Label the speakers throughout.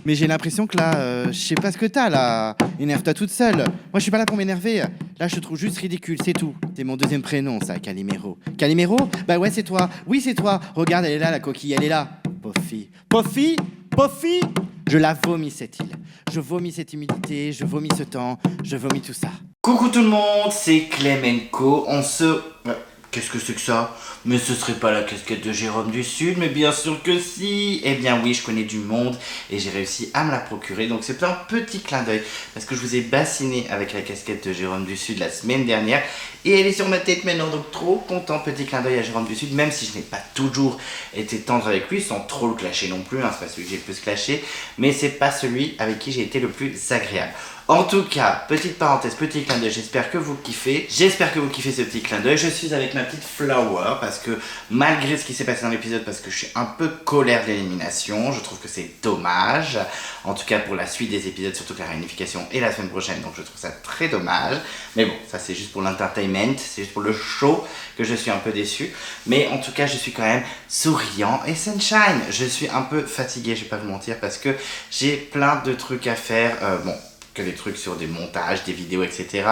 Speaker 1: Mais j'ai l'impression que là, je sais pas ce que t'as là. Énerve-toi toute seule. Moi, je suis pas là pour m'énerver. Là, je te trouve juste ridicule, c'est tout. C'est mon deuxième prénom, ça, Calimero. Calimero? Bah ouais, c'est toi. Oui, c'est toi. Regarde, elle est là, la coquille, elle est là. Pauvre fille. Pauvre fille? Pauvre fille? Je la vomis, cette île. Je vomis cette humidité, je vomis ce temps, je vomis tout ça.
Speaker 2: Coucou tout le monde, c'est Clemenco. Qu'est-ce que c'est que ça? Mais ce serait pas la casquette de Jérôme du Sud, mais bien sûr que si. Eh bien oui, je connais du monde et j'ai réussi à me la procurer. Donc c'est un petit clin d'œil parce que je vous ai bassiné avec la casquette de Jérôme du Sud la semaine dernière et elle est sur ma tête maintenant. Donc trop content, petit clin d'œil à Jérôme du Sud, même si je n'ai pas toujours été tendre avec lui, sans trop le clasher non plus. C'est pas celui que j'ai le plus clashé, mais c'est pas celui avec qui j'ai été le plus agréable. En tout cas, petite parenthèse, petit clin d'œil, j'espère que vous kiffez. J'espère que vous kiffez ce petit clin d'œil. Je suis avec ma petite Flower parce que malgré ce qui s'est passé dans l'épisode, parce que je suis un peu colère de l'élimination, je trouve que c'est dommage. En tout cas pour la suite des épisodes, surtout que la réunification est la semaine prochaine, donc je trouve ça très dommage. Mais bon, ça c'est juste pour l'entertainment, c'est juste pour le show que je suis un peu déçu. Mais en tout cas, je suis quand même souriant et sunshine. Je suis un peu fatigué, je vais pas vous mentir, parce que j'ai plein de trucs à faire. Que des trucs sur des montages, des vidéos, etc.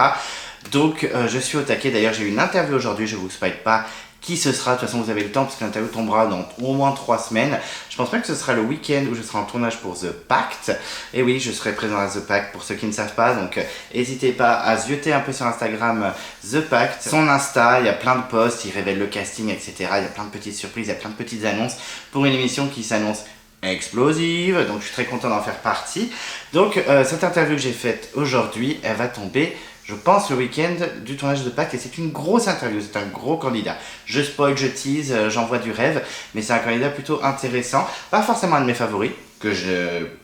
Speaker 2: Donc je suis au taquet. D'ailleurs, j'ai eu une interview aujourd'hui, je vous spoil pas qui ce sera. De toute façon, vous avez le temps parce que l'interview tombera dans au moins 3 semaines. Je pense pas que ce sera le week-end où je serai en tournage pour The Pact. Et oui, je serai présent à The Pact pour ceux qui ne savent pas. Donc n'hésitez pas à zioter un peu sur Instagram The Pact. Son Insta, il y a plein de posts, il révèle le casting, etc. Il y a plein de petites surprises, il y a plein de petites annonces pour une émission qui s'annonce explosive, donc je suis très content d'en faire partie. Donc cette interview que j'ai faite aujourd'hui, elle va tomber, je pense, le week-end du tournage de Pâques, et c'est une grosse interview, c'est un gros candidat. Je spoil, je tease, j'envoie du rêve, mais c'est un candidat plutôt intéressant, pas forcément un de mes favoris, que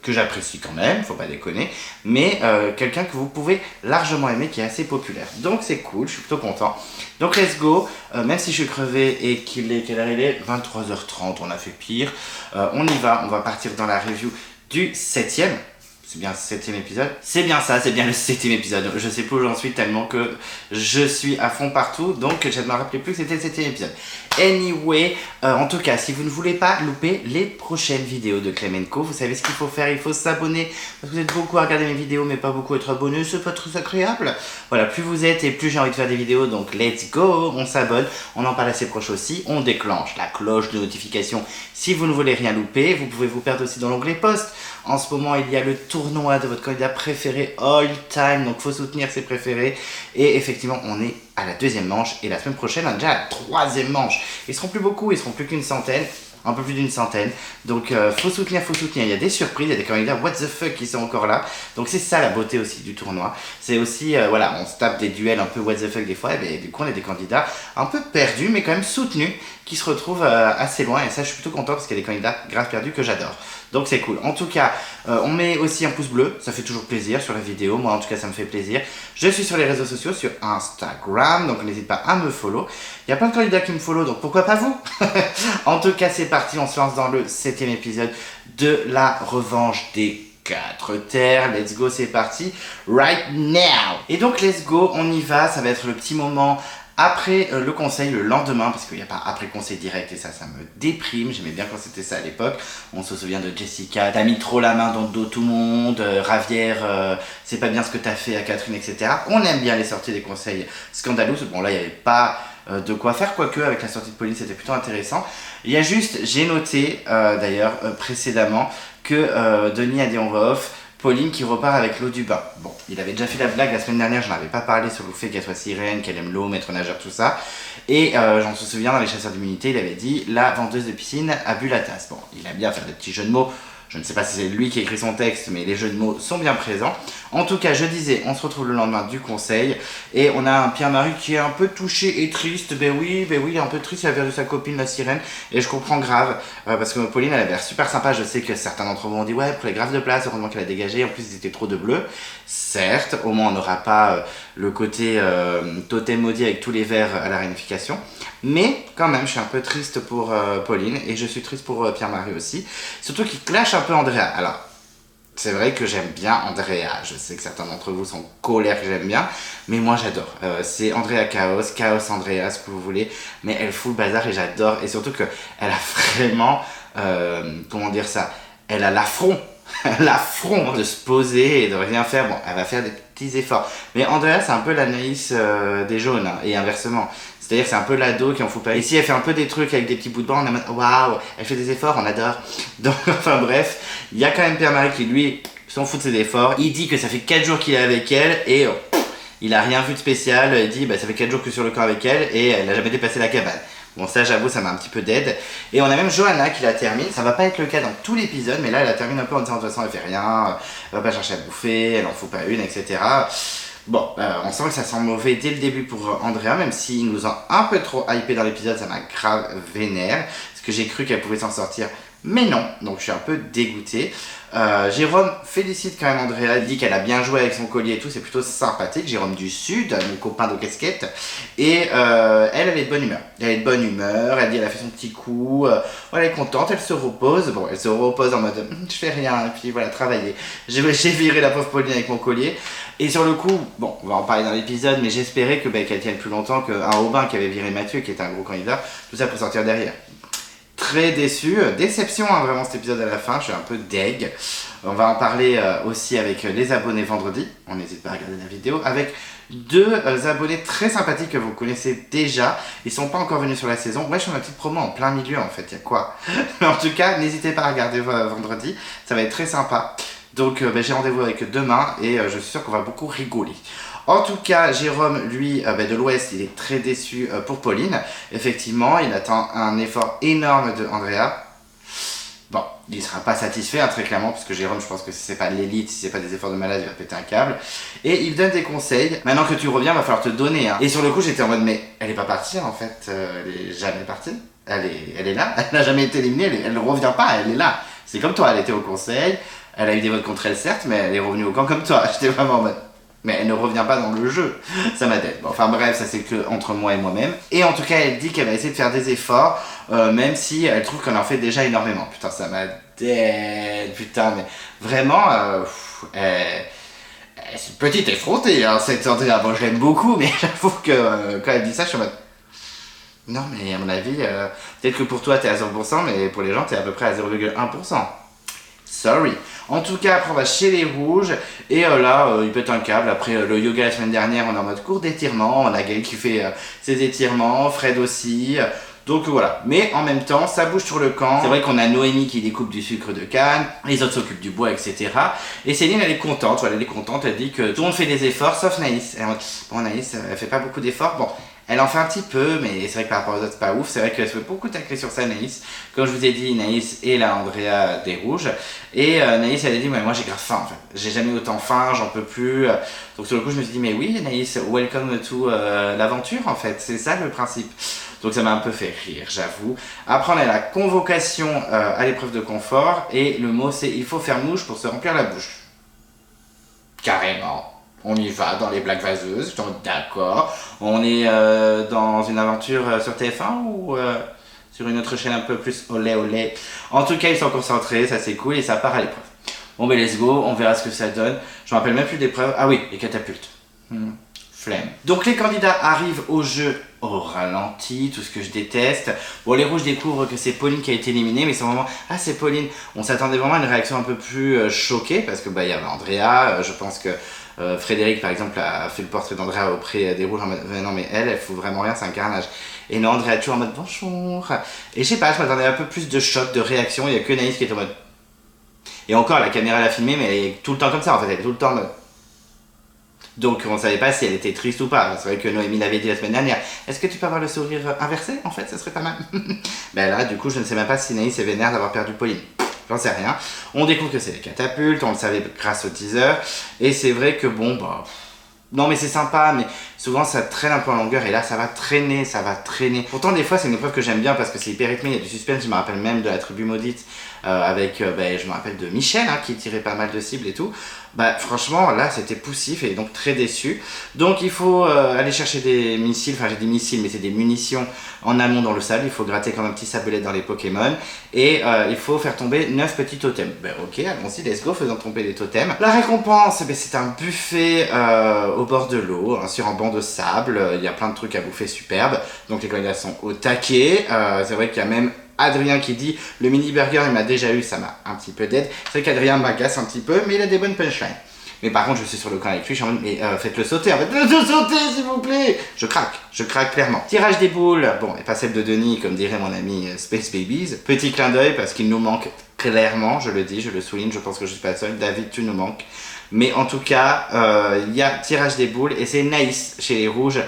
Speaker 2: j'apprécie quand même, faut pas déconner, mais quelqu'un que vous pouvez largement aimer, qui est assez populaire. Donc c'est cool, je suis plutôt content. Donc let's go, même si je suis crevé et qu'il est, quelle heure il est 23h30, on a fait pire. On y va, on va partir dans la review du 7e. C'est bien le 7e épisode. C'est bien ça, c'est bien le 7e épisode. Je sais plus où j'en suis tellement que je suis à fond partout. Donc je ne me rappelais plus que c'était le 7e épisode. Anyway, en tout cas, si vous ne voulez pas louper les prochaines vidéos de Clemenco, vous savez ce qu'il faut faire. Il faut s'abonner. Parce que vous êtes beaucoup à regarder mes vidéos, mais pas beaucoup à être abonné. C'est pas très agréable. Voilà, plus vous êtes et plus j'ai envie de faire des vidéos. Donc let's go, on s'abonne. On en parle assez proche aussi. On déclenche la cloche de notification si vous ne voulez rien louper. Vous pouvez vous perdre aussi dans l'onglet post. En ce moment, il y a le tournoi de votre candidat préféré all time, donc faut soutenir ses préférés. Et effectivement, on est à la 2e manche et la semaine prochaine, on est déjà à la 3e manche. Ils seront plus beaucoup, ils seront plus qu'une centaine. Un peu plus d'une centaine, donc faut soutenir, il y a des surprises, il y a des candidats what the fuck qui sont encore là, donc c'est ça la beauté aussi du tournoi, c'est aussi, voilà, on se tape des duels un peu what the fuck des fois, et du coup on a des candidats un peu perdus, mais quand même soutenus, qui se retrouvent assez loin, et ça je suis plutôt content parce qu'il y a des candidats grave perdus que j'adore, donc c'est cool. En tout cas, on met aussi un pouce bleu, ça fait toujours plaisir sur la vidéo, moi en tout cas ça me fait plaisir. Je suis sur les réseaux sociaux, sur Instagram, donc n'hésite pas à me follow. Il y a plein de candidats qui me follow, donc pourquoi pas vous? En tout cas, c'est parti, on se lance dans le 7e épisode de la revanche des 4 terres. Let's go, c'est parti, right now. Et donc, let's go, on y va, ça va être le petit moment après le conseil, le lendemain, parce qu'il n'y a pas après conseil direct, et ça me déprime. J'aimais bien quand c'était ça à l'époque. On se souvient de Jessica, t'as mis trop la main dans le dos tout le monde, Ravière, c'est pas bien ce que t'as fait à Catherine, etc. On aime bien les sorties des conseils scandaleux. Bon, là, il n'y avait pas de quoi faire, quoique avec la sortie de Pauline c'était plutôt intéressant. Il y a juste, j'ai noté d'ailleurs précédemment que Denis a dit en voix off, Pauline qui repart avec l'eau du bain. Bon, il avait déjà fait la blague la semaine dernière, j'en avais pas parlé sur le fait qu'elle soit sirène, qu'elle aime l'eau, maître nageur, tout ça. Et j'en me souviens dans les chasseurs d'immunité, il avait dit la vendeuse de piscine a bu la tasse. Bon, il aime bien faire des petits jeux de mots. Je ne sais pas si c'est lui qui a écrit son texte, mais les jeux de mots sont bien présents. En tout cas, je disais, on se retrouve le lendemain du conseil. Et on a un Pierre-Marie qui est un peu touché et triste. Ben oui, il est un peu triste, il a perdu sa copine, la sirène. Et je comprends grave, parce que Pauline, elle a l'air super sympa. Je sais que certains d'entre vous ont dit, ouais, elle prenait grave de place, heureusement qu'elle a dégagé. En plus, ils étaient trop de bleu. Certes, au moins, on n'aura pas le côté totem maudit avec tous les verres à la réunification. Mais quand même, je suis un peu triste pour Pauline et je suis triste pour Pierre-Marie aussi. Surtout qu'il clash un peu Andrea. Alors, c'est vrai que j'aime bien Andrea. Je sais que certains d'entre vous sont en colère que j'aime bien, mais moi j'adore. C'est Andrea Chaos, Chaos Andrea, ce que vous voulez. Mais elle fout le bazar et j'adore. Et surtout qu'elle a vraiment, comment dire ça, elle a l'affront l'affront de se poser et de rien faire. Bon, elle va faire des petits efforts. Mais Andrea, c'est un peu l'Anaïs des jaunes, hein, et inversement. C'est-à-dire que c'est un peu l'ado qui en fout pas. Ici, elle fait un peu des trucs avec des petits bouts de bras, on est en mode waouh, elle fait des efforts, on adore. Donc, enfin bref, il y a quand même Pierre-Marie qui, lui, s'en fout de ses efforts. Il dit que ça fait 4 jours qu'il est avec elle et il a rien vu de spécial. Il dit, bah, ça fait 4 jours que je suis sur le camp avec elle et elle n'a jamais dépassé la cabane. Bon, ça, j'avoue, ça m'a un petit peu d'aide. Et on a même Johanna qui la termine. Ça va pas être le cas dans tout l'épisode, mais là, elle la termine un peu en disant de toute façon, elle fait rien, elle va pas chercher à bouffer, elle en fout pas une, etc. Bon, on sent que ça sent mauvais dès le début pour Andrea, même s'ils nous ont un peu trop hypé dans l'épisode, ça m'a grave vénère. Parce que j'ai cru qu'elle pouvait s'en sortir, mais non, donc je suis un peu dégoûté. Jérôme félicite quand même Andrea, il dit qu'elle a bien joué avec son collier et tout, c'est plutôt sympathique. Jérôme du Sud, mon copain de casquette, et elle est de bonne humeur. Elle est de bonne humeur, elle dit elle a fait son petit coup, voilà, elle est contente, elle se repose. Bon, elle se repose en mode je fais rien, et puis voilà, travailler. J'ai viré la pauvre Pauline avec mon collier. Et sur le coup, bon, on va en parler dans l'épisode, mais j'espérais que qu'elle tienne plus longtemps qu'un Robin qui avait viré Mathieu, qui était un gros candidat, tout ça pour sortir derrière. Très déçu, déception hein, vraiment cet épisode à la fin, je suis un peu deg. On va en parler aussi avec les abonnés vendredi, on n'hésite pas à regarder la vidéo, avec deux abonnés très sympathiques que vous connaissez déjà. Ils sont pas encore venus sur la saison, ouais je fais ma petite promo en plein milieu en fait, il y a quoi. Mais en tout cas, n'hésitez pas à regarder vendredi, ça va être très sympa. Donc j'ai rendez-vous avec demain et je suis sûr qu'on va beaucoup rigoler. En tout cas, Jérôme, lui, de l'Ouest, il est très déçu pour Pauline. Effectivement, il attend un effort énorme de Andrea. Bon, il ne sera pas satisfait, hein, très clairement, parce que Jérôme, je pense que si c'est pas l'élite, si c'est pas des efforts de malade, il va péter un câble. Et il donne des conseils. Maintenant que tu reviens, il va falloir te donner. Hein. Et sur le coup, j'étais en mode, mais elle est pas partie, en fait. Elle est jamais partie. Elle est là. Elle n'a jamais été éliminée. Elle ne revient pas. Elle est là. C'est comme toi. Elle était au conseil. Elle a eu des votes contre elle, certes, mais elle est revenue au camp comme toi. J'étais vraiment en mode... Mais elle ne revient pas dans le jeu, ça m'aide. Bon, enfin bref, ça c'est que entre moi et moi-même. Et en tout cas, elle dit qu'elle va essayer de faire des efforts, même si elle trouve qu'on en fait déjà énormément. Putain, ça m'aide, putain, mais vraiment, c'est une petite effrontée, hein, cette Andrea. Bon, je l'aime beaucoup, mais j'avoue que quand elle dit ça, je suis en mode... Non, mais à mon avis, peut-être que pour toi t'es à 0%, mais pour les gens t'es à peu près à 0,1%. Sorry. En tout cas, après on va chez les rouges et là il pète un câble. Après le yoga la semaine dernière, on est en mode cours d'étirement. On a Gaël qui fait ses étirements, Fred aussi. Donc voilà, mais en même temps, ça bouge sur le camp. C'est vrai qu'on a Noémie qui découpe du sucre de canne, les autres s'occupent du bois, etc. Et Céline, elle est contente, voilà, elle est contente, elle dit que tout le monde fait des efforts, sauf Naïs. Bon, Naïs, elle fait pas beaucoup d'efforts. Bon, elle en fait un petit peu, mais c'est vrai que par rapport aux autres, c'est pas ouf. C'est vrai qu'elle se fait beaucoup tacler sur ça, Naïs. Comme je vous ai dit, Naïs et la Andrea des rouges. Et Naïs, elle a dit, mais moi j'ai grave faim en fait. J'ai jamais autant faim, j'en peux plus. Donc sur le coup, je me suis dit, mais oui, Naïs, welcome to l'aventure en fait. C'est ça le principe. Donc ça m'a un peu fait rire, j'avoue. Après, on a la convocation à l'épreuve de confort. Et le mot, c'est il faut faire mouche pour se remplir la bouche. Carrément. On y va dans les blagues vaseuses, d'accord. On est dans une aventure sur TF1 ou sur une autre chaîne un peu plus olé olé. En tout cas, ils sont concentrés, ça c'est cool et ça part à l'épreuve. Bon ben let's go, on verra ce que ça donne. Je me rappelle même plus d'épreuve. Ah oui, les catapultes. Flemme. Donc les candidats arrivent au jeu au ralenti, tout ce que je déteste. Bon, les rouges découvrent que c'est Pauline qui a été éliminée, mais ils sont vraiment ah c'est Pauline. On s'attendait vraiment à une réaction un peu plus choquée parce que bah il y avait Andrea. Je pense que Frédéric par exemple a fait le portrait d'Andrea auprès des rouges en mode non mais elle fout vraiment rien, c'est un carnage. Et non, Andrea est toujours en mode bonjour. Et je sais pas, je m'attendais à un peu plus de choc, de réaction. Il y a que Naïs qui est en mode. Et encore, la caméra l'a filmée, mais elle est tout le temps comme ça en fait, elle est tout le temps en mode. Donc on savait pas si elle était triste ou pas. C'est vrai que Noémie l'avait dit la semaine dernière. Est-ce que tu peux avoir le sourire inversé en fait, ça serait pas mal. Ben là du coup je ne sais même pas si Naïs est vénère d'avoir perdu Pauline. J'en sais rien. On découvre que c'est les catapultes, on le savait grâce au teaser. Et c'est vrai que bon bah... Non mais c'est sympa, mais souvent ça traîne un peu en longueur et là ça va traîner, ça va traîner. Pourtant des fois c'est une épreuve que j'aime bien parce que c'est hyper rythmé, il y a du suspense, je me rappelle même de la tribu maudite avec, je me rappelle de Michel hein, qui tirait pas mal de cibles et tout. Bah franchement là c'était poussif et donc très déçu. Donc il faut aller chercher des missiles, enfin j'ai des missiles mais c'est des munitions en amont dans le sable. Il faut gratter comme un petit sabelet dans les Pokémon. Et il faut faire tomber 9 petits totems. Ben ok, allons-y, let's go, faisons tomber les totems. La récompense, c'est un buffet au bord de l'eau, hein, sur un banc de sable. Il y a plein de trucs à bouffer superbes. Donc les candidats sont au taquet. C'est vrai qu'il y a même Adrien qui dit le mini burger il m'a déjà eu, ça m'a un petit peu d'aide. C'est vrai qu'Adrien m'agace un petit peu, mais il a des bonnes punchlines. Mais par contre, je suis sur le coin avec lui, je suis en mode, mais faites-le sauter, en fait, faites-le sauter, s'il vous plaît. Je craque clairement. Tirage des boules, bon, et pas celle de Denis, comme dirait mon ami Space Babies. Petit clin d'œil, parce qu'il nous manque clairement, je le dis, je le souligne, je pense que je suis pas le seul. David, tu nous manques. Mais en tout cas, il y a tirage des boules, et c'est Naïs chez les rouges.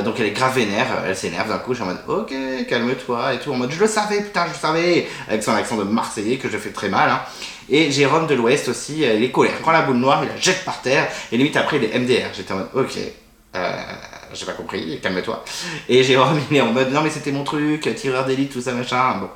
Speaker 2: Donc elle est grave vénère, elle s'énerve d'un coup, je suis en mode ok, calme-toi et tout, en mode je le savais, putain, je le savais, avec son accent de Marseillais que je fais très mal. Hein. Et Jérôme de l'Ouest aussi, il est colère. Il prend la boule noire, il la jette par terre, et limite après il est MDR. J'étais en mode ok, j'ai pas compris, calme-toi. Et Jérôme il est en mode non mais c'était mon truc, tireur d'élite, tout ça machin. Bon.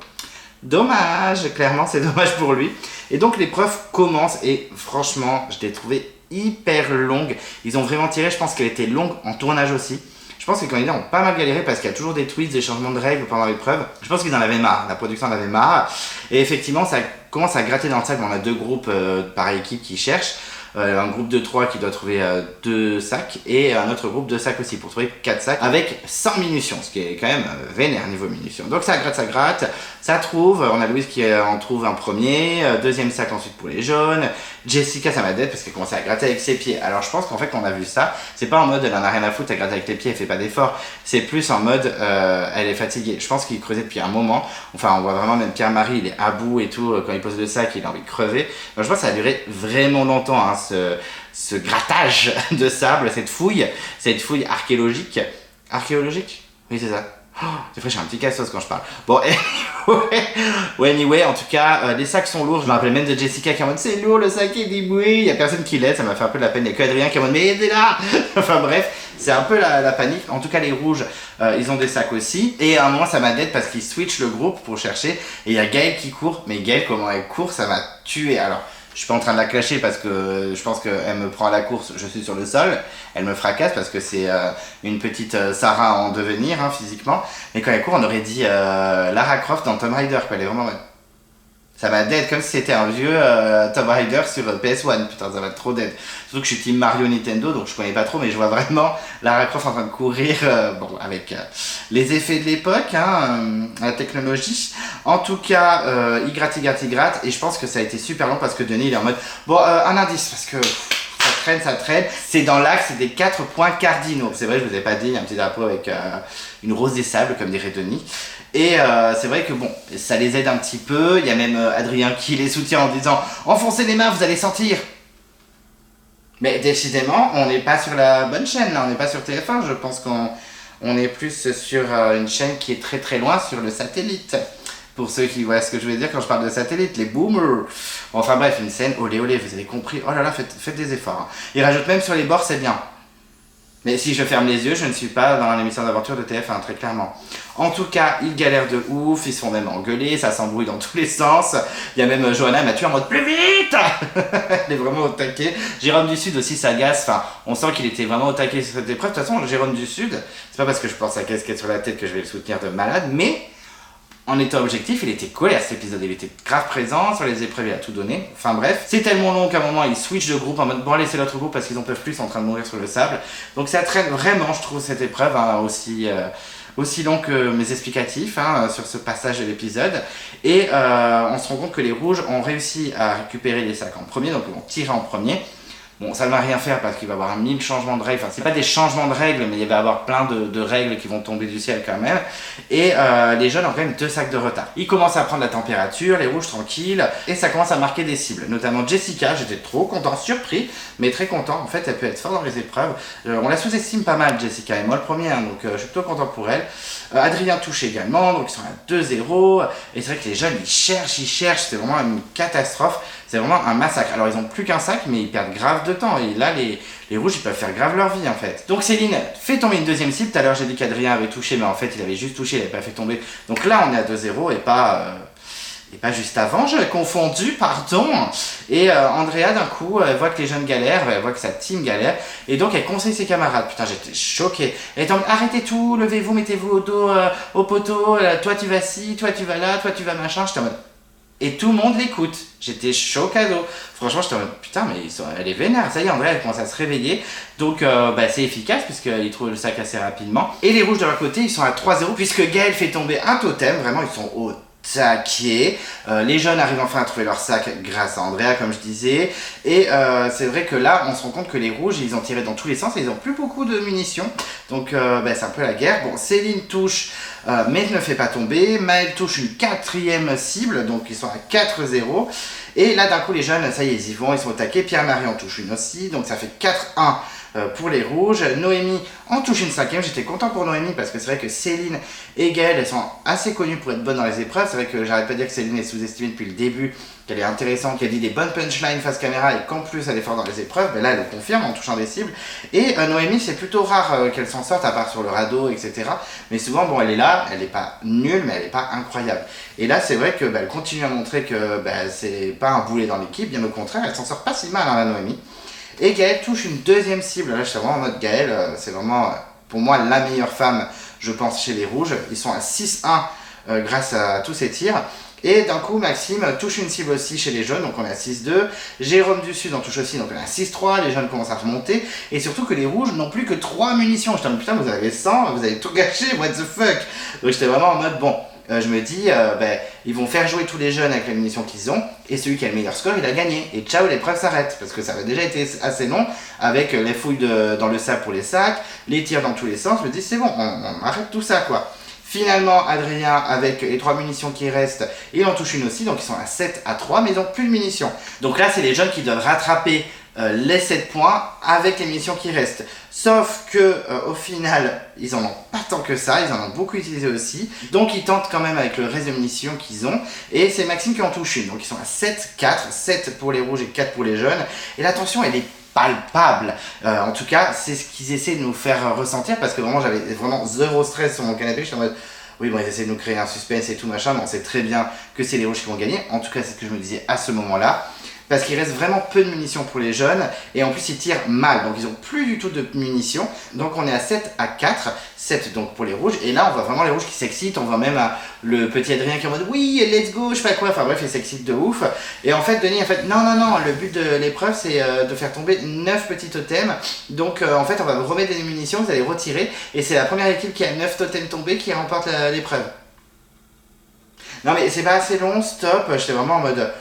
Speaker 2: Dommage, clairement c'est dommage pour lui. Et donc l'épreuve commence et franchement je l'ai trouvée hyper longue. Ils ont vraiment tiré, je pense qu'elle était longue en tournage aussi. Je pense que les candidats ont pas mal galéré parce qu'il y a toujours des tweets, des changements de règles pendant l'épreuve. Je pense qu'ils en avaient marre, la production en avait marre. Et effectivement, ça commence à gratter dans le sac. On a deux groupes par équipe qui cherchent. Un groupe de 3 qui doit trouver 2 sacs et un autre groupe de sacs aussi pour trouver 4 sacs avec 100 munitions, ce qui est quand même vénère niveau munitions. Donc ça gratte, ça trouve, on a Louise qui en trouve un premier, deuxième sac ensuite pour les jaunes, Jessica ça m'aide parce qu'elle commençait à gratter avec ses pieds. Alors je pense qu'en fait quand on a vu ça, c'est pas en mode elle en a rien à foutre, elle gratte avec les pieds, elle fait pas d'effort, c'est plus en mode elle est fatiguée. Je pense qu'il creusait depuis un moment, enfin on voit vraiment même Pierre-Marie, il est à bout et tout, quand il pose le sac il a envie de crever. Donc, je pense que ça a duré vraiment longtemps hein, ce grattage de sable, cette fouille archéologique. Archéologique? Oui, c'est ça. Oh, c'est vrai, j'ai un petit cassos quand je parle. Bon, anyway, en tout cas, les sacs sont lourds. Je me rappelle même de Jessica qui est en mode c'est lourd, le sac est déboué. Il y a personne qui l'aide, ça m'a fait un peu de la peine. Il y a que Adrien qui est en mode mais aidez-la. Enfin bref, c'est un peu la panique. En tout cas, les rouges, ils ont des sacs aussi. Et à un moment, ça m'a d'aide parce qu'ils switchent le groupe pour chercher. Et il y a Gaëlle qui court. Mais Gaëlle, comment elle court, ça m'a tué. Alors, je suis pas en train de la clasher parce que je pense qu'elle me prend à la course, je suis sur le sol, elle me fracasse parce que c'est une petite Sarah en devenir hein, physiquement. Mais quand elle court, on aurait dit Lara Croft dans Tomb Raider, quoi. Elle est vraiment... Ça va dead comme si c'était un vieux Tomb Raider sur PS1, putain ça va être trop dead. Surtout que je suis team Mario Nintendo donc je connais pas trop mais je vois vraiment Lara Croft en train de courir, bon avec les effets de l'époque, hein, la technologie. En tout cas, il gratte et je pense que ça a été super long parce que Denis il est en mode, bon un indice parce que... ça traîne, c'est dans l'axe des 4 points cardinaux. C'est vrai, je vous ai pas dit, il y a un petit drapeau avec une rose des sables, comme dirait Denis. Et c'est vrai que bon, ça les aide un petit peu. Il y a même Adrien qui les soutient en disant « Enfoncez les mains, vous allez sentir !» Mais décidément, on n'est pas sur la bonne chaîne, là. On n'est pas sur TF1, je pense qu'on est plus sur une chaîne qui est très très loin, sur le satellite. Pour ceux qui voient ce que je veux dire quand je parle de satellite, les boomers. Enfin bref, une scène olé olé, vous avez compris. Oh là là, faites des efforts. Hein. Ils rajoutent même sur les bords, c'est bien. Mais si je ferme les yeux, je ne suis pas dans l'émission d'aventure de TF1, très clairement. En tout cas, ils galèrent de ouf, ils se font même engueuler, ça s'embrouille dans tous les sens. Il y a même Johanna Mathieu en mode plus vite. Elle est vraiment au taquet. Jérôme du Sud aussi s'agace, enfin, on sent qu'il était vraiment au taquet sur cette épreuve. De toute façon, Jérôme du Sud, c'est pas parce que je porte sa casquette sur la tête que je vais le soutenir de malade, mais... En étant objectif, il était collé à cet épisode, il était grave présent, sur les épreuves il a tout donné. Enfin bref, c'est tellement long qu'à un moment il switch de groupe en mode bon allez c'est l'autre groupe parce qu'ils en peuvent plus, ils sont en train de mourir sur le sable. Donc ça traîne vraiment je trouve cette épreuve hein, aussi long que mes explicatifs hein, sur ce passage de l'épisode. Et on se rend compte que les rouges ont réussi à récupérer les sacs en premier, donc ils vont tirer en premier. Bon, ça ne va rien faire parce qu'il va y avoir 1000 changements de règles. Enfin, c'est pas des changements de règles, mais il va y avoir plein de règles qui vont tomber du ciel quand même. Et les jeunes ont quand même 2 sacs de retard. Ils commencent à prendre la température, les rouges tranquilles, et ça commence à marquer des cibles. Notamment Jessica, j'étais trop content, surpris, mais très content. En fait, elle peut être forte dans les épreuves. On la sous-estime pas mal, Jessica, et moi le premier, hein, donc je suis plutôt content pour elle. Adrien touche également, donc ils sont à 2-0. Et c'est vrai que les jeunes, ils cherchent, c'est vraiment une catastrophe. C'est vraiment un massacre. Alors ils ont plus qu'un sac, mais ils perdent grave de temps. Et là, les rouges, ils peuvent faire grave leur vie en fait. Donc Céline fait tomber une deuxième cible. Tout à l'heure, j'ai dit qu'Adrien avait touché, mais en fait, il avait juste touché, il n'avait pas fait tomber. Donc là, on est à 2-0 et pas juste avant, j'avais confondu, pardon. Et Andrea, d'un coup, elle voit que les jeunes galèrent, elle voit que sa team galère. Et donc, elle conseille ses camarades. Putain, j'étais choquée. Elle est en mode, arrêtez tout, levez-vous, mettez-vous au dos, au poteau. Toi, tu vas ci, toi, tu vas là, toi, tu vas machin. J'étais en mode... Et tout le monde l'écoute. J'étais chaud cadeau. Franchement, j'étais en mode, putain, mais elle est vénère. Ça y est, Andrea, elle commence à se réveiller. Donc, c'est efficace, puisqu'ils trouvent le sac assez rapidement. Et les rouges de leur côté, ils sont à 3-0, puisque Gaëlle fait tomber un totem. Vraiment, ils sont au taquet. Les jeunes arrivent enfin à trouver leur sac grâce à Andrea, comme je disais. Et c'est vrai que là, on se rend compte que les rouges, ils ont tiré dans tous les sens et ils ont plus beaucoup de munitions. Donc c'est un peu la guerre. Bon, Céline touche, mais ne fait pas tomber. Maëlle touche une 4e cible, donc ils sont à 4-0. Et là, d'un coup, les jeunes, ça y est, ils y vont, ils sont au taquet. Pierre-Marie en touche une aussi, donc ça fait 4-1 pour les rouges. Noémie en touche une 5e. J'étais content pour Noémie parce que c'est vrai que Céline et Gaëlle, elles sont assez connues pour être bonnes dans les épreuves. C'est vrai que j'arrête pas de dire que Céline est sous-estimée depuis le début, qu'elle est intéressante, qu'elle dit des bonnes punchlines face caméra et qu'en plus elle est forte dans les épreuves. Ben là, elle le confirme en touchant des cibles. Et Noémie, c'est plutôt rare qu'elle s'en sorte, à part sur le radeau, etc. Mais souvent, bon, elle est là, elle n'est pas nulle, mais elle n'est pas incroyable. Et là, c'est vrai que elle continue à montrer que c'est pas un boulet dans l'équipe, bien au contraire, elle s'en sort pas si mal, hein, la Noémie. Et Gaëlle touche une 2e cible. Là, je suis vraiment en mode Gaëlle, c'est vraiment pour moi la meilleure femme, je pense, chez les rouges. Ils sont à 6-1 grâce à tous ces tirs. Et d'un coup, Maxime touche une cible aussi chez les jeunes, donc on est à 6-2. Jérôme du Sud en touche aussi, donc on est à 6-3. Les jeunes commencent à remonter. Et surtout que les rouges n'ont plus que 3 munitions. Je me dis, putain, vous avez 100, vous avez tout gâché, what the fuck. Donc j'étais vraiment en mode, bon, je me dis, ils vont faire jouer tous les jeunes avec les munitions qu'ils ont, et celui qui a le meilleur score, il a gagné. Et ciao, l'épreuve s'arrête, parce que ça avait déjà été assez long, avec les fouilles dans le sac pour les sacs, les tirs dans tous les sens. Je me dis, c'est bon, on arrête tout ça, quoi. Finalement, Adrien, avec les 3 munitions qui restent, il en touche une aussi, donc ils sont à 7-3, mais ils n'ont plus de munitions. Donc là, c'est les jeunes qui doivent rattraper les 7 points avec les munitions qui restent. Sauf que au final, ils en ont pas tant que ça, ils en ont beaucoup utilisé aussi. Donc ils tentent quand même avec le reste de munitions qu'ils ont. Et c'est Maxime qui en touche une. Donc ils sont à 7-4, 7 pour les rouges et 4 pour les jeunes. Et la tension, elle est palpable. En tout cas, c'est ce qu'ils essaient de nous faire ressentir, parce que vraiment, j'avais vraiment zéro stress sur mon canapé. Je suis en mode, oui, bon, ils essaient de nous créer un suspense et tout machin, mais on sait très bien que c'est les rouges qui vont gagner. En tout cas, c'est ce que je me disais à ce moment-là. Parce qu'il reste vraiment peu de munitions pour les jeunes, et en plus ils tirent mal, donc ils ont plus du tout de munitions. Donc on est à 7-4, 7 donc pour les rouges, et là on voit vraiment les rouges qui s'excitent. On voit même le petit Adrien qui est en mode oui, let's go, je sais pas quoi, enfin bref, il s'excite de ouf. Et en fait Denis, en fait, non, le but de l'épreuve c'est de faire tomber 9 petits totems. Donc en fait on va vous remettre des munitions, vous allez retirer, et c'est la première équipe qui a 9 totems tombés qui remporte l'épreuve. Non mais c'est pas assez long, stop, j'étais vraiment en mode...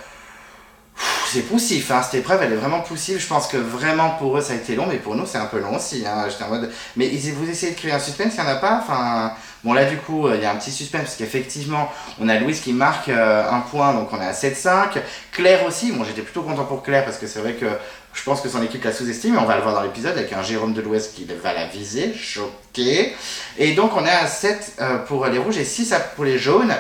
Speaker 2: C'est poussif, hein, cette épreuve elle est vraiment poussive. Je pense que vraiment pour eux ça a été long, mais pour nous c'est un peu long aussi, hein. J'étais en mode, mais vous essayez de créer un suspense, il n'y en a pas, enfin... Bon là du coup il y a un petit suspense parce qu'effectivement on a Louise qui marque un point, donc on est à 7-5. Claire aussi, bon j'étais plutôt content pour Claire parce que c'est vrai que je pense que son équipe la sous-estime, et on va le voir dans l'épisode avec un Jérôme de l'Ouest qui va la viser, choqué. Et donc on est à 7 pour les rouges et 6 pour les jaunes.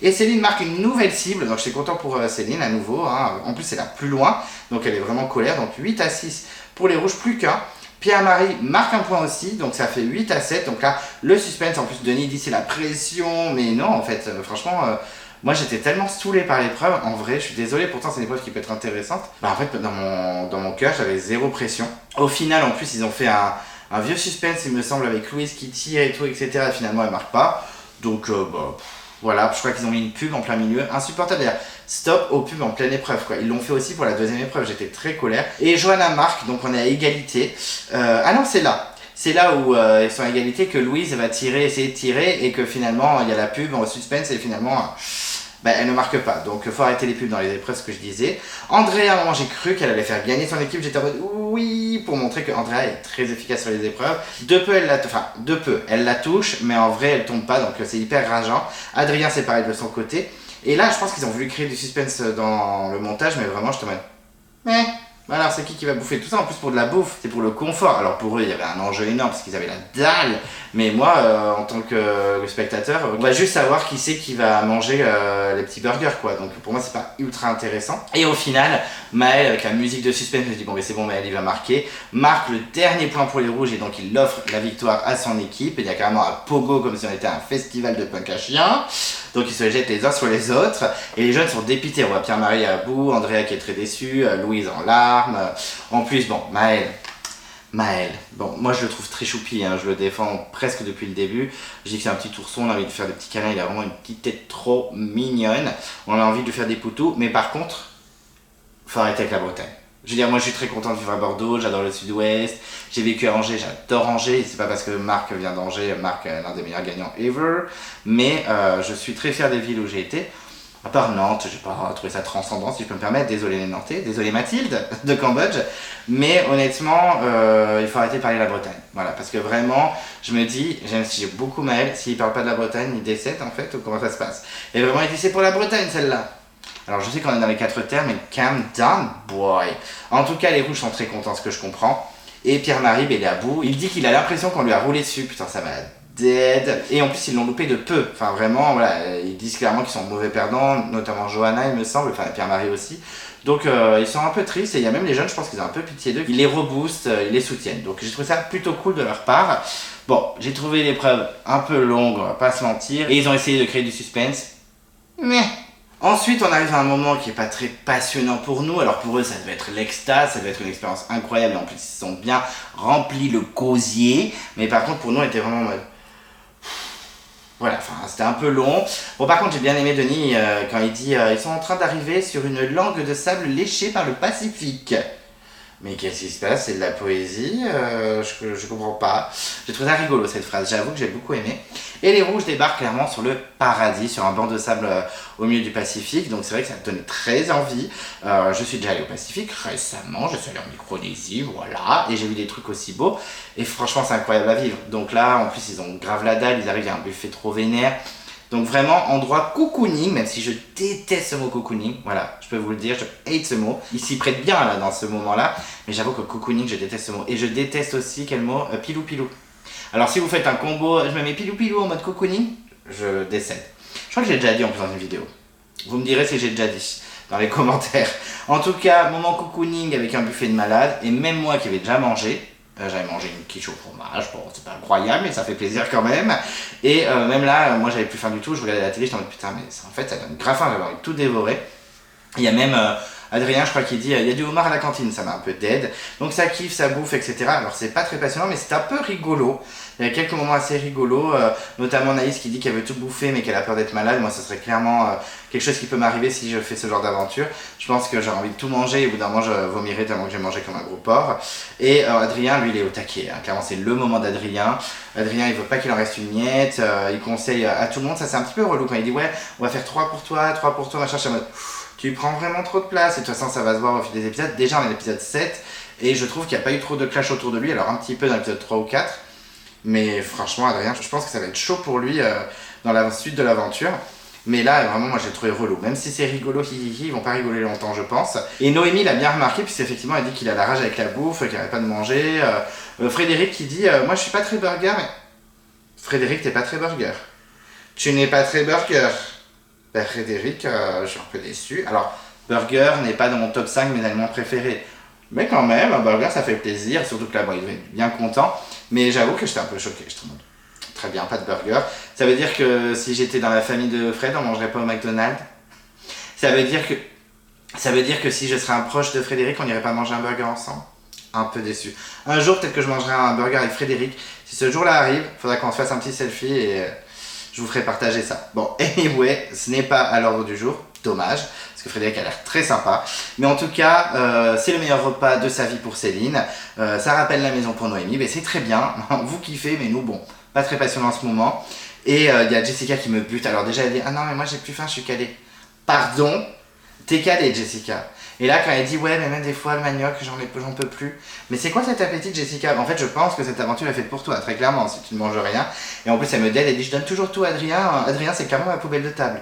Speaker 2: Et Céline marque une nouvelle cible, donc je suis content pour Céline à nouveau, hein. En plus c'est la plus loin, donc elle est vraiment colère, donc 8-6 pour les rouges, plus qu'un. Pierre-Marie marque un point aussi, donc ça fait 8-7, donc là le suspense, en plus Denis dit c'est la pression, mais non en fait, franchement, moi j'étais tellement saoulé par l'épreuve, en vrai, je suis désolé, pourtant c'est une épreuve qui peut être intéressante. En fait dans mon cœur j'avais zéro pression. Au final en plus ils ont fait un vieux suspense il me semble avec Louise qui tire et tout, etc. Et finalement elle marque pas, donc voilà, je crois qu'ils ont mis une pub en plein milieu, insupportable d'ailleurs. Stop aux pubs en pleine épreuve, quoi. Ils l'ont fait aussi pour la 2e épreuve, j'étais très colère. Et Johanna marque, donc on est à égalité. Ah non, c'est là. C'est là où ils sont à égalité que Louise va essayer de tirer, et que finalement il y a la pub en suspense et finalement elle ne marque pas. Donc faut arrêter les pubs dans les épreuves, ce que je disais. Andrea, à un moment j'ai cru qu'elle allait faire gagner son équipe, j'étais en mode oui, pour montrer que Andrea est très efficace sur les épreuves. De peu elle la touche, mais en vrai elle tombe pas, donc c'est hyper rageant. Adrien c'est pareil de son côté. Et là je pense qu'ils ont voulu créer du suspense dans le montage, mais vraiment je te mets. Alors c'est qui va bouffer tout ça, en plus pour de la bouffe, c'est pour le confort. Alors pour eux il y avait un enjeu énorme parce qu'ils avaient la dalle, mais moi en tant que spectateur, on va juste savoir qui c'est qui va manger les petits burgers, quoi. Donc pour moi c'est pas ultra intéressant. Et au final Maël avec la musique de suspense me dit bon mais c'est bon, Maël il va marque le dernier point pour les rouges, et donc il offre la victoire à son équipe. Et il y a carrément un pogo comme si on était à un festival de punk à chiens. Donc ils se jettent les uns sur les autres, et les jeunes sont dépités. On voit Pierre-Marie à bout, Andrea qui est très déçue, Louise en larmes. En plus, bon, Maël, bon, moi je le trouve très choupi, hein, je le défends presque depuis le début. J'ai dit que c'est un petit ourson, on a envie de faire des petits câlins, il a vraiment une petite tête trop mignonne. On a envie de lui faire des poutous, mais par contre, faut arrêter avec la Bretagne. Je veux dire, moi je suis très content de vivre à Bordeaux, j'adore le Sud-Ouest, j'ai vécu à Angers, j'adore Angers, et c'est pas parce que Marc vient d'Angers, Marc est l'un des meilleurs gagnants ever, mais je suis très fier des villes où j'ai été. À part Nantes, j'ai pas trouvé ça transcendant, si je peux me permettre. Désolé les Nantais, désolé Mathilde de Cambodge. Mais honnêtement, il faut arrêter de parler de la Bretagne. Voilà, parce que vraiment, je me dis, même si j'ai beaucoup Maël, s'il parle pas de la Bretagne, il décède en fait, ou comment ça se passe. Et vraiment, il dit c'est pour la Bretagne celle-là. Alors je sais qu'on est dans les 4 termes, mais calm down, boy. En tout cas, les rouges sont très contents, ce que je comprends. Et Pierre-Marie, il est à bout. Il dit qu'il a l'impression qu'on lui a roulé dessus. Putain, ça m'a dead. Et en plus, ils l'ont loupé de peu. Enfin, vraiment, voilà, ils disent clairement qu'ils sont mauvais perdants, notamment Johanna, il me semble, enfin Pierre-Marie aussi. Donc, ils sont un peu tristes. Et il y a même les jeunes, je pense qu'ils ont un peu pitié d'eux. Ils les reboostent, ils les soutiennent. Donc, j'ai trouvé ça plutôt cool de leur part. Bon, j'ai trouvé l'épreuve un peu longue, on va pas se mentir. Et ils ont essayé de créer du suspense. Mais ensuite, on arrive à un moment qui est pas très passionnant pour nous. Alors pour eux, ça devait être l'extase, ça devait être une expérience incroyable. Et en plus, ils se sont bien remplis le gosier. Mais par contre, pour nous, on était vraiment en mode... Voilà, enfin, c'était un peu long. Bon, par contre, j'ai bien aimé Denis quand il dit ils sont en train d'arriver sur une langue de sable léchée par le Pacifique. Mais qu'est-ce qui se passe? C'est de la poésie, je comprends pas. J'ai trouvé ça rigolo cette phrase, j'avoue que j'ai beaucoup aimé. Et les rouges débarquent clairement sur le paradis, sur un banc de sable au milieu du Pacifique. Donc c'est vrai que ça me donnait très envie. Je suis déjà allé au Pacifique récemment, je suis allé en Micronésie, voilà. Et j'ai vu des trucs aussi beaux. Et franchement c'est incroyable à vivre. Donc là en plus ils ont grave la dalle, ils arrivent, il y a un buffet trop vénère. Donc vraiment, endroit cocooning, même si je déteste ce mot cocooning, voilà, je peux vous le dire, je hate ce mot. Il s'y prête bien là, dans ce moment-là, mais j'avoue que cocooning, je déteste ce mot. Et je déteste aussi, quel mot pilou pilou. Alors si vous faites un combo, je me mets pilou pilou en mode cocooning, je décède. Je crois que j'ai déjà dit en plus dans une vidéo. Vous me direz si j'ai déjà dit dans les commentaires. En tout cas, moment cocooning avec un buffet de malade, et même moi qui avais déjà mangé, j'avais mangé une quiche au fromage, bon c'est pas incroyable mais ça fait plaisir quand même. Et même là, moi j'avais plus faim du tout, je regardais la télé, j'étais en mode putain mais en fait ça donne grave faim, j'avais envie de tout dévorer. Il y a même Adrien je crois qu'il dit il y a du homard à la cantine, ça m'a un peu dead. Donc ça kiffe, ça bouffe etc. Alors c'est pas très passionnant mais c'est un peu rigolo. Il y a quelques moments assez rigolos, notamment Naïs qui dit qu'elle veut tout bouffer mais qu'elle a peur d'être malade. Moi ce serait clairement quelque chose qui peut m'arriver si je fais ce genre d'aventure. Je pense que j'aurais envie de tout manger et au bout d'un moment je vomirais tellement que j'ai mangé comme un gros porc. Et Adrien lui il est au taquet, hein. Clairement c'est le moment d'Adrien. Adrien il veut pas qu'il en reste une miette, il conseille à tout le monde, ça c'est un petit peu relou quand il dit ouais on va faire 3 pour toi, machin, je suis en mode tu prends vraiment trop de place et de toute façon ça va se voir au fil des épisodes. Déjà on est à l'épisode 7 et je trouve qu'il n'y a pas eu trop de clash autour de lui, alors un petit peu dans l'épisode 3 ou 4. Mais franchement, Adrien, je pense que ça va être chaud pour lui dans la suite de l'aventure. Mais là, vraiment, moi, j'ai trouvé relou. Même si c'est rigolo, ils vont pas rigoler longtemps, je pense. Et Noémie l'a bien remarqué, puisqu'effectivement, elle dit qu'il a la rage avec la bouffe, qu'il n'arrête pas de manger. Frédéric qui dit moi, je suis pas très burger, mais... Frédéric, t'es pas très burger. Tu n'es pas très burger. Ben, Frédéric, je suis un peu déçu. Alors, burger n'est pas dans mon top 5 mes aliments préférés. Mais quand même, un burger, ça fait plaisir, surtout que là, bon, il va être bien content. Mais j'avoue que j'étais un peu choqué. Je te demande, très bien, pas de burger. Ça veut dire que si j'étais dans la famille de Fred, on mangerait pas au McDonald's. Ça veut dire que si je serais un proche de Frédéric, on n'irait pas manger un burger ensemble. Un peu déçu. Un jour, peut-être que je mangerai un burger avec Frédéric. Si ce jour-là arrive, il faudra qu'on se fasse un petit selfie et je vous ferai partager ça. Bon, anyway, ce n'est pas à l'ordre du jour. Dommage, parce que Frédéric a l'air très sympa. Mais en tout cas, c'est le meilleur repas de sa vie pour Céline. Ça rappelle la maison pour Noémie, mais c'est très bien. Vous kiffez, mais nous, bon, pas très passionnant en ce moment. Et il y a Jessica qui me bute. Alors déjà, elle dit ah non, mais moi j'ai plus faim, je suis calée. Pardon, t'es calée, Jessica. Et là, quand elle dit ouais, mais même des fois le manioc, j'en peux plus. Mais c'est quoi cet appétit, Jessica? En fait, je pense que cette aventure est faite pour toi, très clairement, si tu ne manges rien. Et en plus, elle me dit, elle dit je donne toujours tout à Adrien. Adrien, c'est clairement ma poubelle de table.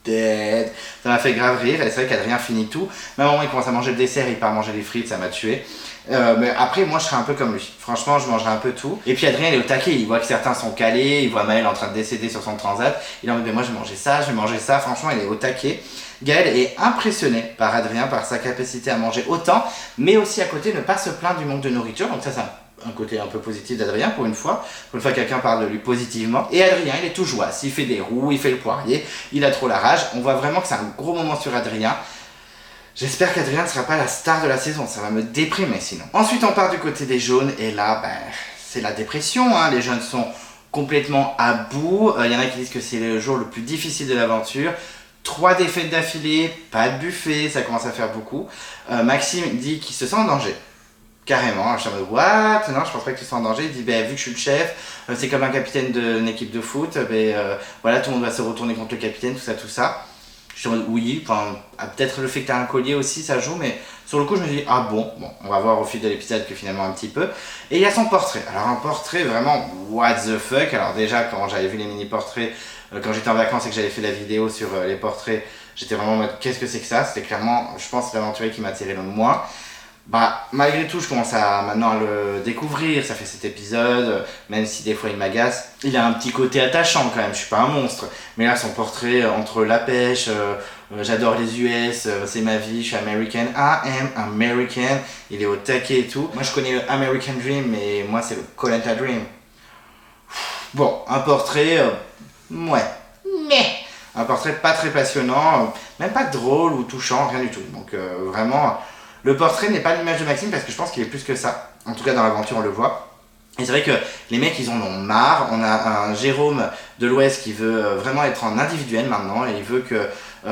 Speaker 2: Dead. Ça m'a fait grave rire et c'est vrai qu'Adrien finit tout. Même au moment où il commence à manger le dessert, il part manger les frites, ça m'a tué. Mais après, moi je serais un peu comme lui. Franchement, je mangerais un peu tout. Et puis Adrien, il est au taquet. Il voit que certains sont calés. Il voit Maël en train de décéder sur son transat. Il est en mode, mais moi je vais manger ça, je vais manger ça. Franchement, il est au taquet. Gaël est impressionné par Adrien, par sa capacité à manger autant, mais aussi à côté ne pas se plaindre du manque de nourriture. Donc ça, c'est un côté un peu positif d'Adrien pour une fois. Pour une fois, quelqu'un parle de lui positivement. Et Adrien, il est tout joie. S'il fait des roues, il fait le poirier. Il a trop la rage. On voit vraiment que c'est un gros moment sur Adrien. J'espère qu'Adrien ne sera pas la star de la saison, ça va me déprimer sinon. Ensuite, on part du côté des jaunes, et là, c'est la dépression, hein. Les jeunes sont complètement à bout. Il y en a qui disent que c'est le jour le plus difficile de l'aventure. 3 défaites d'affilée, pas de buffet, ça commence à faire beaucoup. Maxime dit qu'il se sent en danger. Carrément, je suis en mode what? Non, je pense pas que tu sois en danger. Il dit vu que je suis le chef, c'est comme un capitaine d'une équipe de foot, voilà, tout le monde va se retourner contre le capitaine, tout ça. Je Je suis en mode oui, enfin, peut-être le fait que t'as un collier aussi, ça joue, mais sur le coup, je me dis, ah bon, on va voir au fil de l'épisode que finalement un petit peu. Et il y a son portrait. Alors, un portrait vraiment, what the fuck. Alors, déjà, quand j'avais vu les mini-portraits, quand j'étais en vacances et que j'avais fait la vidéo sur les portraits, j'étais vraiment en mode, qu'est-ce que c'est que ça? C'était clairement, je pense, l'aventurier qui m'a attiré le moins. Bah, malgré tout, je commence maintenant à le découvrir, ça fait 7 épisodes, même si des fois il m'agace. Il a un petit côté attachant quand même, je suis pas un monstre. Mais là, son portrait entre la pêche, j'adore les US, c'est ma vie, je suis American, I am American, il est au taquet et tout. Moi, je connais le American Dream, mais moi, c'est le Koh Lanta Dream. Bon, un portrait, ouais, mais un portrait pas très passionnant, même pas drôle ou touchant, rien du tout. Donc, vraiment... Le portrait n'est pas l'image de Maxime parce que je pense qu'il est plus que ça. En tout cas, dans l'aventure, on le voit. Et c'est vrai que les mecs, ils en ont marre. On a un Jérôme de l'Ouest qui veut vraiment être en individuel maintenant. Et il veut que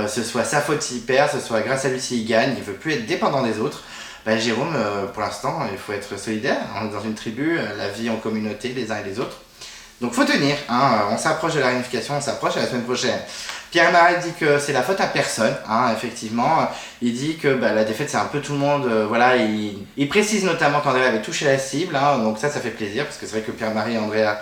Speaker 2: ce soit sa faute s'il perd, ce soit grâce à lui s'il gagne. Il veut plus être dépendant des autres. Bah, Jérôme, pour l'instant, il faut être solidaire. On est dans une tribu, la vie en communauté, les uns et les autres. Donc faut tenir, hein. On s'approche de la réunification, on s'approche à la semaine prochaine. Pierre-Marie dit que c'est la faute à personne, hein, effectivement. Il dit que la défaite c'est un peu tout le monde, voilà. Il précise notamment qu'Andrea avait touché la cible, hein, donc ça fait plaisir, parce que c'est vrai que Pierre-Marie et Andrea,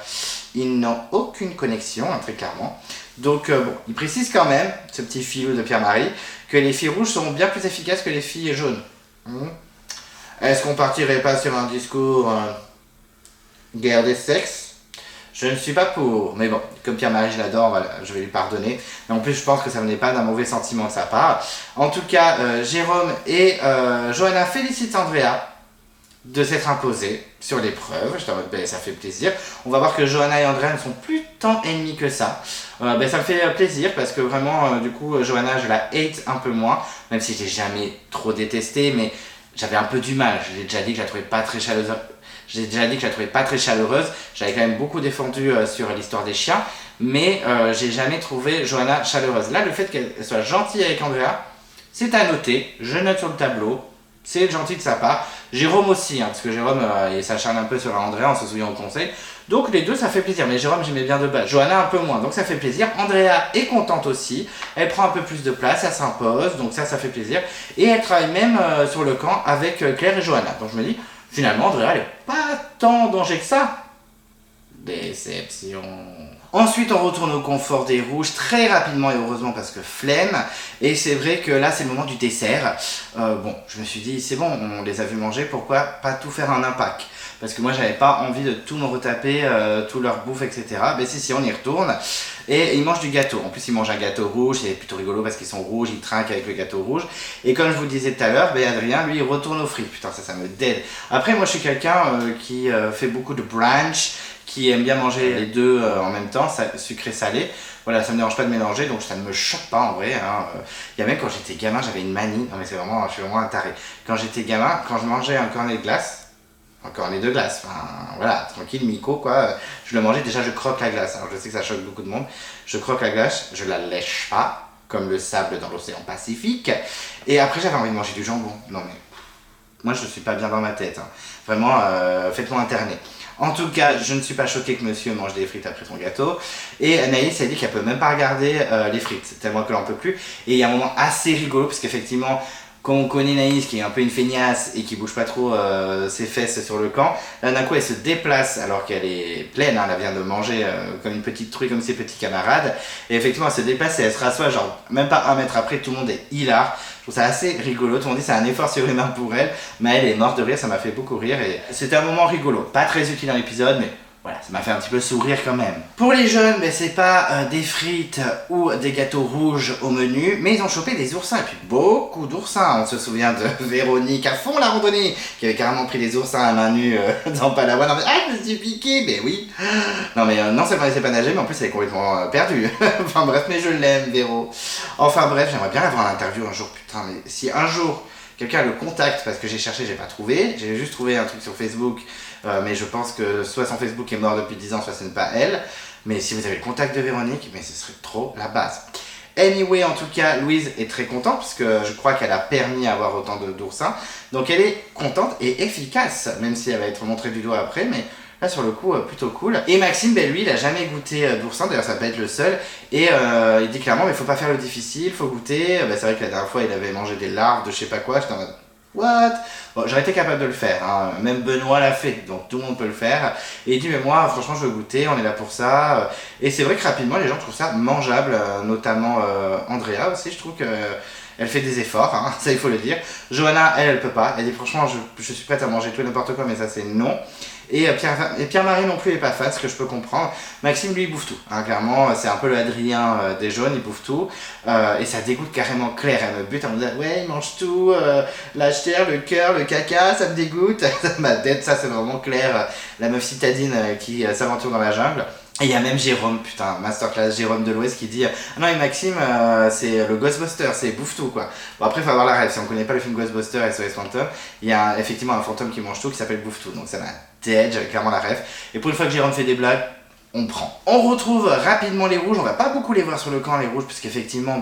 Speaker 2: ils n'ont aucune connexion, hein, très clairement. Donc il précise quand même, ce petit filou de Pierre-Marie, que les filles rouges seront bien plus efficaces que les filles jaunes. Est-ce qu'on partirait pas sur un discours guerre des sexes? Je ne suis pas pour, mais bon, comme Pierre-Marie, je l'adore, voilà, je vais lui pardonner. Mais en plus, je pense que ça venait pas d'un mauvais sentiment de sa part. En tout cas, Jérôme et Johanna félicitent Andrea de s'être imposée sur l'épreuve. J'étais en mode, ça fait plaisir. On va voir que Johanna et Andrea ne sont plus tant ennemis que ça. Ça me fait plaisir parce que vraiment, du coup, Johanna, je la hate un peu moins, même si je l'ai jamais trop détestée, mais j'avais un peu du mal. Je l'ai déjà dit que je la trouvais pas très chaleureuse. J'ai déjà dit que je la trouvais pas très chaleureuse. J'avais quand même beaucoup défendu sur l'histoire des chiens. Mais j'ai jamais trouvé Johanna chaleureuse. Là, le fait qu'elle soit gentille avec Andrea, c'est à noter. Je note sur le tableau. C'est gentil de sa part. Jérôme aussi, hein, parce que Jérôme, il s'acharne un peu sur Andrea en se souvenant au conseil. Donc les deux, ça fait plaisir. Mais Jérôme, j'aimais bien de base. Johanna, un peu moins. Donc ça fait plaisir. Andrea est contente aussi. Elle prend un peu plus de place. Elle s'impose. Donc ça fait plaisir. Et elle travaille même sur le camp avec Claire et Johanna. Donc je me dis... Finalement, Andrea, elle n'est pas tant en danger que ça. Déception. Ensuite, on retourne au confort des rouges très rapidement et heureusement parce que flemme. Et c'est vrai que là, c'est le moment du dessert. Je me suis dit, c'est bon, on les a vus manger, pourquoi pas tout faire un impact? Parce que moi, j'avais pas envie de tout me retaper, tout leur bouffe, etc. Mais si, on y retourne. Et ils mangent du gâteau. En plus, ils mangent un gâteau rouge. C'est plutôt rigolo parce qu'ils sont rouges, ils trinquent avec le gâteau rouge. Et comme je vous disais tout à l'heure, Adrien, lui, il retourne aux frites. Putain, ça me dead. Après, moi, je suis quelqu'un qui fait beaucoup de brunch, qui aime bien manger les deux en même temps, sucré-salé. Voilà, ça me dérange pas de mélanger, donc ça ne me choque pas en vrai. Il y a même quand j'étais gamin, j'avais une manie. Non mais je suis vraiment un taré. Quand j'étais gamin, quand je mangeais un cornet de glace, voilà, tranquille, Miko quoi, je le mangeais, déjà je croque la glace. Alors je sais que ça choque beaucoup de monde. Je croque la glace, je la lèche pas, comme le sable dans l'océan Pacifique. Et après j'avais envie de manger du jambon. Non mais, moi je suis pas bien dans ma tête. Vraiment, faites-moi interner. En tout cas, je ne suis pas choquée que monsieur mange des frites après son gâteau. Et Anaïs a dit qu'elle peut même pas regarder les frites, tellement qu'elle en peut plus. Et il y a un moment assez rigolo, parce qu'effectivement, quand on connaît Naïs qui est un peu une feignasse et qui bouge pas trop ses fesses sur le camp, là d'un coup elle se déplace alors qu'elle est pleine, hein, elle vient de manger comme une petite truie comme ses petits camarades, et effectivement elle se déplace et elle se rassoit, genre même pas un mètre après, tout le monde est hilar. Je trouve ça assez rigolo, tout le monde dit c'est un effort surhumain pour elle, mais elle est morte de rire, ça m'a fait beaucoup rire et c'était un moment rigolo, pas très utile dans l'épisode, mais voilà, ça m'a fait un petit peu sourire quand même. Pour les jeunes, c'est pas des frites ou des gâteaux rouges au menu, mais ils ont chopé des oursins, et puis beaucoup d'oursins. On se souvient de Véronique à fond la randonnée, qui avait carrément pris des oursins à main nue dans Palawan. En fait, je me suis piqué, mais oui. Non mais non seulement elle sait pas nager, mais en plus elle est complètement perdue. Enfin bref, mais je l'aime, Véro. Enfin bref, j'aimerais bien l'avoir en interview un jour, putain, mais si un jour... quelqu'un le contacte, parce que j'ai cherché, j'ai pas trouvé. J'ai juste trouvé un truc sur Facebook, mais je pense que soit son Facebook est mort depuis 10 ans, soit ce n'est pas elle. Mais si vous avez le contact de Véronique, mais ce serait trop la base. Anyway, en tout cas, Louise est très contente, parce que je crois qu'elle a permis d'avoir autant d'oursins. Donc elle est contente et efficace, même si elle va être montrée du doigt après, mais Là, sur le coup, plutôt cool. Et Maxime, ben, lui, il a jamais goûté d'oursin, d'ailleurs, ça peut être le seul. Et il dit clairement, mais il faut pas faire le difficile, faut goûter. Ben, c'est vrai que la dernière fois, il avait mangé des larves de je sais pas quoi, j'étais en mode, what? Bon, j'aurais été capable de le faire, hein. Même Benoît l'a fait, donc tout le monde peut le faire. Et il dit, mais moi, franchement, je veux goûter, on est là pour ça. Et c'est vrai que rapidement, les gens trouvent ça mangeable, notamment Andrea aussi, je trouve que. Elle fait des efforts, hein, ça il faut le dire. Johanna, elle peut pas. Elle dit franchement, je suis prête à manger tout et n'importe quoi, mais ça c'est non. Et Pierre-Marie non plus est pas fan, ce que je peux comprendre. Maxime, lui, il bouffe tout. Hein, clairement, c'est un peu le Adrien des jaunes, il bouffe tout. Et ça dégoûte carrément Claire. Elle me bute, elle me dit ouais, il mange tout, la chair, le cœur, le caca, ça me dégoûte. Ma tête, ça c'est vraiment Claire, la meuf citadine qui s'aventure dans la jungle. Et il y a même Jérôme, putain, masterclass Jérôme de l'Ouest qui dit ah non, et Maxime, c'est le Ghostbuster, c'est bouffe tout quoi. Bon, après, il faut avoir la rêve. Si on connaît pas le film Ghostbuster SOS Fantôme, il y a effectivement un fantôme qui mange tout qui s'appelle bouffe tout. Donc ça m'a dead, j'avais clairement la rêve. Et pour une fois que Jérôme fait des blagues, on prend. On retrouve rapidement les rouges, on va pas beaucoup les voir sur le camp les rouges puisqu'effectivement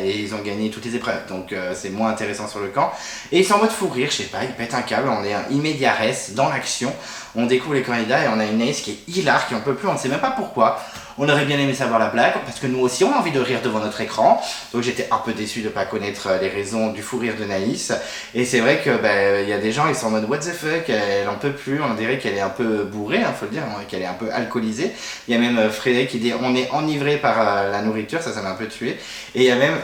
Speaker 2: ils ont gagné toutes les épreuves donc c'est moins intéressant sur le camp. Et ils sont en mode fou rire, je sais pas, ils pètent un câble, on est un immédiat res dans l'action, on découvre les candidats et on a une Ace qui est hilar, qui en peut plus, on ne sait même pas pourquoi. On aurait bien aimé savoir la blague parce que nous aussi on a envie de rire devant notre écran. Donc j'étais un peu déçu de pas connaître les raisons du fou rire de Naïs. Et c'est vrai que il y a des gens ils sont en mode what the fuck, elle en peut plus, on dirait qu'elle est un peu bourrée, hein, faut le dire, qu'elle est un peu alcoolisée. Il y a même Frédéric qui dit on est enivré par la nourriture, ça m'a un peu tué. Et il y a même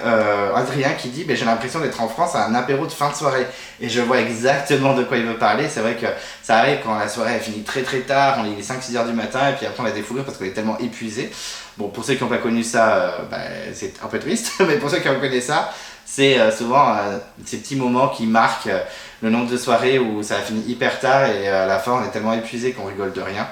Speaker 2: Adrien qui dit j'ai l'impression d'être en France à un apéro de fin de soirée. Et je vois exactement de quoi il veut parler. C'est vrai que ça arrive quand la soirée elle finit très très tard, on est 5-6 heures du matin et puis après on a des fous rires parce qu'on est tellement épuisé. Bon, pour ceux qui n'ont pas connu ça, c'est un peu triste, mais pour ceux qui ont connu ça, c'est souvent ces petits moments qui marquent le nombre de soirées où ça a fini hyper tard et à la fin on est tellement épuisé qu'on rigole de rien.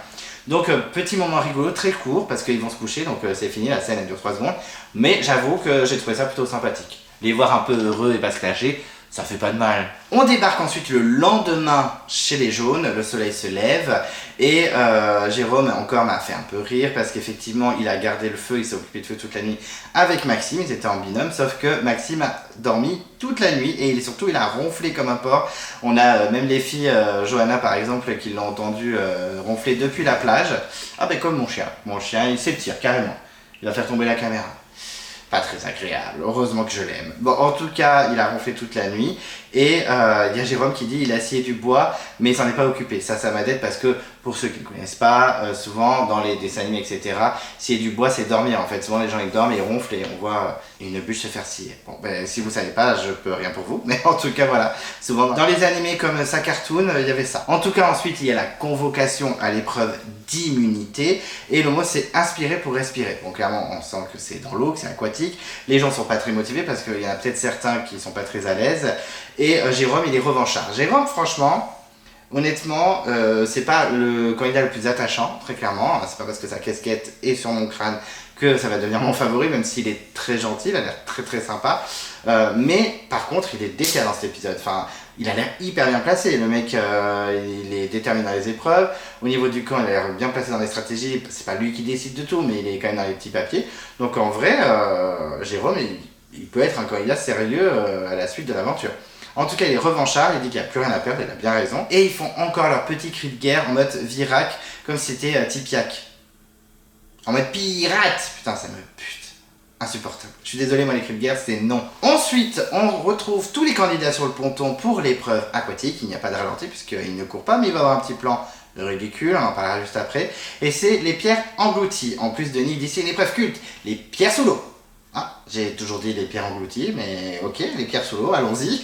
Speaker 2: Donc petit moment rigolo, très court parce qu'ils vont se coucher, donc c'est fini, la scène elle dure 3 secondes, mais j'avoue que j'ai trouvé ça plutôt sympathique. Les voir un peu heureux et pas se clasher, ça fait pas de mal. On débarque ensuite le lendemain chez les jaunes, le soleil se lève et Jérôme encore m'a fait un peu rire parce qu'effectivement il a gardé le feu, il s'est occupé de feu toute la nuit avec Maxime, ils étaient en binôme, sauf que Maxime a dormi toute la nuit et surtout il a ronflé comme un porc. On a même les filles, Johanna par exemple, qui l'ont entendu ronfler depuis la plage. Ah comme mon chien il s'étire carrément, il va faire tomber la caméra. Pas très agréable, heureusement que je l'aime. Bon, en tout cas, il a ronflé toute la nuit. Et il y a Jérôme qui dit il a scié du bois, mais il s'en est pas occupé. Ça m'aide parce que, pour ceux qui ne connaissent pas, souvent dans les dessins animés, etc., scier du bois, c'est dormir. En fait, souvent les gens ils dorment et ils ronflent et on voit une bûche se faire scier. Bon, si vous savez pas, je peux rien pour vous. Mais en tout cas, voilà. Souvent, dans les animés comme ça cartoon, il y avait ça. En tout cas, ensuite, il y a la convocation à l'épreuve d'immunité. Et le mot, c'est inspirer pour respirer. Bon, clairement, on sent que c'est dans l'eau, que c'est aquatique. Les gens sont pas très motivés parce qu'il y en a peut-être certains qui sont pas très à l'aise. Et Jérôme, il est revanchard. Jérôme, franchement, honnêtement, c'est pas le candidat le plus attachant, très clairement. C'est pas parce que sa casquette est sur mon crâne que ça va devenir mon favori, même s'il est très gentil, il a l'air très très sympa. Mais par contre, il est décalé dans cet épisode. Enfin, il a l'air hyper bien placé. Le mec, il est déterminé dans les épreuves. Au niveau du camp, il a l'air bien placé dans les stratégies. C'est pas lui qui décide de tout, mais il est quand même dans les petits papiers. Donc en vrai, Jérôme, il peut être un candidat sérieux à la suite de l'aventure. En tout cas, il est revanchard, il dit qu'il n'y a plus rien à perdre, il a bien raison. Et ils font encore leur petit cri de guerre en mode Virac, comme si c'était Tipiak. En mode pirate. Putain, ça me pute. Insupportable. Je suis désolé, moi les cris de guerre, c'est non. Ensuite, on retrouve tous les candidats sur le ponton pour l'épreuve aquatique. Il n'y a pas de ralenti puisqu'il ne court pas, mais il va avoir un petit plan ridicule, on en parlera juste après. Et c'est les pierres englouties. En plus, Denis dit c'est une épreuve culte, les pierres sous l'eau. Ah, j'ai toujours dit les pierres englouties, mais ok, les pierres sous l'eau, allons-y.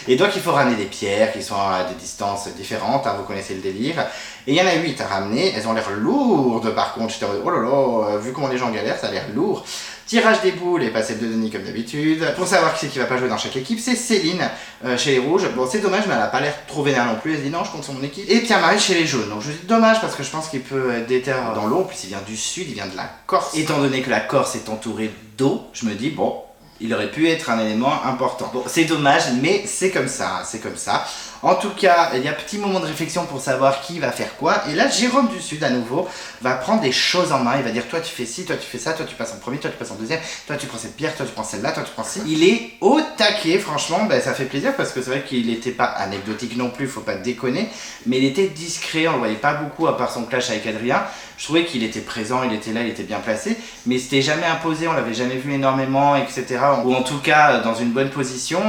Speaker 2: Et donc il faut ramener des pierres qui sont à des distances différentes, hein, vous connaissez le délire. Et il y en a 8 à ramener, elles ont l'air lourdes par contre, j'étais en mode, oh là là, vu comment les gens galèrent, ça a l'air lourd. Tirage des boules et pas celle de Denis comme d'habitude. Pour savoir qui c'est qui va pas jouer dans chaque équipe, c'est Céline chez les rouges. Bon, c'est dommage, mais elle a pas l'air trop vénère non plus. Elle dit non, je compte sur mon équipe. Et Pierre-Marie chez les jaunes. Donc je dis dommage parce que je pense qu'il peut être déter dans l'eau. En plus, il vient du sud, il vient de la Corse. Étant donné que la Corse est entourée d'eau, je me dis bon, il aurait pu être un élément important. Bon, c'est dommage, mais c'est comme ça, c'est comme ça. En tout cas, il y a un petit moment de réflexion pour savoir qui va faire quoi. Et là, Jérôme du Sud, à nouveau, va prendre des choses en main. Il va dire, toi tu fais ci, toi tu fais ça, toi tu passes en premier, toi tu passes en deuxième, toi tu prends cette pierre, toi tu prends celle-là, toi tu prends ci. Il est au taquet, franchement, ça fait plaisir parce que c'est vrai qu'il n'était pas anecdotique non plus, faut pas déconner. Mais il était discret, on le voyait pas beaucoup à part son clash avec Adrien. Je trouvais qu'il était présent, il était là, il était bien placé. Mais c'était jamais imposé, on l'avait jamais vu énormément, etc. Ou en tout cas, dans une bonne position.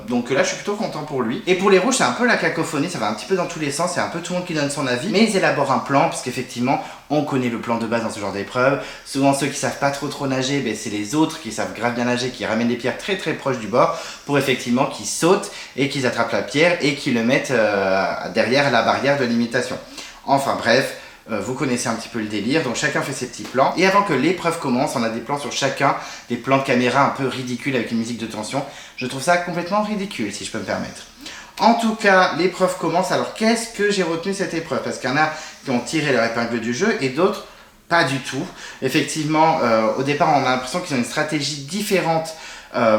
Speaker 2: Donc là, je suis plutôt content pour lui. Et pour les rouges, c'est un peu la cacophonie, ça va un petit peu dans tous les sens, c'est un peu tout le monde qui donne son avis. Mais ils élaborent un plan, parce qu'effectivement, on connaît le plan de base dans ce genre d'épreuve. Souvent, ceux qui savent pas trop nager, c'est les autres qui savent grave bien nager, qui ramènent des pierres très proches du bord, pour effectivement qu'ils sautent et qu'ils attrapent la pierre et qu'ils le mettent derrière la barrière de limitation. Enfin bref, vous connaissez un petit peu le délire, donc chacun fait ses petits plans. Et avant que l'épreuve commence, on a des plans sur chacun, des plans de caméra un peu ridicules avec une musique de tension. Je trouve ça complètement ridicule, si je peux me permettre. En tout cas, l'épreuve commence. Alors, qu'est-ce que j'ai retenu cette épreuve? Parce qu'il y en a qui ont tiré leur épingle du jeu et d'autres pas du tout. Effectivement, au départ, on a l'impression qu'ils ont une stratégie différente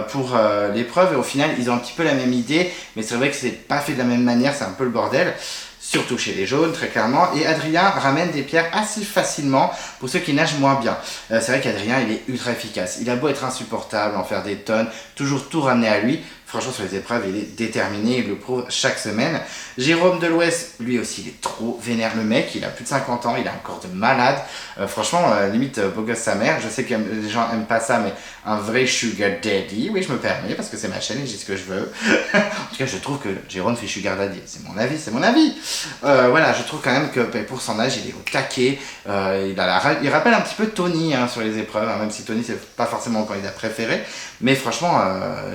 Speaker 2: pour l'épreuve et au final, ils ont un petit peu la même idée, mais c'est vrai que c'est pas fait de la même manière, c'est un peu le bordel. Surtout chez les jaunes, très clairement. Et Adrien ramène des pierres assez facilement pour ceux qui nagent moins bien. C'est vrai qu'Adrien, il est ultra efficace. Il a beau être insupportable, en faire des tonnes, toujours tout ramener à lui. Franchement, sur les épreuves, il est déterminé, il le prouve chaque semaine. Jérôme de l'Ouest, lui aussi, il est trop vénère le mec. Il a plus de 50 ans, il a un corps de malade. Franchement, limite, beau gosse sa mère. Je sais que les gens aiment pas ça, mais un vrai sugar daddy. Oui, je me permets, parce que c'est ma chaîne et j'ai ce que je veux. En tout cas, je trouve que Jérôme fait sugar daddy. C'est mon avis, c'est mon avis. Voilà, je trouve quand même que pour son âge, il est au taquet. Il rappelle un petit peu Tony sur les épreuves, même si Tony, c'est pas forcément mon candidat préféré. Mais franchement,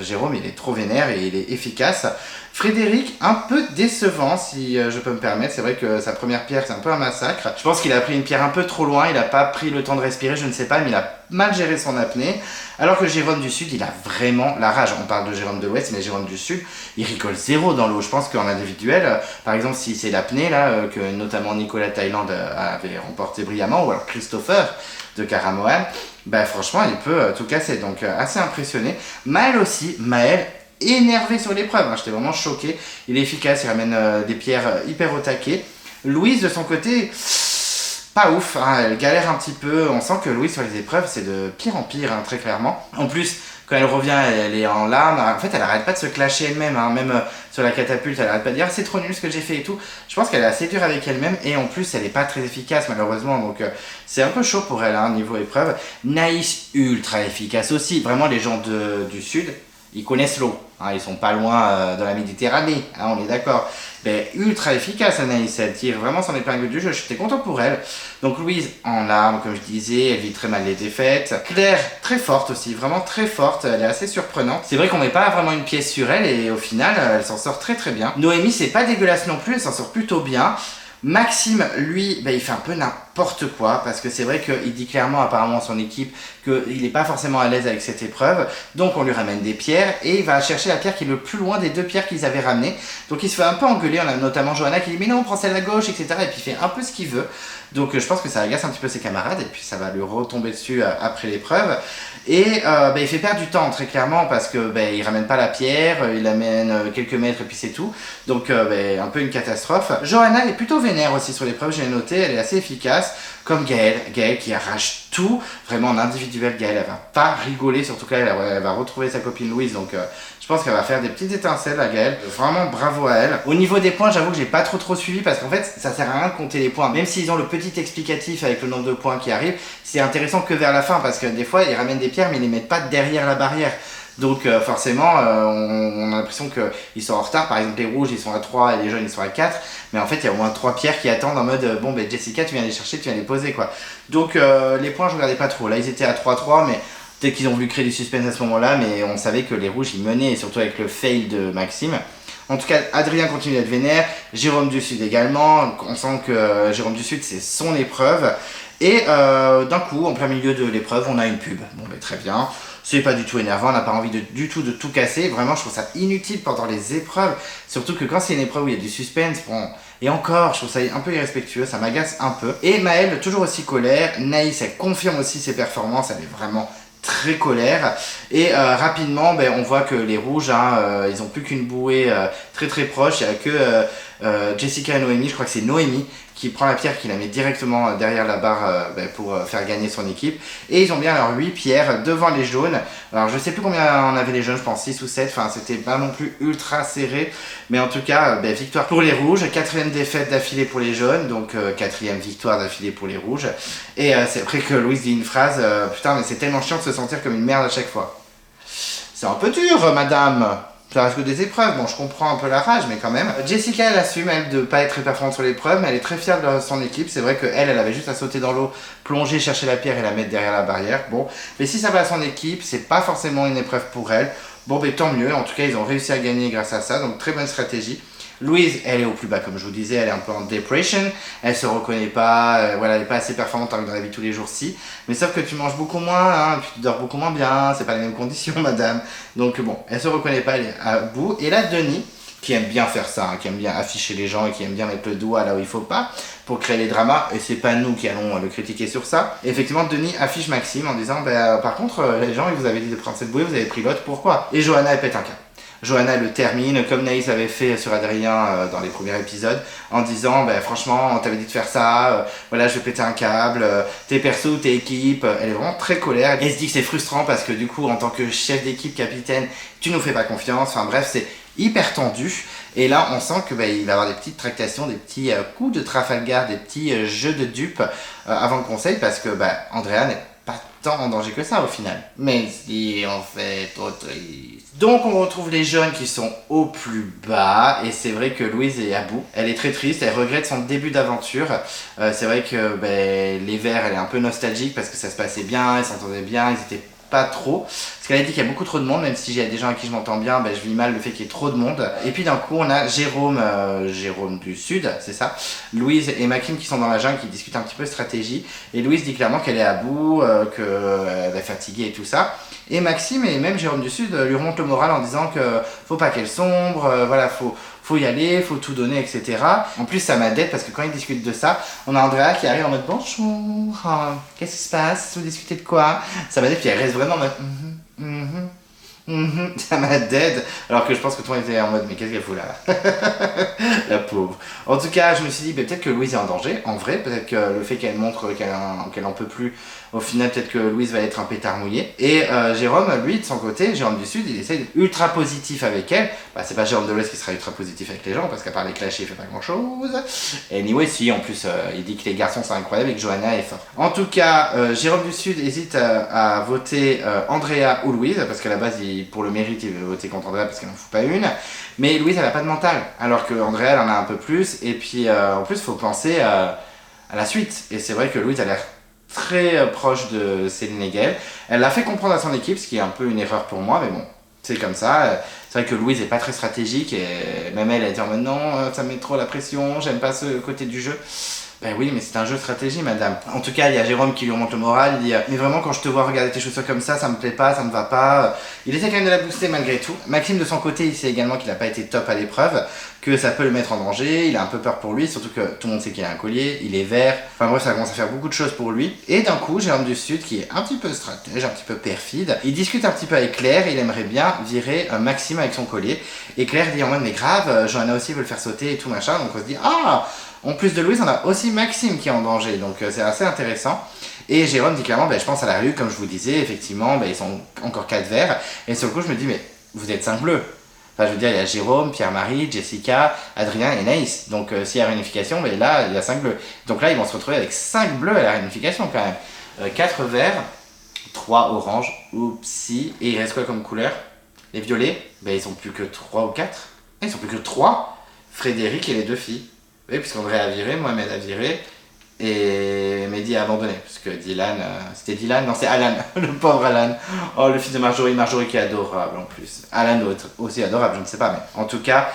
Speaker 2: Jérôme, il est trop vénère et il est efficace. Frédéric, un peu décevant, si je peux me permettre. C'est vrai que sa première pierre, c'est un peu un massacre. Je pense qu'il a pris une pierre un peu trop loin. Il n'a pas pris le temps de respirer, je ne sais pas, mais il a mal géré son apnée. Alors que Jérôme du Sud, il a vraiment la rage. On parle de Jérôme de l'Ouest, mais Jérôme du Sud, il rigole zéro dans l'eau. Je pense qu'en individuel, par exemple, si c'est l'apnée, là, que notamment Nicolas Thaïlande avait remporté brillamment, ou alors Christopher de Karamoan, franchement, il peut tout casser. Donc, assez impressionné. Maël aussi, Maël, énervé sur l'épreuve, j'étais vraiment choqué. Il est efficace, il ramène des pierres hyper au taquet. Louise, de son côté, pas ouf, elle galère un petit peu. On sent que Louise, sur les épreuves, c'est de pire en pire, très clairement. En plus, quand elle revient, elle est en larmes. En fait, elle arrête pas de se clasher elle-même, même sur la catapulte, elle arrête pas de dire c'est trop nul ce que j'ai fait et tout. Je pense qu'elle est assez dure avec elle-même et en plus, elle est pas très efficace malheureusement. Donc, c'est un peu chaud pour elle, niveau épreuve. Naïs, ultra efficace aussi. Vraiment, les gens du Sud, ils connaissent l'eau. Ils sont pas loin dans la Méditerranée, on est d'accord. Ultra efficace Anaïs, elle tire vraiment son épingle du jeu, j'étais content pour elle. Donc Louise en larmes, comme je disais, elle vit très mal les défaites. Claire, très forte aussi, vraiment très forte, elle est assez surprenante. C'est vrai qu'on met pas vraiment une pièce sur elle et au final, elle s'en sort très bien. Noémie, c'est pas dégueulasse non plus, elle s'en sort plutôt bien. Maxime, lui, il fait un peu n'importe quoi parce que c'est vrai qu'il dit clairement apparemment à son équipe qu'il n'est pas forcément à l'aise avec cette épreuve. Donc on lui ramène des pierres et il va chercher la pierre qui est le plus loin des deux pierres qu'ils avaient ramenées. Donc il se fait un peu engueuler, on a notamment Johanna qui dit mais non on prend celle à gauche, etc. Et puis il fait un peu ce qu'il veut. Donc je pense que ça agace un petit peu ses camarades et puis ça va lui retomber dessus après l'épreuve. Et il fait perdre du temps très clairement parce que il ramène pas la pierre, il amène quelques mètres et puis c'est tout. Donc un peu une catastrophe. Johanna est plutôt vénère aussi sur l'épreuve, je l'ai noté, elle est assez efficace. Comme Gaëlle qui arrache tout, vraiment en individuel. Gaëlle, elle va pas rigoler, surtout qu'elle elle va retrouver sa copine Louise, donc je pense qu'elle va faire des petites étincelles à Gaëlle. Vraiment bravo à elle. Au niveau des points, j'avoue que j'ai pas trop suivi parce qu'en fait ça sert à rien de compter les points. Même s'ils ont le petit explicatif avec le nombre de points qui arrive, c'est intéressant que vers la fin parce que des fois ils ramènent des pierres mais ils les mettent pas derrière la barrière. Donc forcément, on a l'impression qu'ils sont en retard. Par exemple, les rouges, ils sont à 3 et les jaunes, ils sont à 4. Mais en fait, il y a au moins 3 pierres qui attendent en mode Jessica, tu viens les chercher, tu viens les poser, quoi. Donc les points, je regardais pas trop. Là, ils étaient à 3-3, mais peut-être qu'ils ont voulu créer du suspense à ce moment-là. Mais on savait que les rouges, ils menaient, et surtout avec le fail de Maxime. En tout cas, Adrien continue d'être vénère. Jérôme du Sud également. On sent que Jérôme du Sud, c'est son épreuve. Et d'un coup, en plein milieu de l'épreuve, on a une pub. Très bien. C'est pas du tout énervant, on n'a pas envie du tout de tout casser. Vraiment, je trouve ça inutile pendant les épreuves. Surtout que quand c'est une épreuve où il y a du suspense, et encore, je trouve ça un peu irrespectueux, ça m'agace un peu. Et Maëlle, toujours aussi colère. Naïs, elle confirme aussi ses performances, elle est vraiment très colère. Et rapidement, on voit que les rouges, ils ont plus qu'une bouée très très proche. Il n'y a que Jessica et Noémie, je crois que c'est Noémie qui prend la pierre, qui la met directement derrière la barre pour faire gagner son équipe. Et ils ont bien leurs 8 pierres devant les jaunes. Alors je sais plus combien on avait les jaunes, je pense 6 ou 7, enfin c'était pas non plus ultra serré. Mais en tout cas, victoire pour les rouges, 4e défaite d'affilée pour les jaunes, donc 4e victoire d'affilée pour les rouges. Et c'est après que Louise dit une phrase, putain mais c'est tellement chiant de se sentir comme une merde à chaque fois. C'est un peu dur, madame. Ça reste que des épreuves, bon je comprends un peu la rage mais quand même. Jessica elle assume elle de pas être très performante sur l'épreuve mais elle est très fière de son équipe. C'est vrai qu'elle avait juste à sauter dans l'eau, plonger, chercher la pierre et la mettre derrière la barrière. Bon, mais si ça va à son équipe, c'est pas forcément une épreuve pour elle. Bon tant mieux, en tout cas ils ont réussi à gagner grâce à ça, donc très bonne stratégie. Louise, elle est au plus bas, comme je vous disais, elle est un peu en depression, elle se reconnaît pas, elle est pas assez performante dans la vie tous les jours si, mais sauf que tu manges beaucoup moins, puis tu dors beaucoup moins bien, c'est pas les mêmes conditions, madame. Donc bon, elle se reconnaît pas, elle est à bout. Et là, Denis, qui aime bien faire ça, qui aime bien afficher les gens et qui aime bien mettre le doigt là où il faut pas pour créer les dramas, et c'est pas nous qui allons le critiquer sur ça. Effectivement, Denis affiche Maxime en disant, par contre, les gens, ils vous avaient dit de prendre cette bouée, vous avez pris l'autre, pourquoi? Et Johanna, elle pète un câble. Johanna le termine, comme Naïs avait fait sur Adrien dans les premiers épisodes, en disant franchement, on t'avait dit de faire ça, voilà, je vais péter un câble, tes persos, tes équipes. Elle est vraiment très colère. Elle se dit que c'est frustrant parce que du coup, en tant que chef d'équipe, capitaine, tu nous fais pas confiance. Enfin bref, c'est hyper tendu. Et là, on sent que il va y avoir des petites tractations, des petits coups de Trafalgar, des petits jeux de dupes avant le conseil parce que Andrea n'est pas tant en danger que ça au final. Mais si on fait trop triste. Donc on retrouve les jeunes qui sont au plus bas et c'est vrai que Louise est à bout. Elle est très triste, elle regrette son début d'aventure. C'est vrai que les verts, elle est un peu nostalgique parce que ça se passait bien, ils s'entendaient bien, ils étaient pas trop. Parce qu'elle a dit qu'il y a beaucoup trop de monde, même si j'ai des gens à qui je m'entends bien, je vis mal le fait qu'il y ait trop de monde. Et puis d'un coup, on a Jérôme du Sud, c'est ça, Louise et Maxime qui sont dans la jungle, qui discutent un petit peu stratégie. Et Louise dit clairement qu'elle est à bout, qu'elle est fatiguée et tout ça. Et Maxime et même Jérôme du Sud lui remontent le moral en disant que faut pas qu'elle sombre, voilà, faut y aller, faut tout donner, etc. En plus, ça m'aide parce que quand ils discutent de ça, on a Andrea qui arrive en mode bonjour, qu'est-ce qui se passe, vous discutez de quoi? Ça m'aide, puis elle reste vraiment en mode ça m'a dead, alors que je pense que tout le monde était en mode mais qu'est-ce qu'elle fout là? La pauvre. En tout cas, je me suis dit peut-être que Louise est en danger, en vrai, peut-être que le fait qu'elle montre qu'elle en peut plus, au final peut-être que Louise va être un pétard mouillé. Et Jérôme, lui, de son côté, Jérôme du Sud, il essaie d'être ultra positif avec elle. C'est pas Jérôme de l'Ouest qui sera ultra positif avec les gens, parce qu'à part les clasher, il fait pas grand chose. Et anyway, si, en plus, il dit que les garçons sont incroyables et que Johanna est forte. En tout cas, Jérôme du Sud hésite à voter Andrea ou Louise, parce qu'à la base, pour le mérite, il veut voter contre Andrea parce qu'elle n'en fout pas une. Mais Louise, elle a pas de mental, alors que Andrea, elle en a un peu plus. Et puis, en plus, il faut penser à la suite. Et c'est vrai que Louise a l'air très proche de Céline Hegel. Elle l'a fait comprendre à son équipe, ce qui est un peu une erreur pour moi, mais bon, c'est comme ça. C'est vrai que Louise est pas très stratégique, et même elle a dit en mode non, ça me met trop la pression, j'aime pas ce côté du jeu. Oui, mais c'est un jeu de stratégie, madame. En tout cas, il y a Jérôme qui lui remonte le moral, il dit mais vraiment, quand je te vois regarder tes chaussures comme ça me plaît pas, ça me va pas. Il essaie quand même de la booster malgré tout. Maxime, de son côté, il sait également qu'il a pas été top à l'épreuve, que ça peut le mettre en danger, il a un peu peur pour lui, surtout que tout le monde sait qu'il a un collier, il est vert. Enfin bref, ça commence à faire beaucoup de choses pour lui. Et d'un coup, Jérôme du Sud, qui est un petit peu stratège, un petit peu perfide, il discute un petit peu avec Claire, et il aimerait bien virer Maxime avec son collier. Et Claire dit en mode mais grave, Johanna aussi veut le faire sauter et tout machin, donc on se dit en plus de Louise, on a aussi Maxime qui est en danger, donc c'est assez intéressant. Et Jérôme dit clairement, je pense à la rue, comme je vous disais, effectivement, ils sont encore 4 verts. Et sur le coup, je me dis, mais vous êtes 5 bleus. Enfin, je veux dire, il y a Jérôme, Pierre-Marie, Jessica, Adrien et Naïs. Donc s'il y a réunification, là, il y a 5 bleus. Donc là, ils vont se retrouver avec 5 bleus à la réunification quand même. 4 verts, 3 oranges, oupsie. Et il reste quoi comme couleur? Les violets, ils sont plus que 3 ou 4. Ils sont plus que 3. Frédéric et les 2 filles. Oui, puisqu'André a viré, Mohamed a viré, et Mehdi a abandonné, parce que Dylan, c'était Dylan? Non, c'est Alan, le pauvre Alan. Oh, le fils de Marjorie qui est adorable en plus. Alan aussi adorable, je ne sais pas, mais en tout cas,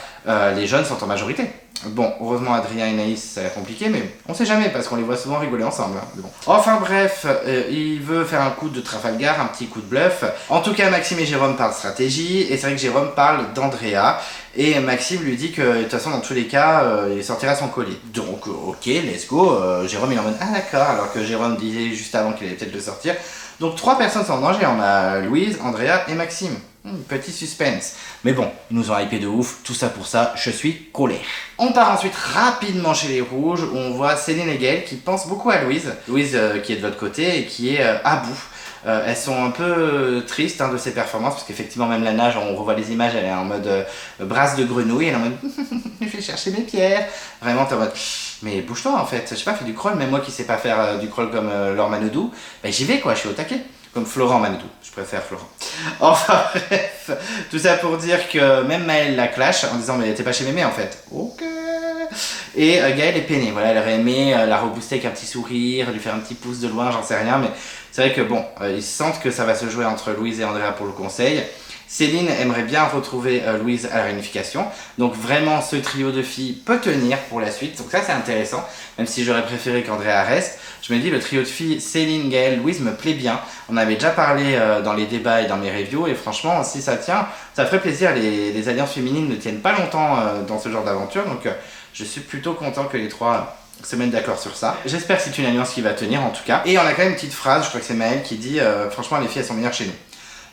Speaker 2: les jeunes sont en majorité. Bon, heureusement Adrien et Naïs, ça va être compliqué, mais on sait jamais, parce qu'on les voit souvent rigoler ensemble. Bon. Enfin bref, il veut faire un coup de Trafalgar, un petit coup de bluff. En tout cas, Maxime et Jérôme parlent stratégie, et c'est vrai que Jérôme parle d'Andrea, et Maxime lui dit que de toute façon, dans tous les cas, il sortira son collier. Donc, ok, let's go. Jérôme il est en mode ah d'accord, alors que Jérôme disait juste avant qu'il allait peut-être le sortir. Donc 3 personnes sont en danger, on a Louise, Andrea et Maxime. Petit suspense. Mais bon, ils nous ont hypé de ouf, tout ça pour ça, je suis colère. On part ensuite rapidement chez les rouges, où on voit Céline et Gaël qui pensent beaucoup à Louise. Louise qui est de l'autre côté et qui est à bout. Elles sont un peu tristes de ses performances, parce qu'effectivement même la nage, on revoit les images, elle est en mode brasse de grenouille, elle est en mode je vais chercher mes pierres. Vraiment t'es en mode mais bouge-toi en fait, je sais pas, fais du crawl, même moi qui sais pas faire du crawl comme Laure Manodou, ben j'y vais quoi, je suis au taquet. Comme Florent Manodou, je préfère Florent. Enfin bref, tout ça pour dire que même Maëlle la clash en disant mais t'es pas chez mémé en fait. Ok. Et Gaëlle est peinée, voilà, elle aurait aimé la rebooster avec un petit sourire, lui faire un petit pouce de loin, j'en sais rien, mais c'est vrai que bon, ils sentent que ça va se jouer entre Louise et Andrea pour le conseil. Céline aimerait bien retrouver Louise à la réunification, donc vraiment ce trio de filles peut tenir pour la suite, donc ça c'est intéressant, même si j'aurais préféré qu'Andrea reste. Je me dis le trio de filles Céline, Gaëlle, Louise me plaît bien, on avait déjà parlé dans les débats et dans mes reviews, et franchement si ça tient, ça ferait plaisir, les alliances féminines ne tiennent pas longtemps dans ce genre d'aventure, donc je suis plutôt content que les trois se mettent d'accord sur ça. J'espère que c'est une alliance qui va tenir en tout cas. Et on a quand même une petite phrase, je crois que c'est Maëlle qui dit franchement les filles elles sont meilleures chez nous.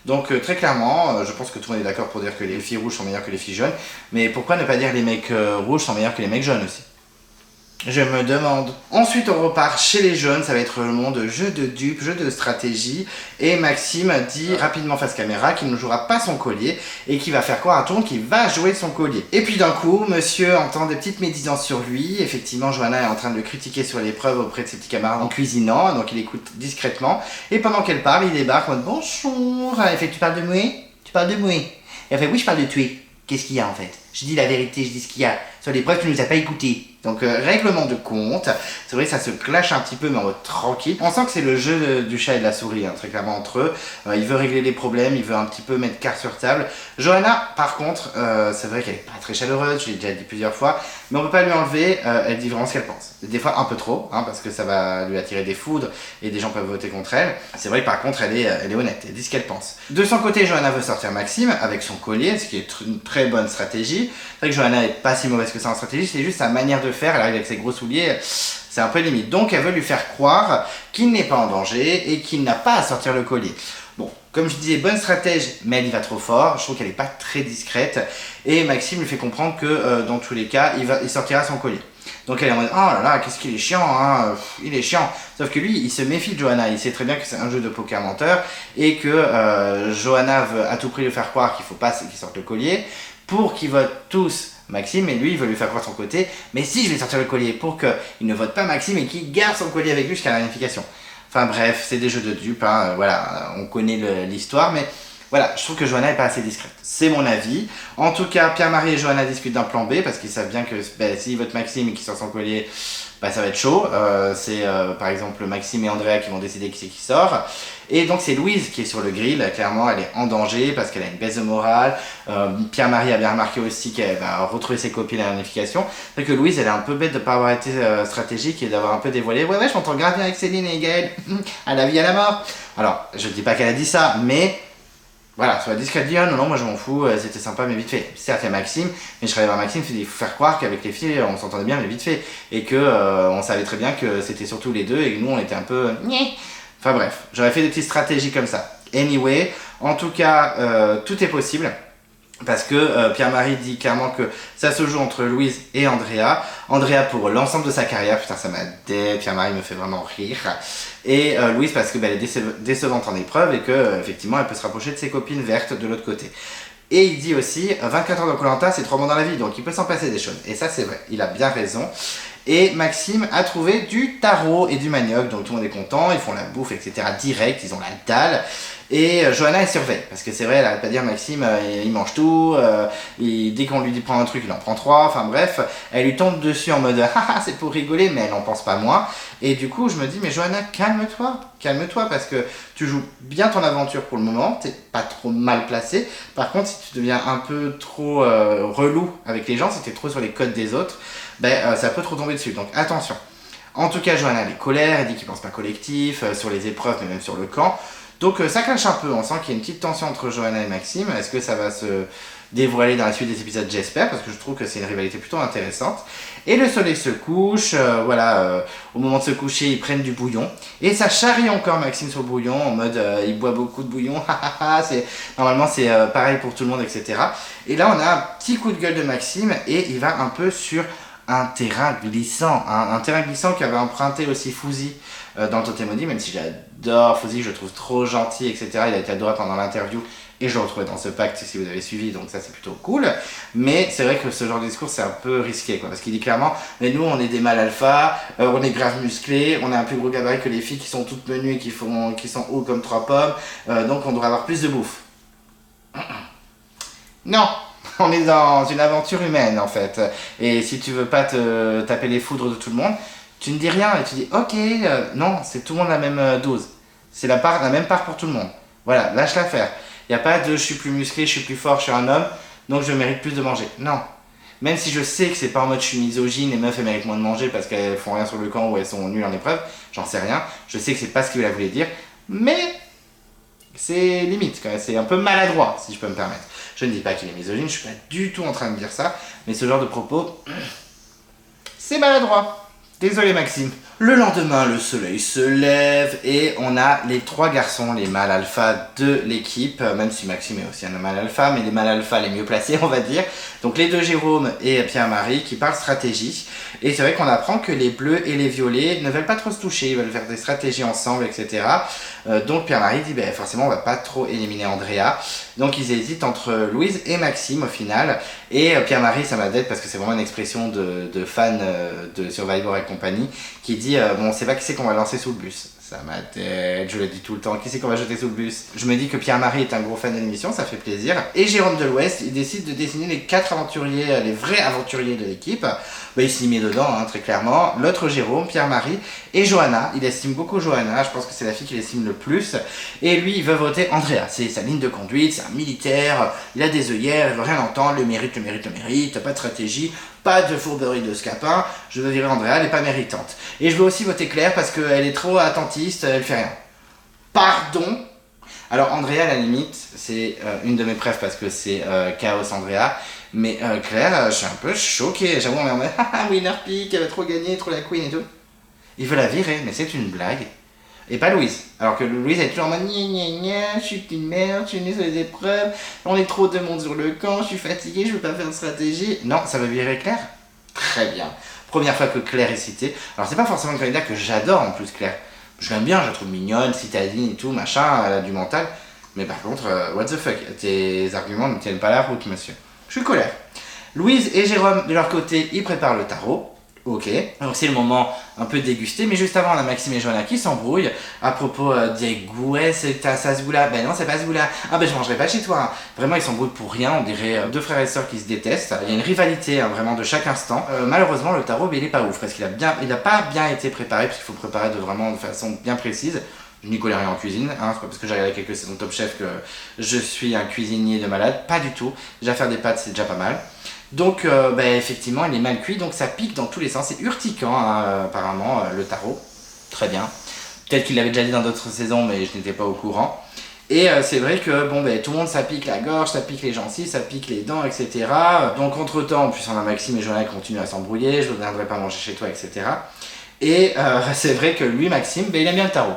Speaker 2: Donc très clairement, je pense que tout le monde est d'accord pour dire que les filles rouges sont meilleures que les filles jaunes, mais pourquoi ne pas dire les mecs rouges sont meilleurs que les mecs jaunes aussi? Je me demande. Ensuite, on repart chez les jeunes, ça va être le monde jeu de dupes, jeu de stratégie. Et Maxime dit rapidement face caméra qu'il ne jouera pas son collier et qu'il va faire croire à tout le monde qu'il va jouer son collier. Et puis d'un coup, monsieur entend des petites médisances sur lui. Effectivement, Johanna est en train de le critiquer sur l'épreuve auprès de ses petits camarades en cuisinant, donc il écoute discrètement. Et pendant qu'elle parle, il débarque en mode bonjour. Elle fait tu parles de mouer? Tu parles de mouer? Et elle fait oui, je parle de tuer. Qu'est-ce qu'il y a en fait? Je dis la vérité, je dis ce qu'il y a. Sur l'épreuve, tu nous as pas écouté. Donc règlement de compte, c'est vrai que ça se clash un petit peu mais en mode tranquille. On sent que c'est le jeu du chat et de la souris, très clairement entre eux. Il veut régler les problèmes, il veut un petit peu mettre carte sur table. Johanna, par contre, c'est vrai qu'elle est pas très chaleureuse, je l'ai déjà dit plusieurs fois, mais on peut pas lui enlever, elle dit vraiment ce qu'elle pense. Des fois un peu trop, parce que ça va lui attirer des foudres et des gens peuvent voter contre elle. C'est vrai que par contre elle est honnête, elle dit ce qu'elle pense. De son côté, Johanna veut sortir Maxime avec son collier, ce qui est une très bonne stratégie. C'est vrai que Johanna est pas si mauvaise que ça en stratégie, c'est juste sa manière de faire, elle arrive avec ses gros souliers, c'est un peu limite. Donc elle veut lui faire croire qu'il n'est pas en danger et qu'il n'a pas à sortir le collier. Bon, comme je disais, bonne stratège, mais elle y va trop fort, je trouve qu'elle n'est pas très discrète, et Maxime lui fait comprendre que dans tous les cas, il sortira son collier. Donc elle est en mode, oh là là, qu'est-ce qu'il est chiant, il est chiant. Sauf que lui, il se méfie de Johanna, il sait très bien que c'est un jeu de poker menteur, et que Johanna veut à tout prix lui faire croire qu'il faut pas qu'il sorte le collier, pour qu'ils votent tous Maxime, et lui il veut lui faire croire de son côté, mais si je vais sortir le collier pour qu'il ne vote pas Maxime et qu'il garde son collier avec lui jusqu'à la réunification. Enfin bref, c'est des jeux de dupes, voilà, on connaît l'histoire, mais voilà, je trouve que Johanna est pas assez discrète. C'est mon avis. En tout cas, Pierre-Marie et Johanna discutent d'un plan B, parce qu'ils savent bien que s'ils votent Maxime et qu'il sort son collier, ça va être chaud. C'est par exemple Maxime et Andrea qui vont décider qui c'est qui sort. Et donc c'est Louise qui est sur le grill, clairement elle est en danger parce qu'elle a une baisse de morale. Pierre-Marie a bien remarqué aussi qu'elle va retrouver ses copines à la réunification. C'est que Louise elle est un peu bête de ne pas avoir été stratégique et d'avoir un peu dévoilé. Ouais, je m'entends grave bien avec Céline et Gaëlle, à la vie à la mort. Alors, je dis pas qu'elle a dit ça, mais voilà, soit discret, dit non, moi je m'en fous, c'était sympa, mais vite fait. Certes, il y a Maxime, mais je serais allé voir Maxime, il faut faire croire qu'avec les filles, on s'entendait bien, mais vite fait. Et que on savait très bien que c'était surtout les deux et que nous, on était un peu. Enfin bref, j'aurais fait des petites stratégies comme ça. Anyway, en tout cas, tout est possible. Parce que Pierre-Marie dit clairement que ça se joue entre Louise et Andrea. Andrea pour l'ensemble de sa carrière, putain ça m'a dé... Pierre-Marie me fait vraiment rire. Et Louise parce que elle est décevante en épreuve et que effectivement elle peut se rapprocher de ses copines vertes de l'autre côté. Et il dit aussi 24 heures de Koh-Lanta c'est 3 mois dans la vie, donc il peut s'en passer des choses. Et ça c'est vrai, il a bien raison. Et Maxime a trouvé du taro et du manioc, donc tout le monde est content, ils font la bouffe, etc. direct, ils ont la dalle. Et Johanna elle surveille, parce que c'est vrai, elle arrête pas de dire Maxime, il mange tout, dès qu'on lui dit prendre un truc, il en prend 3, enfin bref, elle lui tombe dessus en mode haha c'est pour rigoler, mais elle en pense pas moins. Et du coup je me dis mais Johanna calme-toi, parce que tu joues bien ton aventure pour le moment, t'es pas trop mal placé. Par contre si tu deviens un peu trop relou avec les gens, si t'es trop sur les codes des autres, ça peut trop tomber dessus, donc attention. En tout cas Johanna elle est colère, elle dit qu'il pense pas collectif, sur les épreuves mais même sur le camp. Donc ça clash un peu, on sent qu'il y a une petite tension entre Johanna et Maxime. Est-ce que ça va se dévoiler dans la suite des épisodes, j'espère, parce que je trouve que c'est une rivalité plutôt intéressante. Et le soleil se couche, au moment de se coucher, ils prennent du bouillon. Et ça charrie encore Maxime sur le bouillon, en mode il boit beaucoup de bouillon, normalement c'est pareil pour tout le monde, etc. Et là on a un petit coup de gueule de Maxime, et il va un peu sur un terrain glissant, un terrain glissant qu'avait emprunté aussi Fouzi dans le Totem Maudit, même si j'adore Fouzi, je le trouve trop gentil, etc. Il a été adoré pendant l'interview, et je le retrouvais dans ce pacte si vous avez suivi, donc ça c'est plutôt cool. Mais c'est vrai que ce genre de discours c'est un peu risqué, quoi, parce qu'il dit clairement, mais nous on est des mâles alpha, on est grave musclés, on a un plus gros gabarit que les filles qui sont toutes menues et qui sont hauts comme 3 pommes, donc on devrait avoir plus de bouffe. Non, on est dans une aventure humaine en fait, et si tu veux pas te taper les foudres de tout le monde, tu ne dis rien et tu dis ok, non, c'est tout le monde la même dose, c'est la même part pour tout le monde. Voilà, lâche l'affaire. Il n'y a pas de je suis plus musclé, je suis plus fort, je suis un homme, donc je mérite plus de manger. Non. Même si je sais que c'est pas en mode je suis misogyne, les meufs elles méritent moins de manger parce qu'elles font rien sur le camp ou elles sont nulles en épreuve, j'en sais rien. Je sais que c'est pas ce qu'il voulait dire, mais c'est limite quand même, c'est un peu maladroit si je peux me permettre. Je ne dis pas qu'il est misogyne, je suis pas du tout en train de dire ça, mais ce genre de propos, c'est maladroit. Désolé Maxime. Le lendemain, le soleil se lève et on a les 3 garçons, les mâles alpha de l'équipe, même si Maxime est aussi un mâle alpha, mais les mâles alpha les mieux placés, on va dire. Donc les 2 Jérôme et Pierre-Marie qui parlent stratégie. Et c'est vrai qu'on apprend que les bleus et les violets ne veulent pas trop se toucher, ils veulent faire des stratégies ensemble, etc. Donc Pierre-Marie dit, forcément on va pas trop éliminer Andrea. Donc ils hésitent entre Louise et Maxime au final. Et Pierre-Marie, ça m'aide parce que c'est vraiment une expression de fan de Survivor et compagnie, qui dit bon, on sait pas qui c'est qu'on va lancer sous le bus. Ça m'aide, je le dis tout le temps, qui c'est qu'on va jeter sous le bus. Je me dis que Pierre-Marie est un gros fan de l'émission, ça fait plaisir. Et Jérôme de l'Ouest, il décide de dessiner les 4 aventuriers, les vrais aventuriers de l'équipe. Il s'y met dedans, très clairement. L'autre Jérôme, Pierre-Marie et Johanna. Il estime beaucoup Johanna, je pense que c'est la fille qu'il estime le plus. Et lui, il veut voter Andrea. C'est sa ligne de conduite, c'est un militaire, il a des œillères, il veut rien entendre, le mérite, pas de stratégie. Pas de fourberie de scapin, je veux virer Andrea, elle est pas méritante. Et je veux aussi voter Claire parce qu'elle est trop attentiste, elle fait rien. Pardon. Alors Andrea, à la limite, c'est une de mes préfs parce que c'est Chaos Andrea. Mais Claire, je suis un peu choqué. J'avoue, on est en mode winner pick, elle va trop gagner, trop la queen et tout. Il veut la virer, mais c'est une blague. Et pas Louise. Alors que Louise est toujours en mode je suis une merde, je suis née sur les épreuves, on est trop de monde sur le camp, je suis fatiguée, je veux pas faire de stratégie. Non, ça veut virer Claire. Très bien. Première fois que Claire est citée. Alors c'est pas forcément le candidat que j'adore en plus, Claire. Je l'aime bien, je la trouve mignonne, citadine et tout, machin, elle a du mental. Mais par contre, what the fuck, tes arguments ne tiennent pas la route, monsieur. Je suis colère. Louise et Jérôme, de leur côté, ils préparent le tarot. Ok, donc c'est le moment un peu dégusté, mais juste avant on a Maxime et Johanna qui s'embrouillent à propos des goûts. Ouais, c'est ça ce goût-là, ben non c'est pas ce goût-là, ah ben je mangerai pas chez toi. Vraiment ils s'embrouillent pour rien, on dirait 2 frères et sœurs qui se détestent. Il y a une rivalité vraiment de chaque instant. Malheureusement le tarot il est pas ouf parce qu'il a pas bien été préparé, parce qu'il faut préparer de façon bien précise. Je n'y connais rien en cuisine, c'est pas parce que j'ai regardé quelques saisons Top Chef que je suis un cuisinier de malade, pas du tout. Déjà faire des pâtes c'est déjà pas mal. Donc effectivement il est mal cuit, donc ça pique dans tous les sens, c'est urticant apparemment le tarot, très bien. Peut-être qu'il l'avait déjà dit dans d'autres saisons mais je n'étais pas au courant. Et c'est vrai que tout le monde ça pique la gorge, ça pique les gencives, ça pique les dents, etc. Donc entre temps, en plus on a Maxime et Johanna qui continuent à s'embrouiller, je ne viendrai pas manger chez toi, etc. Et c'est vrai que lui, Maxime, il aime bien le tarot.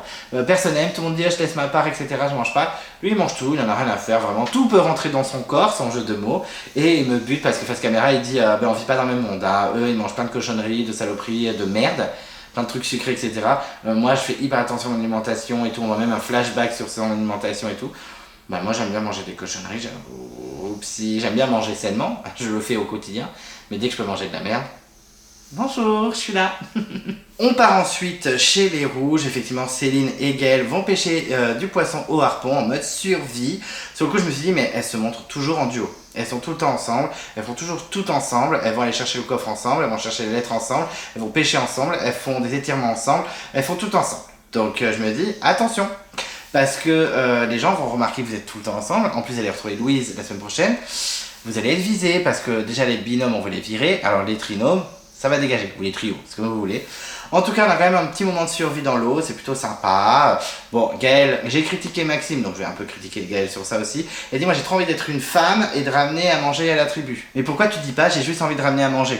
Speaker 2: Personne n'aime, tout le monde dit je laisse ma part, etc. Je mange pas. Lui, il mange tout, il en a rien à faire, vraiment. Tout peut rentrer dans son corps, sans jeu de mots. Et il me bute parce que face caméra, il dit on vit pas dans le même monde. Eux, ils mangent plein de cochonneries, de saloperies, de merde, plein de trucs sucrés, etc. Moi, je fais hyper attention à mon alimentation et tout. On voit même un flashback sur son alimentation et tout. Moi, j'aime bien manger des cochonneries. J'aime bien manger sainement. Je le fais au quotidien. Mais dès que je peux manger de la merde, bonjour, je suis là. On part ensuite chez les rouges. Effectivement, Céline et Gaëlle vont pêcher du poisson au harpon en mode survie. Sur le coup, je me suis dit, mais elles se montrent toujours en duo. Elles sont tout le temps ensemble, elles font toujours tout ensemble, elles vont aller chercher le coffre ensemble, elles vont chercher les lettres ensemble, elles vont pêcher ensemble, elles font des étirements ensemble, elles font tout ensemble. Donc je me dis, attention, parce que les gens vont remarquer que vous êtes tout le temps ensemble. En plus, vous allez retrouver Louise la semaine prochaine. Vous allez être visés parce que déjà les binômes, on veut les virer. Alors les trinômes, ça va dégager, ou les trios, c'est comme vous voulez. En tout cas, on a quand même un petit moment de survie dans l'eau, c'est plutôt sympa. Bon, Gaël, j'ai critiqué Maxime, donc je vais un peu critiquer Gaël sur ça aussi. Il a dit, moi j'ai trop envie d'être une femme et de ramener à manger à la tribu. Mais pourquoi tu dis pas, j'ai juste envie de ramener à manger?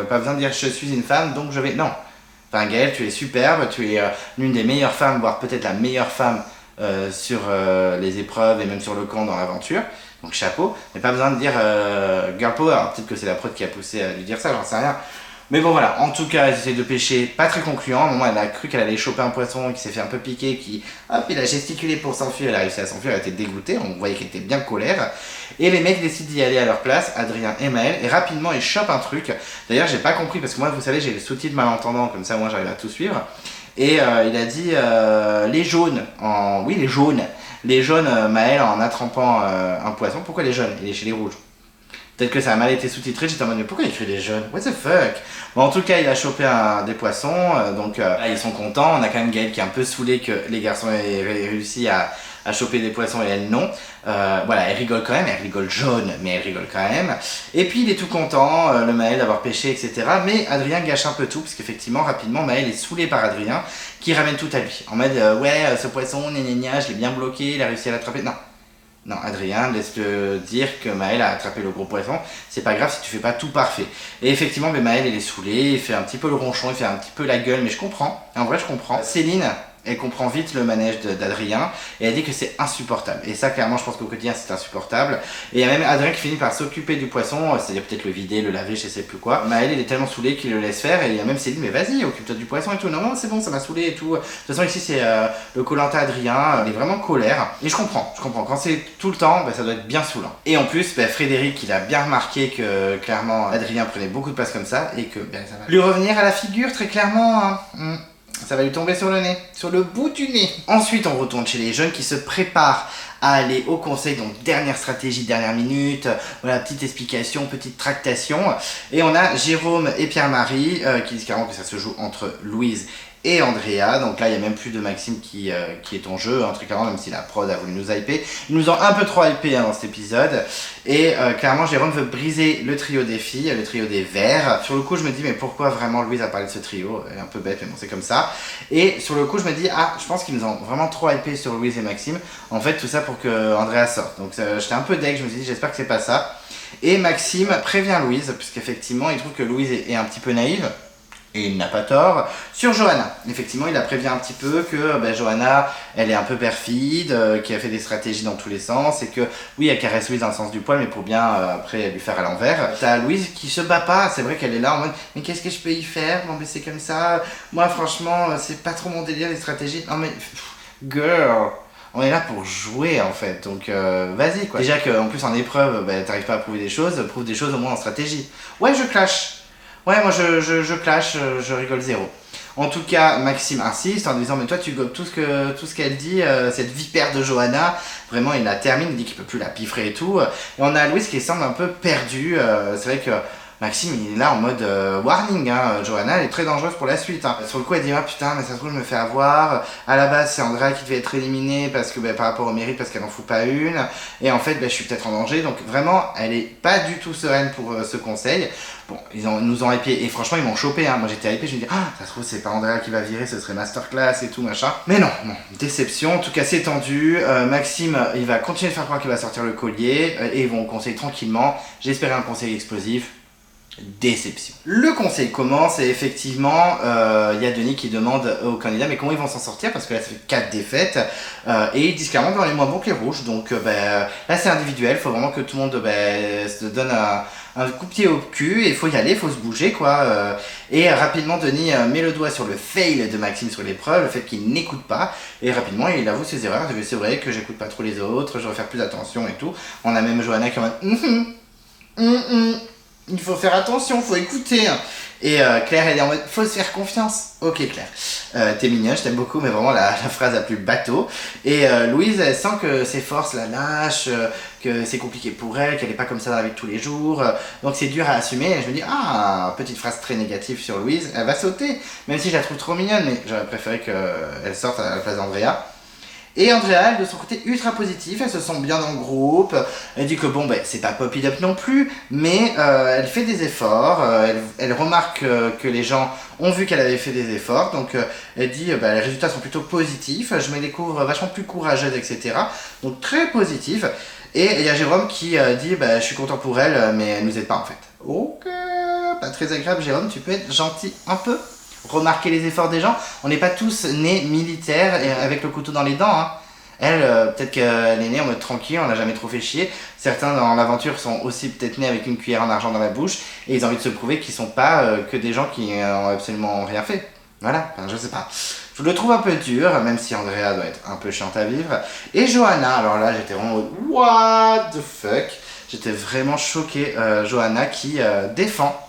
Speaker 2: Pas besoin de dire, je suis une femme, donc je vais... Non. Enfin, Gaël, tu es superbe, tu es l'une des meilleures femmes, voire peut-être la meilleure femme sur les épreuves et même sur le camp dans l'aventure. Donc chapeau, mais pas besoin de dire girl power. Alors, peut-être que c'est la prod qui a poussé à lui dire ça, j'en sais rien. Mais bon voilà, en tout cas, elle essaie de pêcher, pas très concluant. À un moment, elle a cru qu'elle allait choper un poisson qui s'est fait un peu piquer, hop, il a gesticulé pour s'enfuir, elle a réussi à s'enfuir, elle était dégoûtée, on voyait qu'elle était bien colère. Et les mecs décident d'y aller à leur place, Adrien et Maël, et rapidement ils chopent un truc. D'ailleurs, j'ai pas compris, parce que moi, vous savez, j'ai le sous-titre malentendant, comme ça, moi, j'arrive à tout suivre. Et il a dit les jaunes, oui, les jaunes. Les jaunes, Maël, en attrapant un poisson, pourquoi les jaunes? Il est chez les rouges. Peut-être que ça a mal été sous-titré, j'étais en mode mais pourquoi il écrit les jeunes? What the fuck? Bon, en tout cas, il a chopé des poissons, donc là ils sont contents. On a quand même Gaël qui est un peu saoulé que les garçons aient réussi à choper des poissons et elle non. Voilà, elle rigole quand même, elle rigole jaune, mais elle rigole quand même. Et puis il est tout content, le Maël d'avoir pêché, etc. Mais Adrien gâche un peu tout, parce qu'effectivement, rapidement, Maël est saoulé par Adrien, qui ramène tout à lui. En mode ouais, ce poisson, gna, je l'ai bien bloqué, il a réussi à l'attraper. Non. Non, Adrien, laisse-le dire que Maël a attrapé le gros poisson. C'est pas grave si tu fais pas tout parfait. Et effectivement, mais Maël, il est saoulé, il fait un petit peu le ronchon, il fait un petit peu la gueule, mais je comprends. En vrai, je comprends. Céline, elle comprend vite le manège d'Adrien et elle dit que c'est insupportable. Et ça, clairement, je pense qu'au quotidien, c'est insupportable. Et il y a même Adrien qui finit par s'occuper du poisson, c'est-à-dire peut-être le vider, le laver, je sais plus quoi. Maël, il est tellement saoulé qu'il le laisse faire et il y a même Céline, mais vas-y, occupe-toi du poisson et tout. Non, non, c'est bon, ça m'a saoulé et tout. De toute façon, ici, c'est le Koh-Lanta Adrien, il est vraiment colère. Et je comprends. Quand c'est tout le temps, ça doit être bien saoulant. Et en plus, Frédéric, il a bien remarqué que clairement, Adrien prenait beaucoup de place comme ça et que ça va lui revenir à la figure très clairement. Hein. Ça va lui tomber sur le nez, sur le bout du nez. Ensuite, on retourne chez les jeunes qui se préparent à aller au conseil, donc dernière stratégie, dernière minute, voilà, petite explication, petite tractation. Et on a Jérôme et Pierre-Marie qui disent carrément que ça se joue entre Louise et Andrea, donc là il n'y a même plus de Maxime qui est en jeu, très clairement, même si la prod a voulu nous hyper. Ils nous ont un peu trop hyper dans cet épisode, et clairement Jérôme veut briser le trio des filles, le trio des verts. Sur le coup je me dis mais pourquoi vraiment Louise a parlé de ce trio? Elle est un peu bête mais bon c'est comme ça. Et sur le coup je me dis je pense qu'ils nous ont vraiment trop hyper sur Louise et Maxime, en fait tout ça pour que Andrea sorte. Donc j'étais un peu deg, je me suis dit j'espère que c'est pas ça. Et Maxime prévient Louise, puisqu'effectivement il trouve que Louise est un petit peu naïve. Et il n'a pas tort. Sur Johanna, effectivement, il a prévenu un petit peu que Johanna, elle est un peu perfide, qui a fait des stratégies dans tous les sens, et que oui, elle caresse Louise dans le sens du poil, mais pour bien après lui faire à l'envers. T'as Louise qui se bat pas, c'est vrai qu'elle est là en mode mais qu'est-ce que je peux y faire? Bon, mais c'est comme ça. Moi, franchement, c'est pas trop mon délire les stratégies. Non, mais girl! On est là pour jouer en fait, donc vas-y quoi. Déjà qu'en plus en épreuve, t'arrives pas à prouver des choses, prouve des choses au moins en stratégie. Ouais, je clash. Ouais, moi je clash, je rigole zéro. En tout cas, Maxime insiste en disant mais toi tu gobes tout ce qu'elle dit, cette vipère de Johanna, vraiment il la termine, il dit qu'il peut plus la piffrer et tout. Et on a Louise qui semble un peu perdue, c'est vrai que Maxime il est là en mode warning, Johanna elle est très dangereuse pour la suite. Sur le coup elle dit putain mais ça se trouve je me fais avoir, à la base c'est Andrea qui devait être éliminée parce que par rapport au mérite parce qu'elle en fout pas une, et en fait je suis peut-être en danger, donc vraiment elle est pas du tout sereine pour ce conseil. Bon, nous ont hypé, et franchement ils m'ont chopé, moi j'étais hypé, je me dis ça se trouve c'est pas Andrea qui va virer, ce serait masterclass et tout machin. Mais non, déception, en tout cas c'est tendu, Maxime il va continuer de faire croire qu'il va sortir le collier, et ils vont au conseil tranquillement, j'espérais un conseil explosif. Déception. Le conseil commence et effectivement il y a Denis qui demande aux candidats mais comment ils vont s'en sortir parce que là ça fait 4 défaites et ils disent clairement dans les moins bons que les rouges, donc là c'est individuel, il faut vraiment que tout le monde se donne un coup de pied au cul et il faut y aller, il faut se bouger quoi. Et rapidement Denis met le doigt sur le fail de Maxime sur l'épreuve, le fait qu'il n'écoute pas, et rapidement il avoue ses erreurs, c'est vrai que j'écoute pas trop les autres, je devrais faire plus attention et tout. On a même Johanna qui est en mode il faut faire attention, faut écouter. Et Claire, elle est en mode, faut se faire confiance. Ok Claire, t'es mignonne, je t'aime beaucoup, mais vraiment la phrase la plus bateau. Et Louise, elle sent que ses forces la lâchent, que c'est compliqué pour elle, qu'elle est pas comme ça avec tous les jours. Donc c'est dur à assumer. Et je me dis, petite phrase très négative sur Louise, elle va sauter. Même si je la trouve trop mignonne, mais j'aurais préféré qu'elle sorte à la place d'Andrea. Et Andrea, elle, de son côté, ultra positif, elle se sent bien dans le groupe, elle dit que bon, ben, c'est pas pop it up non plus, mais elle fait des efforts, elle remarque que les gens ont vu qu'elle avait fait des efforts, donc elle dit bah, les résultats sont plutôt positifs, je me découvre vachement plus courageuse, etc. Donc très positif. Et il y a Jérôme qui dit bah, je suis content pour elle, mais elle nous aide pas en fait. Ok, pas très agréable Jérôme, tu peux être gentil un peu, remarquer les efforts des gens. On n'est pas tous nés militaires et avec le couteau dans les dents. Hein. Elle, peut-être qu'elle est née en mode tranquille, on n'a jamais trop fait chier. Certains dans l'aventure sont aussi peut-être nés avec une cuillère en argent dans la bouche et ils ont envie de se prouver qu'ils sont pas que des gens qui ont absolument rien fait. Voilà, enfin, je sais pas. Je le trouve un peu dur, même si Andrea doit être un peu chiante à vivre. Et Johanna, alors là j'étais vraiment what the fuck. J'étais vraiment choqué, Johanna qui défend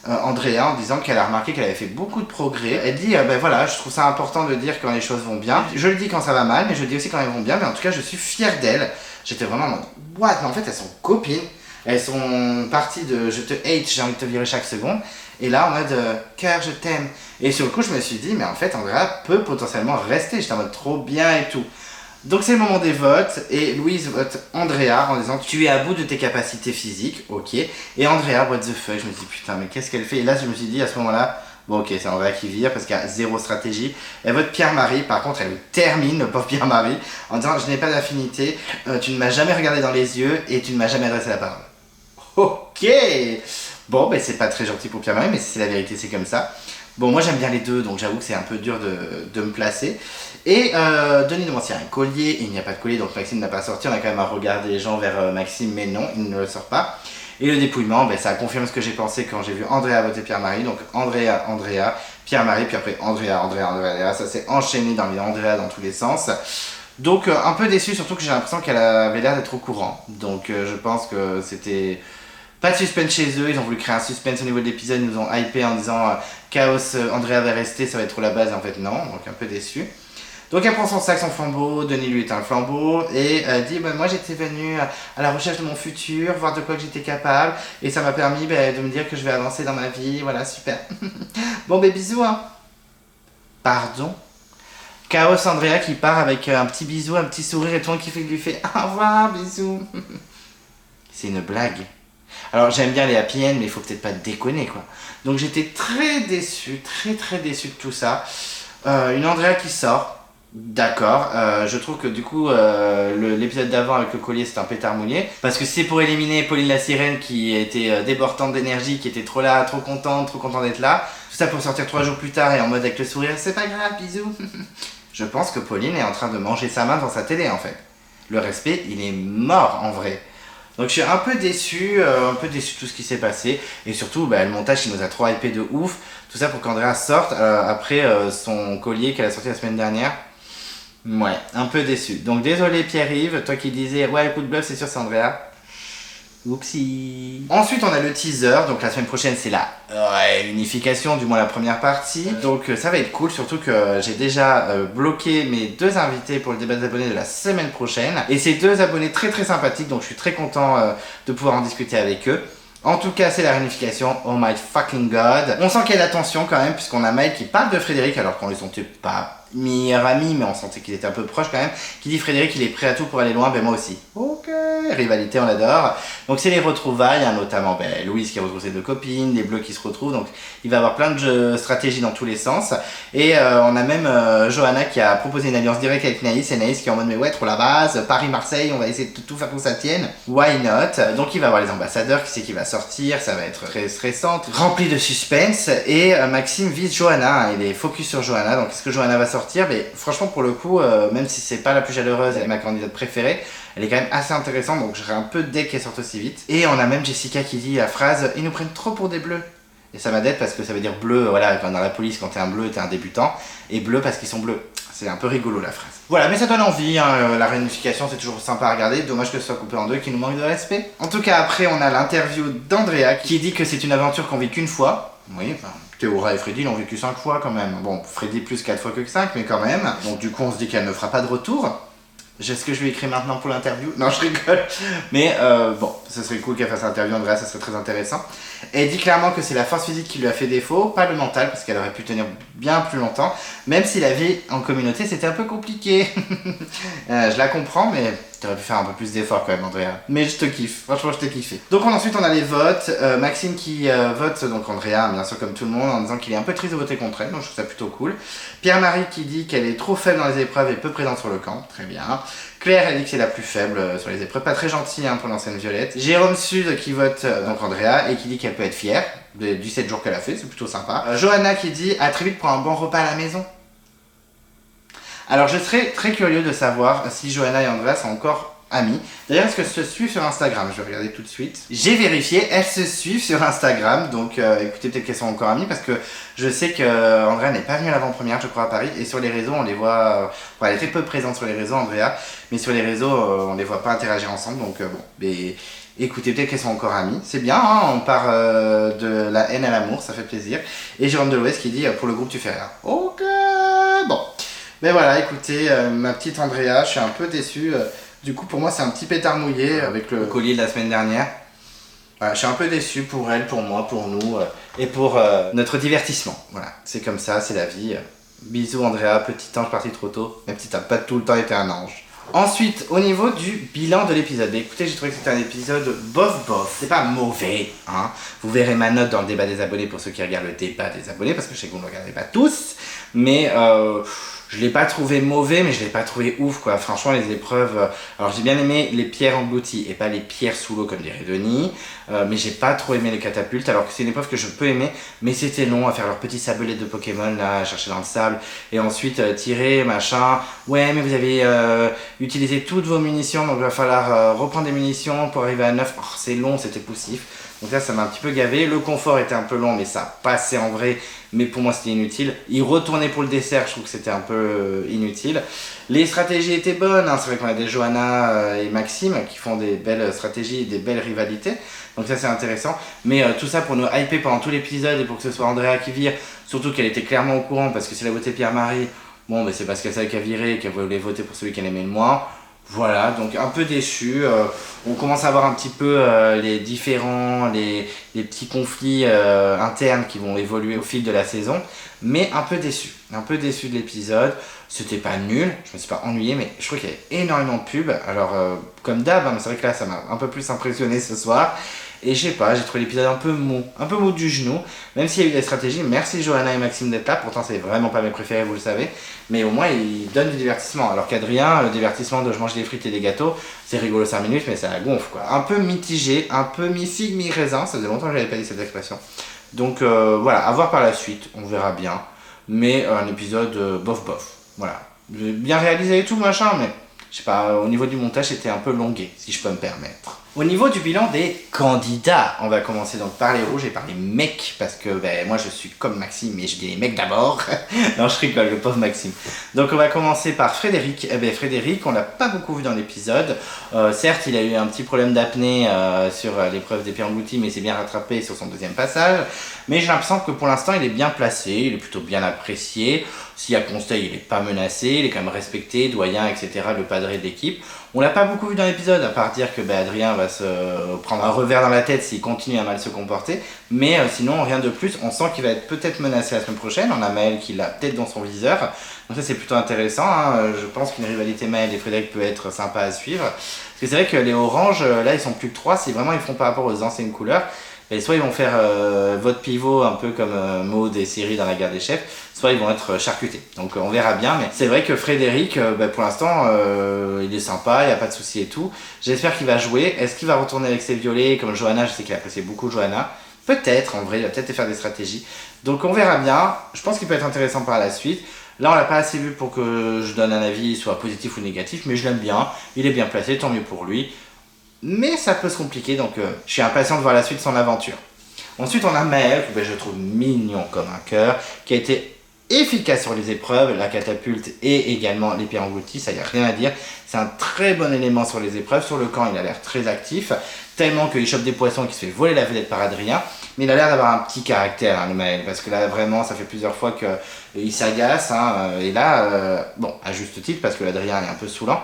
Speaker 2: Andrea en disant qu'elle a remarqué qu'elle avait fait beaucoup de progrès. Elle dit ben voilà, je trouve ça important de dire quand les choses vont bien. Je le dis quand ça va mal, mais je le dis aussi quand elles vont bien. Mais en tout cas, je suis fière d'elle. J'étais vraiment en mode what? Mais en fait, elles sont copines. Elles sont parties de je te hate, j'ai envie de te virer chaque seconde. Et là, en mode cœur, je t'aime. Et sur le coup, je me suis dit mais en fait, Andrea peut potentiellement rester. J'étais en mode trop bien et tout. Donc c'est le moment des votes et Louise vote Andrea en disant tu es à bout de tes capacités physiques, ok. Et Andrea, what the fuck, je me dis putain mais qu'est-ce qu'elle fait. Et là je me suis dit à ce moment-là, bon ok c'est Andrea qui vire parce qu'il y a zéro stratégie. Elle vote Pierre-Marie, par contre elle le termine, le pauvre Pierre-Marie, en disant je n'ai pas d'affinité, tu ne m'as jamais regardé dans les yeux et tu ne m'as jamais adressé la parole. Ok. Bon ben c'est pas très gentil pour Pierre-Marie mais c'est la vérité, c'est comme ça. Bon, moi j'aime bien les deux, donc j'avoue que c'est un peu dur de me placer. Et Denis demande s'il y a un collier, il n'y a pas de collier, donc Maxime n'a pas sorti. On a quand même à regarder les gens vers Maxime, mais non, il ne le sort pas. Et le dépouillement, ben, ça confirme ce que j'ai pensé quand j'ai vu Andrea voter Pierre-Marie. Donc Andrea, Pierre-Marie, puis après Andrea. Ça s'est enchaîné dans les Andrea dans tous les sens. Donc un peu déçu, surtout que j'ai l'impression qu'elle avait l'air d'être au courant. Donc je pense que c'était... Pas de suspense chez eux, ils ont voulu créer un suspense au niveau de l'épisode, ils nous ont hypé en disant Chaos, Andrea va rester, ça va être trop la base, et en fait non, donc un peu déçu. Donc elle prend son sac, son flambeau, Denis lui est un flambeau, et dit bah, moi j'étais venue à la recherche de mon futur, voir de quoi que j'étais capable, et ça m'a permis bah, de me dire que je vais avancer dans ma vie, voilà, super. Bon bah bisous hein. Pardon. Chaos, Andrea qui part avec un petit bisou, un petit sourire, et tout le monde qui lui fait au revoir, bisous. C'est une blague. Alors j'aime bien les happy end mais il faut peut-être pas déconner quoi. Donc j'étais très déçu de tout ça. Une Andrea qui sort, d'accord. Je trouve que du coup l'épisode d'avant avec le collier c'est un pétard mouillé. Parce que c'est pour éliminer Pauline la sirène qui était débordante d'énergie, qui était trop là, trop content d'être là. Tout ça pour sortir 3 jours plus tard et en mode avec le sourire, c'est pas grave, bisous. Je pense que Pauline est en train de manger sa main dans sa télé en fait. Le respect il est mort en vrai. Donc je suis un peu déçu de tout ce qui s'est passé. Et surtout, bah, le montage il nous a trop hypé de ouf. Tout ça pour qu'Andrea sorte après son collier qu'elle a sorti la semaine dernière. Ouais, un peu déçu. Donc désolé Pierre-Yves, toi qui disais ouais le coup de bluff c'est sûr c'est Andrea. Oupsie. Ensuite on a le teaser, donc la semaine prochaine c'est la unification, du moins la première partie. Donc ça va être cool, surtout que j'ai déjà bloqué mes 2 invités pour le débat des abonnés de la semaine prochaine. Et ces 2 abonnés très très sympathiques, donc je suis très content de pouvoir en discuter avec eux. En tout cas, c'est la réunification, oh my fucking god. On sent qu'il y a de la tension quand même, puisqu'on a Maël qui parle de Frédéric, alors qu'on les sentait pas meilleurs amis, mais on sentait qu'ils étaient un peu proches quand même, qui dit Frédéric, il est prêt à tout pour aller loin, ben moi aussi. Ok, rivalité, on adore. Donc c'est les retrouvailles, hein, notamment ben, Louise qui retrouve ses 2 copines, les bleus qui se retrouvent, donc il va y avoir plein de stratégies dans tous les sens. Et on a même Johanna qui a proposé une alliance directe avec Naïs, et Naïs qui est en mode mais ouais, trop la base, Paris-Marseille, on va essayer de tout faire pour que ça tienne. Why not? Donc il va y avoir les ambassadeurs, qui c'est qui va sortir, ça va être très stressant, rempli de suspense, et Maxime vise Johanna, hein, il est focus sur Johanna, donc est-ce que Johanna va sortir? Mais franchement pour le coup, même si c'est pas la plus chaleureuse, elle est ma candidate préférée, elle est quand même assez intéressante, donc je serais un peu dès qu'elle sorte aussi vite. Et on a même Jessica qui dit la phrase ils nous prennent trop pour des bleus. Et ça m'aide parce que ça veut dire bleu, voilà, dans la police quand t'es un bleu t'es un débutant, et bleu parce qu'ils sont bleus. C'est un peu rigolo la phrase. Voilà, mais ça donne envie, hein, la réunification c'est toujours sympa à regarder, dommage que ce soit coupé en 2, qu'il nous manque de respect. En tout cas après on a l'interview d'Andrea qui dit que c'est une aventure qu'on vit qu'une fois. Oui, enfin, Théora et Freddy l'ont vécu 5 fois quand même. Bon, Freddy plus 4 fois que 5, mais quand même. Donc du coup on se dit qu'elle ne fera pas de retour. Est-ce que je vais écrire maintenant pour l'interview? Non, je rigole. Mais bon, ce serait cool qu'elle fasse l'interview, Andrea, ça serait très intéressant. Elle dit clairement que c'est la force physique qui lui a fait défaut, pas le mental, parce qu'elle aurait pu tenir bien plus longtemps, même si la vie en communauté c'était un peu compliqué. Je la comprends, mais tu aurais pu faire un peu plus d'efforts quand même, Andrea. Mais je te kiffe, franchement, je t'ai kiffé. Donc ensuite, on a les votes. Maxime qui vote, donc Andrea, bien sûr, comme tout le monde, en disant qu'il est un peu triste de voter contre elle, donc je trouve ça plutôt cool. Pierre-Marie qui dit qu'elle est trop faible dans les épreuves et peu présente sur le camp, très bien. Claire, elle dit que c'est la plus faible sur les épreuves, pas très gentille pour l'ancienne Violette. Jérôme Sud qui vote donc Andrea et qui dit qu'elle peut être fière du 7 jours qu'elle a fait, c'est plutôt sympa. Johanna qui dit à très vite pour un bon repas à la maison. Alors je serais très curieux de savoir si Johanna et Andrea sont encore amies. D'ailleurs, est-ce qu'elles se suivent sur Instagram? Je vais regarder tout de suite. J'ai vérifié, elles se suivent sur Instagram, donc écoutez, peut-être qu'elles sont encore amies parce que je sais que Andrea n'est pas venue à l'avant-première, je crois, à Paris, et sur les réseaux, on les voit. Elle est très peu présente sur les réseaux, Andrea, mais sur les réseaux, on les voit pas interagir ensemble, donc bon. Mais écoutez, peut-être qu'elles sont encore amies. C'est bien, hein, on part de la haine à l'amour, ça fait plaisir. Et Jérôme Delouest qui dit pour le groupe, tu fais rien. Ok, bon. Mais voilà, écoutez, ma petite Andrea, je suis un peu déçu. Du coup, pour moi, c'est un petit pétard mouillé avec le collier de la semaine dernière. Voilà, je suis un peu déçu pour elle, pour moi, pour nous et pour notre divertissement. Voilà, c'est comme ça, c'est la vie. Bisous Andrea, petit ange parti trop tôt. Même si t'as pas tout le temps été un ange. Ensuite, au niveau du bilan de l'épisode, écoutez, j'ai trouvé que c'était un épisode bof. C'est pas mauvais, hein. Vous verrez ma note dans le débat des abonnés pour ceux qui regardent le débat des abonnés, parce que je sais que vous ne le regardez pas tous. Mais je l'ai pas trouvé mauvais, mais je l'ai pas trouvé ouf, quoi. Franchement, les épreuves. Alors, j'ai bien aimé les pierres englouties et pas les pierres sous l'eau, comme dirait Denis. Mais j'ai pas trop aimé les catapultes, alors que c'est une épreuve que je peux aimer. Mais c'était long à faire leurs petits sabelets de Pokémon, là, à chercher dans le sable. Et ensuite, tirer, machin. Ouais, mais vous avez utilisé toutes vos munitions, donc il va falloir reprendre des munitions pour arriver à 9. Oh, c'est long, c'était poussif. Donc là, ça m'a un petit peu gavé. Le confort était un peu long, mais ça passait en vrai. Mais pour moi, c'était inutile. Y retourner pour le dessert, je trouve que c'était un peu inutile. Les stratégies étaient bonnes. Hein. C'est vrai qu'on a des Johanna et Maxime qui font des belles stratégies et des belles rivalités. Donc ça, c'est intéressant. Mais tout ça pour nous hyper pendant tout l'épisode et pour que ce soit Andrea qui vire. Surtout qu'elle était clairement au courant parce que si elle a voté Pierre-Marie, bon, mais c'est parce qu'elle savait qu'elle virait et qu'elle voulait voter pour celui qu'elle aimait le moins. Voilà, donc un peu déçu. On commence à voir un petit peu les différents, les petits conflits internes qui vont évoluer au fil de la saison, mais un peu déçu de l'épisode. C'était pas nul, je me suis pas ennuyé, mais je trouve qu'il y avait énormément de pubs. Alors, comme d'hab, hein, mais c'est vrai que là, ça m'a un peu plus impressionné ce soir. Et je sais pas, j'ai trouvé l'épisode un peu mou du genou, même s'il y a eu des stratégies. Merci Johanna et Maxime d'être là, pourtant c'est vraiment pas mes préférés, vous le savez, mais au moins ils donnent du divertissement. Alors qu'Adrien, le divertissement de je mange des frites et des gâteaux, c'est rigolo 5 minutes, mais ça gonfle quoi. Un peu mitigé, un peu mi-figue, mi-raisin, ça faisait longtemps que j'avais pas dit cette expression. Donc voilà, à voir par la suite, on verra bien, mais un épisode bof, voilà. Bien réalisé et tout machin, mais je sais pas, au niveau du montage c'était un peu longué, si je peux me permettre. Au niveau du bilan des candidats, on va commencer donc par les rouges et par les mecs, parce que moi je suis comme Maxime, mais je dis les mecs d'abord. Non, je rigole, le pauvre Maxime. Donc on va commencer par Frédéric. Frédéric, on l'a pas beaucoup vu dans l'épisode. Certes, il a eu un petit problème d'apnée sur l'épreuve des pierres englouties, mais il s'est bien rattrapé sur son deuxième passage. Mais j'ai l'impression que pour l'instant, il est bien placé, il est plutôt bien apprécié. S'il y a Conseil, il n'est pas menacé, il est quand même respecté, doyen, etc., le padré de l'équipe. On l'a pas beaucoup vu dans l'épisode, à part dire que Adrien va se prendre un revers dans la tête s'il continue à mal se comporter. Mais sinon, rien de plus. On sent qu'il va être peut-être menacé la semaine prochaine. On a Maël qui l'a peut-être dans son viseur. Donc ça, c'est plutôt intéressant. Hein. Je pense qu'une rivalité Maël et Frédéric peut être sympa à suivre. Parce que c'est vrai que les oranges, là, ils sont plus que 3. Si vraiment ils font par rapport aux anciennes couleurs, et soit ils vont faire vote pivot un peu comme Maud et Cyril dans la guerre des chefs, soit ils vont être charcutés. Donc on verra bien, mais c'est vrai que Frédéric, pour l'instant, il est sympa, il n'y a pas de soucis et tout. J'espère qu'il va jouer. Est-ce qu'il va retourner avec ses violets comme Johanna? Je sais qu'il apprécie beaucoup Johanna. Peut-être, en vrai, il va peut-être faire des stratégies. Donc on verra bien. Je pense qu'il peut être intéressant par la suite. Là, on l'a pas assez vu pour que je donne un avis, soit positif ou négatif, mais je l'aime bien. Il est bien placé, tant mieux pour lui. Mais ça peut se compliquer, donc je suis impatient de voir la suite de son aventure. Ensuite, on a Maël, que je trouve mignon comme un cœur, qui a été efficace sur les épreuves, la catapulte et également les pierres englouties, ça y a rien à dire. C'est un très bon élément sur les épreuves. Sur le camp, il a l'air très actif, tellement qu'il chope des poissons et qu'il se fait voler la vedette par Adrien. Mais il a l'air d'avoir un petit caractère, hein, le Maël, parce que là, vraiment, ça fait plusieurs fois qu'il s'agace. Hein, et là, bon, à juste titre, parce que l'Adrien est un peu saoulant.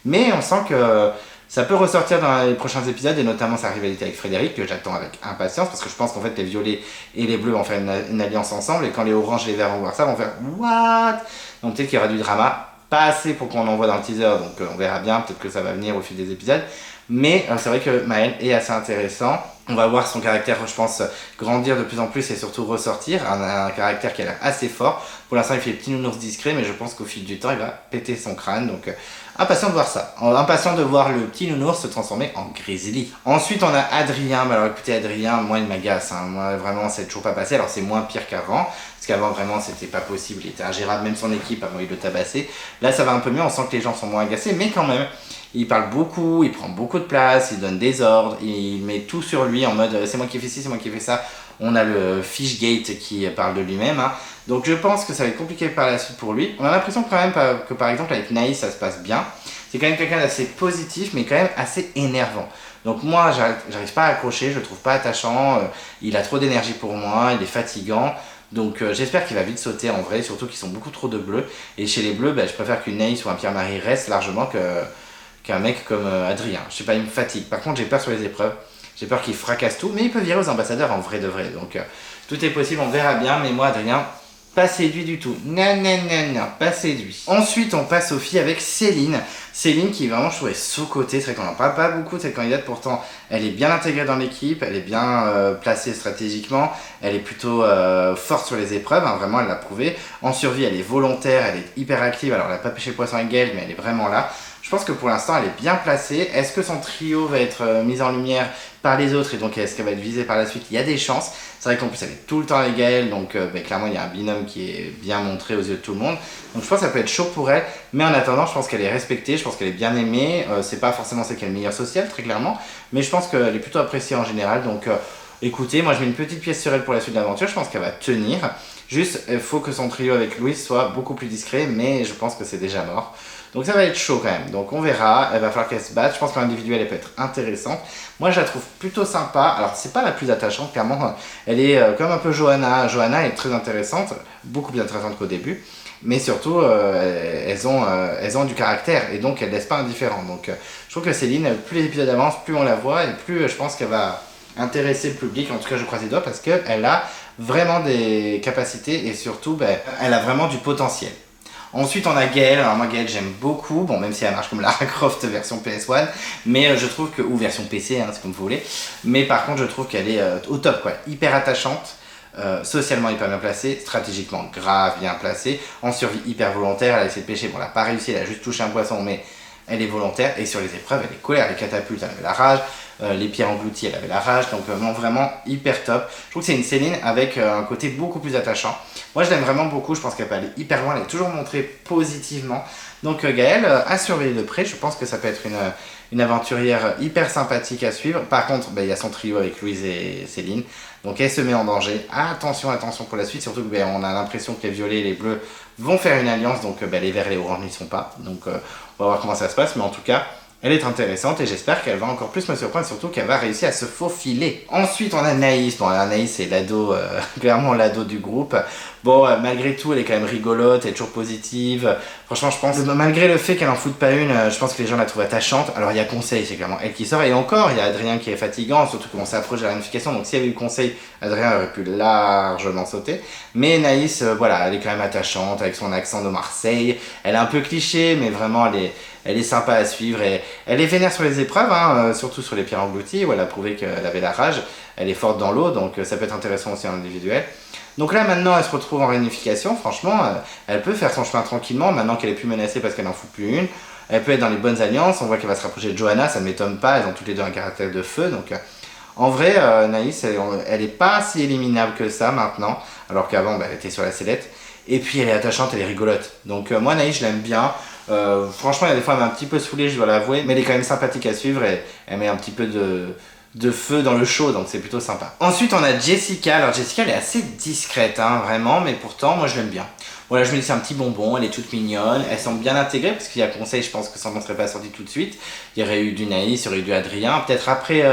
Speaker 2: Mais on sent que ça peut ressortir dans les prochains épisodes, et notamment sa rivalité avec Frédéric, que j'attends avec impatience, parce que je pense qu'en fait les violets et les bleus vont faire une alliance ensemble, et quand les oranges et les verts vont voir ça, vont faire « What ?» Donc peut-être qu'il y aura du drama, pas assez pour qu'on l'envoie dans le teaser, donc on verra bien, peut-être que ça va venir au fil des épisodes. Mais c'est vrai que Maël est assez intéressant. On va voir son caractère, je pense, grandir de plus en plus et surtout ressortir. Un caractère qui a l'air assez fort. Pour l'instant, il fait petit nounours discret, mais je pense qu'au fil du temps, il va péter son crâne. Donc, impatient de voir ça. Impatient de voir le petit nounours se transformer en grizzly. Ensuite, on a Adrien. Alors écoutez, Adrien, moi, il m'agace. Hein. Moi, vraiment, c'est toujours pas passé. Alors, c'est moins pire qu'avant. Parce qu'avant, vraiment, c'était pas possible. Il était ingérable, même son équipe, avant, il le tabassait. Là, ça va un peu mieux. On sent que les gens sont moins agacés, mais quand même. Il parle beaucoup, il prend beaucoup de place, il donne des ordres, il met tout sur lui en mode c'est moi qui fais ci, c'est moi qui fais ça. On a le Fishgate qui parle de lui-même. Hein. Donc je pense que ça va être compliqué par la suite pour lui. On a l'impression quand même que par exemple avec Naïs ça se passe bien. C'est quand même quelqu'un d'assez positif mais quand même assez énervant. Donc moi j'arrive pas à accrocher, je le trouve pas attachant, il a trop d'énergie pour moi, il est fatigant. Donc j'espère qu'il va vite sauter en vrai, surtout qu'ils sont beaucoup trop de bleus. Et chez les bleus, je préfère qu'une Naïs ou un Pierre-Marie reste largement qu'un mec comme Adrien. Je sais pas, il me fatigue. Par contre, j'ai peur sur les épreuves. J'ai peur qu'il fracasse tout, mais il peut virer aux ambassadeurs en vrai de vrai. Donc tout est possible, on verra bien. Mais moi, Adrien, pas séduit du tout. Non, non, non, non, pas séduit. Ensuite, on passe aux filles avec Céline. Céline qui vraiment, je trouvais sous-cotée. C'est vrai qu'on n'en parle pas beaucoup de cette candidate. Pourtant, elle est bien intégrée dans l'équipe. Elle est bien placée stratégiquement. Elle est plutôt forte sur les épreuves. Hein, vraiment, elle l'a prouvé. En survie, elle est volontaire. Elle est hyper active. Alors, elle n'a pas pêché le poisson avec Gaël, mais elle est vraiment là. Je pense que pour l'instant, elle est bien placée. Est-ce que son trio va être mis en lumière par les autres et donc est-ce qu'elle va être visée par la suite? Il y a des chances. C'est vrai qu'en plus, elle est tout le temps avec Gaël, donc clairement, il y a un binôme qui est bien montré aux yeux de tout le monde. Donc je pense que ça peut être chaud pour elle. Mais en attendant, je pense qu'elle est respectée, je pense qu'elle est bien aimée. C'est pas forcément celle qui est le meilleur social, très clairement. Mais je pense qu'elle est plutôt appréciée en général. Donc écoutez, moi je mets une petite pièce sur elle pour la suite de l'aventure. Je pense qu'elle va tenir. Juste, il faut que son trio avec Louise soit beaucoup plus discret, mais je pense que c'est déjà mort. Donc ça va être chaud quand même. Donc on verra, elle va falloir qu'elle se batte. Je pense qu'en individuel, elle peut être intéressante. Moi, je la trouve plutôt sympa. Alors, c'est pas la plus attachante, clairement. Elle est comme un peu Johanna. Johanna est très intéressante, beaucoup plus intéressante qu'au début. Mais surtout, elles ont du caractère et donc elles ne laissent pas indifférent. Donc je trouve que Céline, plus les épisodes avancent, plus on la voit et plus je pense qu'elle va intéresser le public. En tout cas, je croise les doigts parce qu'elle a vraiment des capacités et surtout, elle a vraiment du potentiel. Ensuite, on a Gaël. Alors moi, Gaël, j'aime beaucoup. Bon, même si elle marche comme Lara Croft version PS1, mais je trouve que ou version PC, hein, c'est comme vous voulez. Mais par contre, je trouve qu'elle est au top, quoi. Hyper attachante, socialement hyper bien placée, stratégiquement grave bien placée, en survie hyper volontaire. Elle a essayé de pêcher, bon, elle a pas réussi, elle a juste touché un poisson, mais elle est volontaire. Et sur les épreuves, elle est colère, les catapultes, elle avait la rage. Les pierres englouties, elle avait la rage, donc vraiment hyper top. Je trouve que c'est une Céline avec un côté beaucoup plus attachant. Moi je l'aime vraiment beaucoup, je pense qu'elle peut aller hyper loin, elle est toujours montrée positivement. Donc Gaëlle, à surveiller de près, je pense que ça peut être une aventurière hyper sympathique à suivre. Par contre, il y a son trio avec Louise et Céline, donc elle se met en danger. Attention pour la suite, surtout qu'on a l'impression que les violets et les bleus vont faire une alliance, donc les verts et les oranges n'y sont pas. Donc on va voir comment ça se passe, mais en tout cas, elle est intéressante et j'espère qu'elle va encore plus me surprendre, surtout qu'elle va réussir à se faufiler. Ensuite, on a Naïs. Bon, Naïs, c'est l'ado, clairement l'ado du groupe. Bon, malgré tout, elle est quand même rigolote, elle est toujours positive. Franchement, je pense, malgré le fait qu'elle en foute pas une, je pense que les gens la trouvent attachante. Alors, il y a Conseil, c'est clairement elle qui sort. Et encore, il y a Adrien qui est fatigant, surtout qu'on s'approche de la réunification. Donc, s'il y avait eu Conseil, Adrien aurait pu largement sauter. Mais Naïs, voilà, elle est quand même attachante avec son accent de Marseille. Elle est un peu cliché, mais vraiment, elle est sympa à suivre et elle est vénère sur les épreuves, hein, surtout sur les pierres englouties où elle a prouvé qu'elle avait la rage. Elle est forte dans l'eau, donc ça peut être intéressant aussi en individuel. Donc là maintenant elle se retrouve en réunification, franchement elle peut faire son chemin tranquillement maintenant qu'elle est plus menacée parce qu'elle n'en fout plus une. Elle peut être dans les bonnes alliances, on voit qu'elle va se rapprocher de Johanna, ça ne m'étonne pas, elles ont toutes les deux un caractère de feu. Donc en vrai Naïs elle est pas si éliminable que ça maintenant, alors qu'avant elle était sur la sellette. Et puis elle est attachante, elle est rigolote. Donc moi Naïs je l'aime bien. Franchement, il y a des fois, elle m'a un petit peu saoulé, je dois l'avouer, mais elle est quand même sympathique à suivre et elle met un petit peu de feu dans le show, donc c'est plutôt sympa. Ensuite, on a Jessica. Alors, Jessica, elle est assez discrète, hein, vraiment, mais pourtant, moi, je l'aime bien. Voilà, je me dis, c'est un petit bonbon, elle est toute mignonne, elle semble bien intégrée, parce qu'il y a Conseil, je pense que ça ne serait pas sorti tout de suite. Il y aurait eu du Naïs, il y aurait eu du Adrien, peut-être après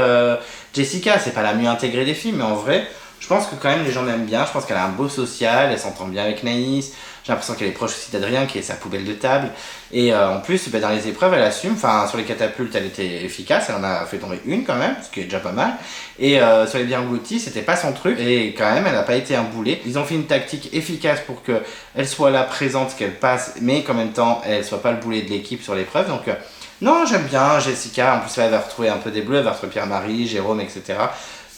Speaker 2: Jessica, c'est pas la mieux intégrée des filles, mais en vrai, Je pense que quand même les gens l'aiment bien, je pense qu'elle a un beau social, elle s'entend bien avec Naïs, j'ai l'impression qu'elle est proche aussi d'Adrien qui est sa poubelle de table. Et en plus, dans les épreuves, elle assume, enfin sur les catapultes, elle était efficace, elle en a fait tomber une quand même, ce qui est déjà pas mal. Et sur les biens engloutis, c'était pas son truc, et quand même, elle n'a pas été un boulet. Ils ont fait une tactique efficace pour qu'elle soit là présente, qu'elle passe, mais qu'en même temps, elle soit pas le boulet de l'équipe sur l'épreuve. Donc non, j'aime bien Jessica, en plus là, elle va retrouver un peu des bleus, elle va retrouver Pierre-Marie, Jérôme, etc.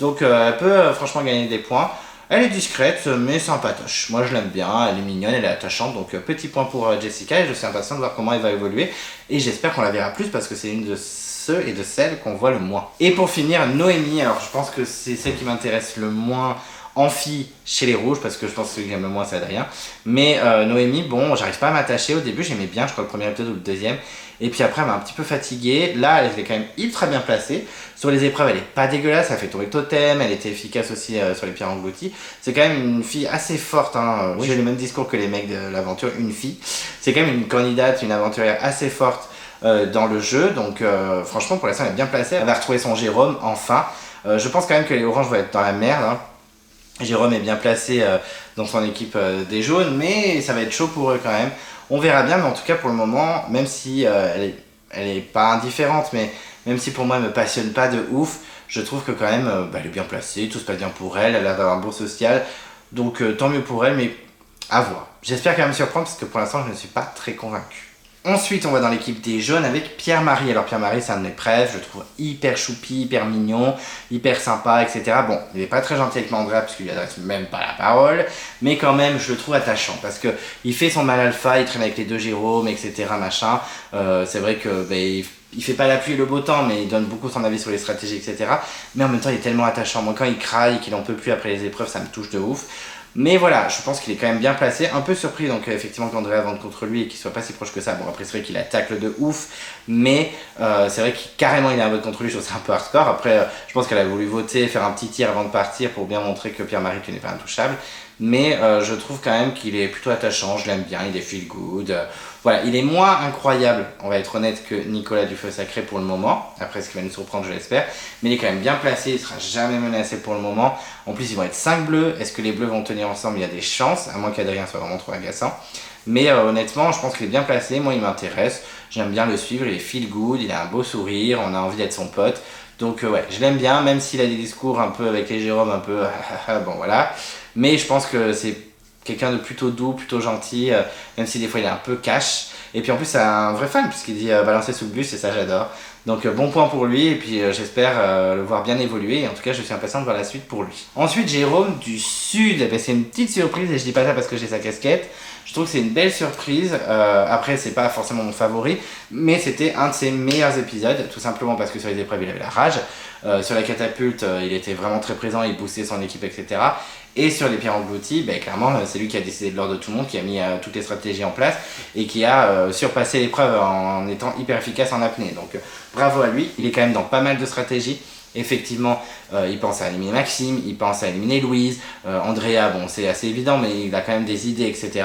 Speaker 2: Donc elle peut franchement gagner des points. Elle est discrète mais sympatoche. Moi je l'aime bien, elle est mignonne, elle est attachante. Donc petit point pour Jessica et je suis impatient de voir comment elle va évoluer. Et j'espère qu'on la verra plus parce que c'est une de ceux et de celles qu'on voit le moins. Et pour finir, Noémie, alors je pense que c'est celle qui m'intéresse le moins en fille chez les rouges parce que je pense que celui que j'aime le moins c'est Adrien. Mais Noémie, bon, j'arrive pas à m'attacher. Au début j'aimais bien, je crois le premier épisode ou le deuxième. Et puis après elle m'a un petit peu fatiguée. Là elle est quand même ultra bien placée. Sur les épreuves elle est pas dégueulasse, elle fait tomber le totem, elle était efficace aussi sur les pierres englouties. C'est quand même une fille assez forte, hein. Oui, j'ai le même discours que les mecs de l'aventure, une fille. C'est quand même une candidate, une aventurière assez forte dans le jeu. Donc franchement pour l'instant elle est bien placée. Elle va retrouver son Jérôme enfin. Je pense quand même que les oranges vont être dans la merde, hein. Jérôme est bien placé dans son équipe des jaunes, mais ça va être chaud pour eux quand même. On verra bien, mais en tout cas pour le moment, même si elle est pas indifférente, mais même si pour moi elle me passionne pas de ouf, je trouve que quand même elle est bien placée, tout se passe bien pour elle, elle a l'air d'avoir un bon social, donc tant mieux pour elle, mais à voir. J'espère qu'elle va me surprendre parce que pour l'instant je ne suis pas très convaincu. Ensuite, on va dans l'équipe des jaunes avec Pierre-Marie. Alors Pierre-Marie, c'est un de mes préfs, je le trouve hyper choupi, hyper mignon, hyper sympa, etc. Bon, il n'est pas très gentil avec Mandra parce qu'il lui adresse même pas la parole, mais quand même, je le trouve attachant parce que il fait son mal alpha, il traîne avec les deux Jérôme, etc. machin. C'est vrai que il fait pas la pluie et le beau temps, mais il donne beaucoup son avis sur les stratégies, etc. Mais en même temps, il est tellement attachant. Moi, quand il craille et qu'il en peut plus après les épreuves, ça me touche de ouf. Mais voilà, je pense qu'il est quand même bien placé, un peu surpris donc effectivement qu'Andrea vende contre lui et qu'il soit pas si proche que ça. Bon après c'est vrai qu'il a tacle de ouf, mais c'est vrai qu'il carrément il a un vote contre lui, je trouve ça un peu hardcore. Après je pense qu'elle a voulu voter, faire un petit tir avant de partir pour bien montrer que Pierre-Marie tu n'es pas intouchable. Mais je trouve quand même qu'il est plutôt attachant, je l'aime bien, il est feel good. Voilà, il est moins incroyable, on va être honnête, que Nicolas du Feu Sacré pour le moment. Après, ce qui va nous surprendre, je l'espère. Mais il est quand même bien placé, il sera jamais menacé pour le moment. En plus, ils vont être 5 bleus. Est-ce que les bleus vont tenir ensemble? Il y a des chances, à moins qu'Adrien soit vraiment trop agaçant. Mais honnêtement, je pense qu'il est bien placé. Moi, il m'intéresse. J'aime bien le suivre. Il est feel good, il a un beau sourire. On a envie d'être son pote. Donc, ouais, je l'aime bien, même s'il a des discours un peu avec les Jérôme, un peu. Bon, voilà. Mais je pense que c'est quelqu'un de plutôt doux, plutôt gentil, même si des fois il est un peu cash. Et puis en plus c'est un vrai fan puisqu'il dit balancer sous le bus et ça j'adore. Donc bon point pour lui et puis j'espère le voir bien évoluer. Et en tout cas je suis impatient de voir la suite pour lui. Ensuite Jérôme du Sud, c'est une petite surprise et je dis pas ça parce que j'ai sa casquette. Je trouve que c'est une belle surprise. Après c'est pas forcément mon favori, mais c'était un de ses meilleurs épisodes, tout simplement parce que sur les épreuves il avait la rage. Sur la catapulte il était vraiment très présent, il boostait son équipe, etc. Et sur les pierres englouties, clairement, c'est lui qui a décidé de l'ordre de tout le monde, qui a mis toutes les stratégies en place et qui a surpassé l'épreuve en étant hyper efficace en apnée. Donc bravo à lui, il est quand même dans pas mal de stratégies. Effectivement, il pense à éliminer Maxime, il pense à éliminer Louise, Andrea, bon c'est assez évident, mais il a quand même des idées, etc.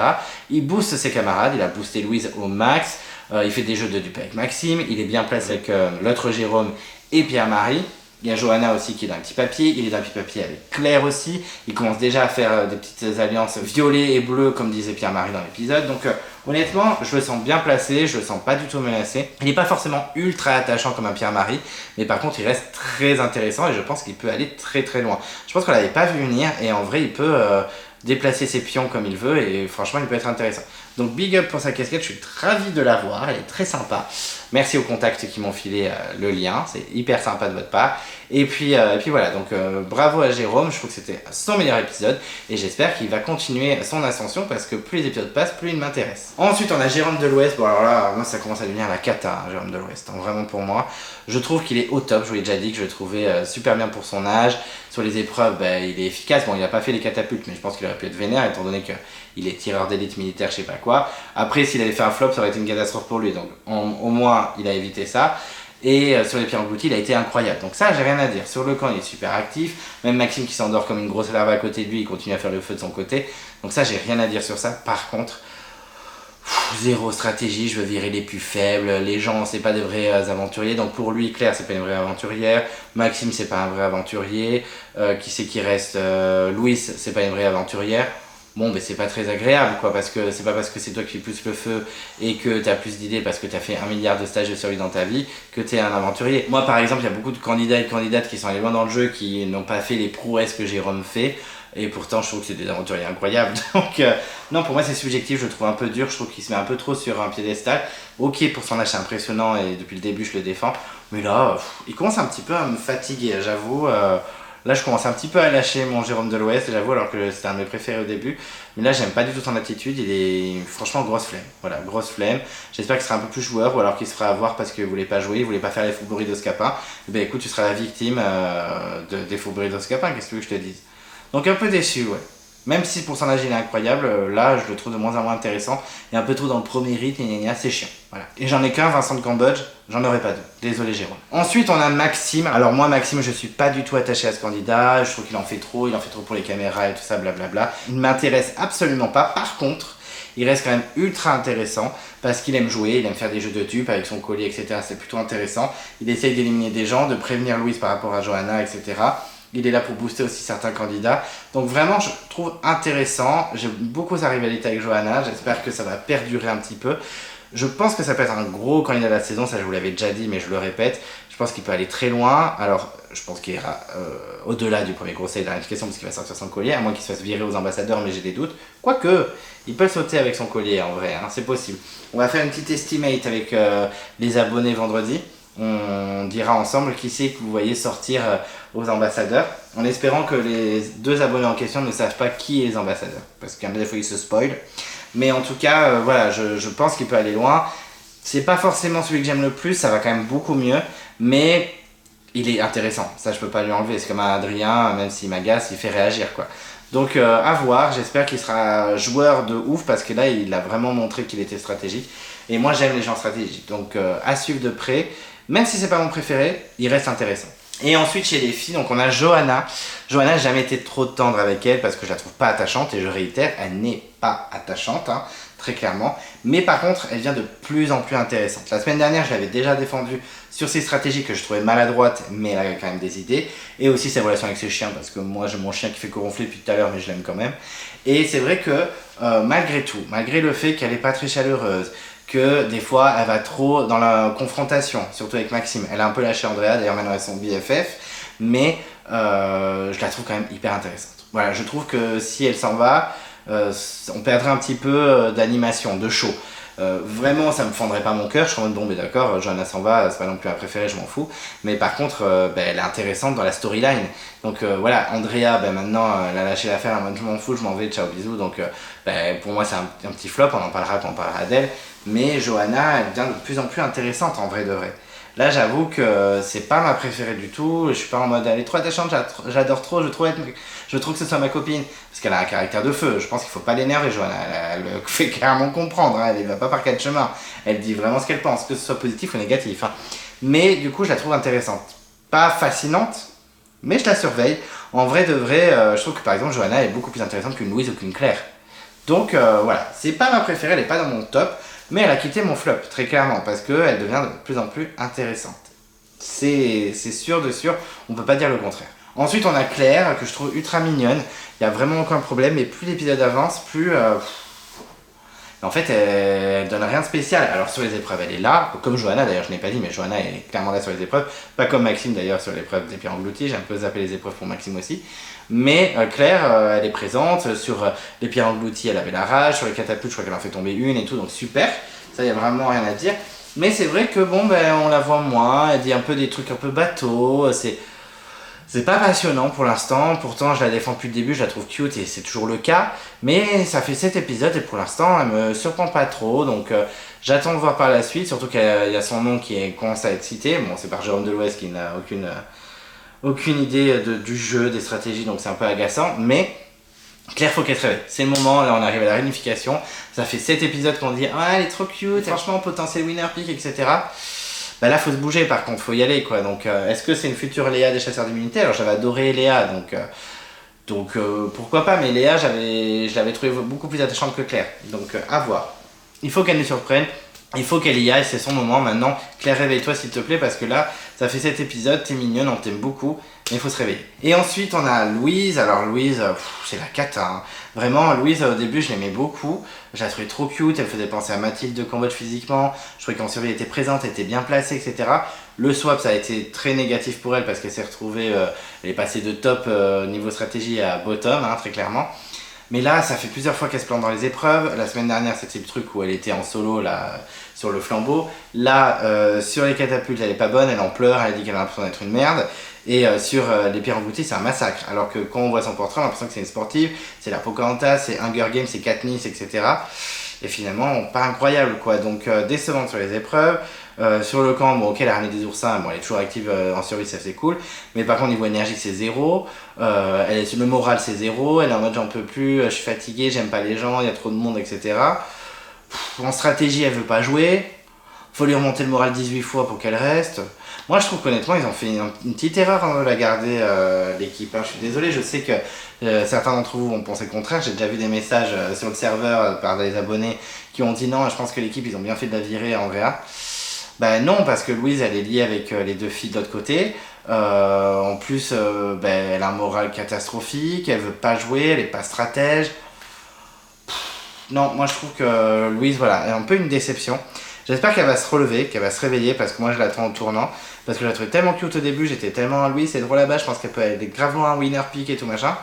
Speaker 2: Il booste ses camarades, il a boosté Louise au max, il fait des jeux de dupe avec Maxime, il est bien placé avec l'autre Jérôme et Pierre-Marie. Il y a Johanna aussi qui est d'un petit papier, il est d'un petit papier avec Claire aussi, il commence déjà à faire des petites alliances violet et bleu comme disait Pierre-Marie dans l'épisode, donc honnêtement je le sens bien placé, je le sens pas du tout menacé. Il n'est pas forcément ultra attachant comme un Pierre-Marie, mais par contre il reste très intéressant et je pense qu'il peut aller très très loin. Je pense qu'on l'avait pas vu venir et en vrai il peut déplacer ses pions comme il veut et franchement il peut être intéressant. Donc big up pour sa casquette, je suis ravi de la voir, elle est très sympa. Merci aux contacts qui m'ont filé le lien, c'est hyper sympa de votre part. Et puis voilà, donc bravo à Jérôme, je trouve que c'était son meilleur épisode et j'espère qu'il va continuer son ascension parce que plus les épisodes passent, plus il m'intéresse. Ensuite on a Jérôme de l'Ouest, bon alors là, moi ça commence à devenir la cata, hein, Jérôme de l'Ouest, hein, vraiment pour moi. Je trouve qu'il est au top, je vous l'ai déjà dit que je le trouvais super bien pour son âge. Sur les épreuves, il est efficace, bon il n'a pas fait les catapultes mais je pense qu'il aurait pu être vénère étant donné qu'il est tireur d'élite militaire, je sais pas quoi. Après s'il avait fait un flop ça aurait été une catastrophe pour lui, donc au moins il a évité ça. Et sur les pierres englouties il a été incroyable, donc ça j'ai rien à dire. Sur le camp il est super actif, même Maxime qui s'endort comme une grosse larve à côté de lui, il continue à faire le feu de son côté, donc ça j'ai rien à dire sur ça. Par contre Zéro stratégie, je veux virer les plus faibles, les gens c'est pas des vrais aventuriers, donc pour lui Claire c'est pas une vraie aventurière, Maxime c'est pas un vrai aventurier, qui c'est qui reste, Louis c'est pas une vraie aventurière. Bon, ben c'est pas très agréable quoi, parce que c'est pas parce que c'est toi qui pousse le feu et que t'as plus d'idées parce que t'as fait 1 milliard de stages de survie dans ta vie que t'es un aventurier. Moi par exemple, il y a beaucoup de candidats et de candidates qui sont allés loin dans le jeu qui n'ont pas fait les prouesses que Jérôme fait. Et pourtant, je trouve que c'est des aventuriers incroyables. Donc, non, pour moi, c'est subjectif. Je le trouve un peu dur. Je trouve qu'il se met un peu trop sur un piédestal. Ok, pour son âge, c'est impressionnant et depuis le début, je le défends. Mais là, il commence un petit peu à me fatiguer, j'avoue. Là, je commence un petit peu à lâcher mon Jérôme de l'Ouest, j'avoue, alors que c'était un de mes préférés au début. Mais là, j'aime pas du tout son attitude. Il est franchement grosse flemme. Voilà, grosse flemme. J'espère qu'il sera un peu plus joueur ou alors qu'il se fera avoir parce qu'il voulait pas jouer, il voulait pas faire les fourberies de Scapin. Ben écoute, tu seras la victime des fourberies de Scapin. Qu'est-ce que tu veux que je te dise? Donc un peu déçu, ouais. Même si pour son âge il est incroyable, là je le trouve de moins en moins intéressant. Et un peu trop dans le premier rythme, c'est chiant. Voilà. Et j'en ai qu'un, Vincent de Cambodge, j'en aurais pas deux. Désolé Jérôme. Ensuite on a Maxime. Alors moi Maxime je suis pas du tout attaché à ce candidat, je trouve qu'il en fait trop pour les caméras et tout ça, blablabla. Il ne m'intéresse absolument pas. Par contre, il reste quand même ultra intéressant parce qu'il aime jouer, il aime faire des jeux de dupes avec son collier, etc. C'est plutôt intéressant. Il essaye d'éliminer des gens, de prévenir Louise par rapport à Johanna, etc. Il est là pour booster aussi certains candidats. Donc vraiment, je trouve intéressant. J'ai beaucoup sa rivalité avec Johanna. J'espère que ça va perdurer un petit peu. Je pense que ça peut être un gros candidat de la saison. Ça, je vous l'avais déjà dit, mais je le répète. Je pense qu'il peut aller très loin. Alors, je pense qu'il ira au-delà du premier conseil de la notification parce qu'il va sortir son collier, à moins qu'il se fasse virer aux ambassadeurs, mais j'ai des doutes. Quoique, il peut sauter avec son collier en vrai, hein, c'est possible. On va faire une petite estimate avec les abonnés vendredi. On dira ensemble qui c'est que vous voyez sortir aux ambassadeurs, en espérant que les deux abonnés en question ne savent pas qui est les ambassadeurs, parce qu'un des fois ils se spoilent. Mais en tout cas, voilà, je pense qu'il peut aller loin. C'est pas forcément celui que j'aime le plus, ça va quand même beaucoup mieux, mais il est intéressant, ça je peux pas lui enlever. C'est comme un Adrien, même s'il m'agace, il fait réagir quoi. Donc à voir, j'espère qu'il sera joueur de ouf, parce que là il a vraiment montré qu'il était stratégique. Et moi j'aime les gens stratégiques, donc à suivre de près. Même si c'est pas mon préféré, il reste intéressant. Et ensuite chez les filles, donc on a Johanna. Johanna, j'ai jamais été trop tendre avec elle parce que je la trouve pas attachante, et je réitère, elle n'est pas attachante, hein, très clairement. Mais par contre, elle devient de plus en plus intéressante. La semaine dernière, je l'avais déjà défendue sur ses stratégies que je trouvais maladroites, mais elle avait quand même des idées. Et aussi ses relations avec ses chiens, parce que moi j'ai mon chien qui fait que ronfler depuis tout à l'heure, mais je l'aime quand même. Et c'est vrai que malgré tout, malgré le fait qu'elle est pas très chaleureuse, que des fois elle va trop dans la confrontation, surtout avec Maxime. Elle a un peu lâché Andrea, d'ailleurs maintenant elles sont BFF, mais je la trouve quand même hyper intéressante. Voilà, je trouve que si elle s'en va, on perdrait un petit peu d'animation, de show. Vraiment, ça me fendrait pas mon cœur. Je suis en mode bon, mais d'accord, Johanna s'en va, c'est pas non plus un préféré, je m'en fous. Mais par contre, elle est intéressante dans la storyline. Donc voilà, Andrea, maintenant, elle a lâché l'affaire, je m'en fous, je m'en vais, ciao, bisous. Donc pour moi, c'est un petit flop, on en parlera quand on parlera d'elle. Mais Johanna, elle devient de plus en plus intéressante en vrai de vrai. Là, j'avoue que c'est pas ma préférée du tout. Je suis pas en mode elle est trop attachante, j'adore trop, je trouve que ce soit ma copine. Parce qu'elle a un caractère de feu. Je pense qu'il faut pas l'énerver, Johanna. Elle le fait clairement comprendre. Hein. Elle ne va pas par quatre chemins. Elle dit vraiment ce qu'elle pense, que ce soit positif ou négatif. Hein. Mais du coup, je la trouve intéressante. Pas fascinante, mais je la surveille. En vrai de vrai, je trouve que par exemple, Johanna est beaucoup plus intéressante qu'une Louise ou qu'une Claire. Donc voilà, c'est pas ma préférée, elle est pas dans mon top. Mais elle a quitté mon flop, très clairement, parce qu'elle devient de plus en plus intéressante. C'est sûr de sûr, on peut pas dire le contraire. Ensuite, on a Claire, que je trouve ultra mignonne. Il n'y a vraiment aucun problème, mais plus l'épisode avance, plus... En fait, elle donne rien de spécial. Alors sur les épreuves, elle est là, comme Johanna d'ailleurs, je n'ai pas dit, mais Johanna est clairement là sur les épreuves. Pas comme Maxime d'ailleurs sur l'épreuve des pierres englouties, j'ai un peu zappé les épreuves pour Maxime aussi. Mais Claire, elle est présente. Sur les pierres englouties, elle avait la rage. Sur les catapultes, je crois qu'elle en fait tomber une et tout, donc super. Ça, il n'y a vraiment rien à dire. Mais c'est vrai que bon, on la voit moins. Elle dit un peu des trucs un peu bateaux. C'est pas passionnant pour l'instant. Pourtant, je la défends depuis le début, je la trouve cute et c'est toujours le cas. Mais ça fait 7 épisodes et pour l'instant, elle me surprend pas trop. Donc, j'attends de voir par la suite. Surtout qu'il y a son nom qui commence à être cité. Bon, c'est par Jérôme de l'Ouest qui n'a aucune idée du jeu, des stratégies, donc c'est un peu agaçant, mais Claire, faut qu'elle se réveille. C'est le moment, là on arrive à la réunification. Ça fait 7 épisodes qu'on dit ah elle est trop cute, franchement potentiel winner pick, etc. Bah là faut se bouger par contre, faut y aller quoi. Donc est-ce que c'est une future Léa des chasseurs d'immunité? Alors j'avais adoré Léa, donc pourquoi pas, mais Léa je l'avais trouvée beaucoup plus attachante que Claire. Donc à voir. Il faut qu'elle nous surprenne. Il faut qu'elle y aille, c'est son moment maintenant. Claire, réveille-toi s'il te plaît, parce que là, ça fait 7 épisodes, t'es mignonne, on t'aime beaucoup, mais il faut se réveiller. Et ensuite, on a Louise. Alors Louise, c'est la cata, hein. Vraiment, Louise, au début, je l'aimais beaucoup. Je la trouvais trop cute, elle me faisait penser à Mathilde de Cambodge physiquement. Je trouvais qu'en survie, elle était présente, elle était bien placée, etc. Le swap, ça a été très négatif pour elle, parce qu'elle s'est retrouvée, elle est passée de top niveau stratégie à bottom, hein, très clairement. Mais là, ça fait plusieurs fois qu'elle se plante dans les épreuves. La semaine dernière, c'était le truc où elle était en solo là, sur le flambeau. Là, sur les catapultes, elle est pas bonne, elle en pleure, elle dit qu'elle a l'impression d'être une merde. Et sur les pierres englouties, c'est un massacre. Alors que quand on voit son portrait, on a l'impression que c'est une sportive, c'est la Pocahontas, c'est Hunger Games, c'est Katniss, etc. Et finalement, pas incroyable quoi. Donc décevante sur les épreuves. Sur le camp, bon ok, elle a ramené des oursins, bon elle est toujours active en survie, ça c'est cool. Mais par contre, niveau énergie, c'est zéro. Elle est, le moral, c'est zéro. Elle est en mode j'en peux plus, je suis fatiguée, j'aime pas les gens, il y a trop de monde, etc. En stratégie, elle veut pas jouer. Faut lui remonter le moral 18 fois pour qu'elle reste. Moi, je trouve qu'honnêtement, ils ont fait une petite erreur de la garder, l'équipe. Hein. Je suis désolé, je sais que certains d'entre vous vont penser le contraire. J'ai déjà vu des messages sur le serveur par des abonnés qui ont dit non, je pense que l'équipe, ils ont bien fait de la virer, Andrea. Ben non, parce que Louise, elle est liée avec les deux filles de l'autre côté. En plus, elle a un moral catastrophique, elle veut pas jouer, elle est pas stratège. Non, moi je trouve que Louise, voilà, est un peu une déception. J'espère qu'elle va se relever, qu'elle va se réveiller, parce que moi je l'attends au tournant. Parce que je la trouvais tellement cute au début, j'étais tellement Louise, c'est drôle là-bas, je pense qu'elle peut être grave loin, un winner pick et tout machin.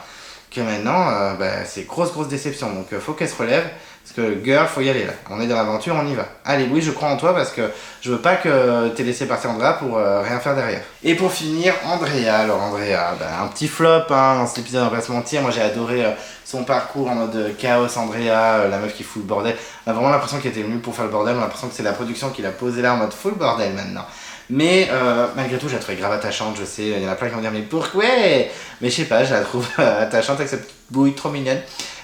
Speaker 2: Que maintenant, c'est grosse déception. Donc faut qu'elle se relève. Parce que girl, faut y aller là. On est dans l'aventure, on y va. Allez, Louis, je crois en toi parce que je veux pas que t'aies laissé partir Andrea pour rien faire derrière. Et pour finir, Andrea. Alors Andrea, un petit flop hein, dans cet épisode, on va pas se mentir. Moi j'ai adoré son parcours en mode chaos, Andrea, la meuf qui fout le bordel. On a vraiment l'impression qu'elle était venue pour faire le bordel. On a l'impression que c'est la production qui l'a posée là en mode full bordel maintenant. Mais malgré tout, je la trouvais grave attachante, je sais, il y en a plein qui vont dire mais pourquoi? Mais je sais pas, je la trouve attachante avec cette petite bouille trop mignonne.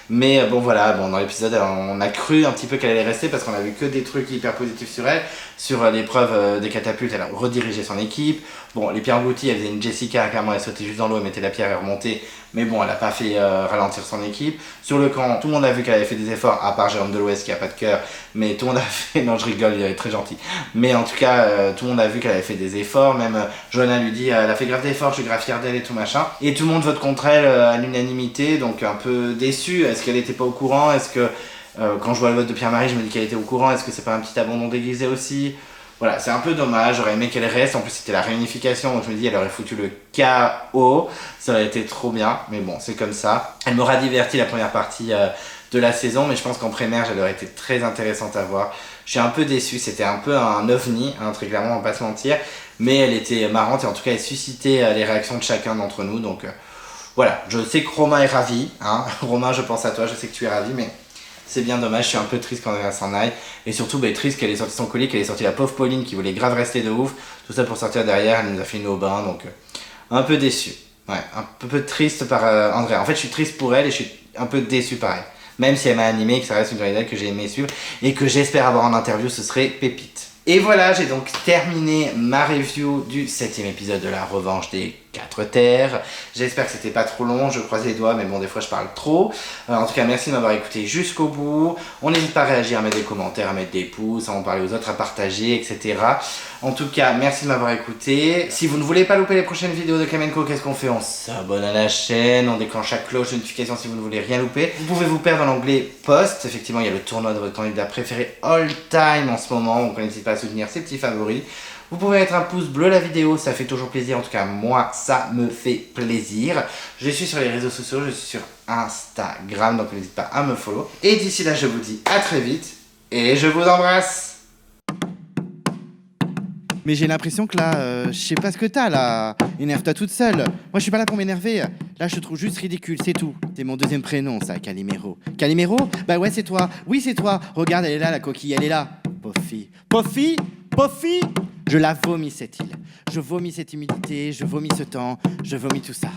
Speaker 2: Mais bon voilà, bon, dans l'épisode on a cru un petit peu qu'elle allait rester parce qu'on a vu que des trucs hyper positifs sur elle. Sur l'épreuve des catapultes, elle a redirigé son équipe. Bon, les pierres englouties, elle faisait une Jessica, clairement elle sautait juste dans l'eau, elle mettait la pierre et remontait. Mais bon, elle a pas fait ralentir son équipe. Sur le camp, tout le monde a vu qu'elle avait fait des efforts, à part Jérôme de l'Ouest qui a pas de cœur. Mais tout le monde a fait, non je rigole, il est très gentil. Mais en tout cas, tout le monde a vu qu'elle avait fait des efforts. Même Johanna lui dit, elle a fait grave d'efforts, je suis grave fière d'elle et tout machin. Et tout le monde vote contre elle à l'unanimité, donc un peu déçu. Est-ce qu'elle était pas au courant? Est-ce que quand je vois le vote de Pierre-Marie, je me dis qu'elle était au courant? Est-ce que c'est pas un petit abandon déguisé aussi? Voilà, c'est un peu dommage, j'aurais aimé qu'elle reste, en plus c'était la réunification, donc je me dis elle aurait foutu le chaos, ça aurait été trop bien, mais bon, c'est comme ça. Elle m'aura diverti la première partie de la saison, mais je pense qu'en primaire, elle aurait été très intéressante à voir. Je suis un peu déçu, c'était un peu un ovni, hein, très clairement, on va pas se mentir, mais elle était marrante et en tout cas elle suscitait les réactions de chacun d'entre nous, donc voilà, je sais que Romain est ravi, hein. Romain je pense à toi, je sais que tu es ravi, mais... c'est bien dommage, je suis un peu triste quand elle s'en aille. Et surtout, triste qu'elle ait sorti son colis, qu'elle ait sorti la pauvre Pauline qui voulait grave rester de ouf. Tout ça pour sortir derrière, elle nous a fait une au bain, donc un peu déçu. Ouais, un peu triste par Andrea. En fait, je suis triste pour elle et je suis un peu déçu par elle. Même si elle m'a animé, que ça reste une candidate que j'ai aimé suivre et que j'espère avoir en interview, ce serait Pépite. Et voilà, j'ai donc terminé ma review du 7e épisode de la Revanche des 4 terres. J'espère que c'était pas trop long, je croise les doigts, mais bon, des fois je parle trop. En tout cas, merci de m'avoir écouté jusqu'au bout. On n'hésite pas à réagir, à mettre des commentaires, à mettre des pouces, à en parler aux autres, à partager, etc. En tout cas, merci de m'avoir écouté. Si vous ne voulez pas louper les prochaines vidéos de Klemenko, qu'est-ce qu'on fait? On s'abonne à la chaîne, on déclenche la cloche de notification si vous ne voulez rien louper. Vous pouvez vous perdre dans l'onglet Post. Effectivement, il y a le tournoi de votre candidat préféré all time en ce moment, donc n'hésitez pas à soutenir ses petits favoris. Vous pouvez mettre un pouce bleu la vidéo, ça fait toujours plaisir, en tout cas moi ça me fait plaisir. Je suis sur les réseaux sociaux, je suis sur Instagram, donc n'hésitez pas à me follow. Et d'ici là je vous dis à très vite, et je vous embrasse.
Speaker 1: Mais j'ai l'impression que là, je sais pas ce que t'as là. Énerve-toi toute seule. Moi, je suis pas là pour m'énerver. Là, je te trouve juste ridicule, c'est tout. C'est mon deuxième prénom, ça, Calimero. Calimero? Bah ouais, c'est toi. Oui, c'est toi. Regarde, elle est là, la coquille, elle est là. Pauvre fille. Pauvre fille? Pauvre fille? Je la vomis, cette île. Je vomis cette humidité, je vomis ce temps, je vomis tout ça.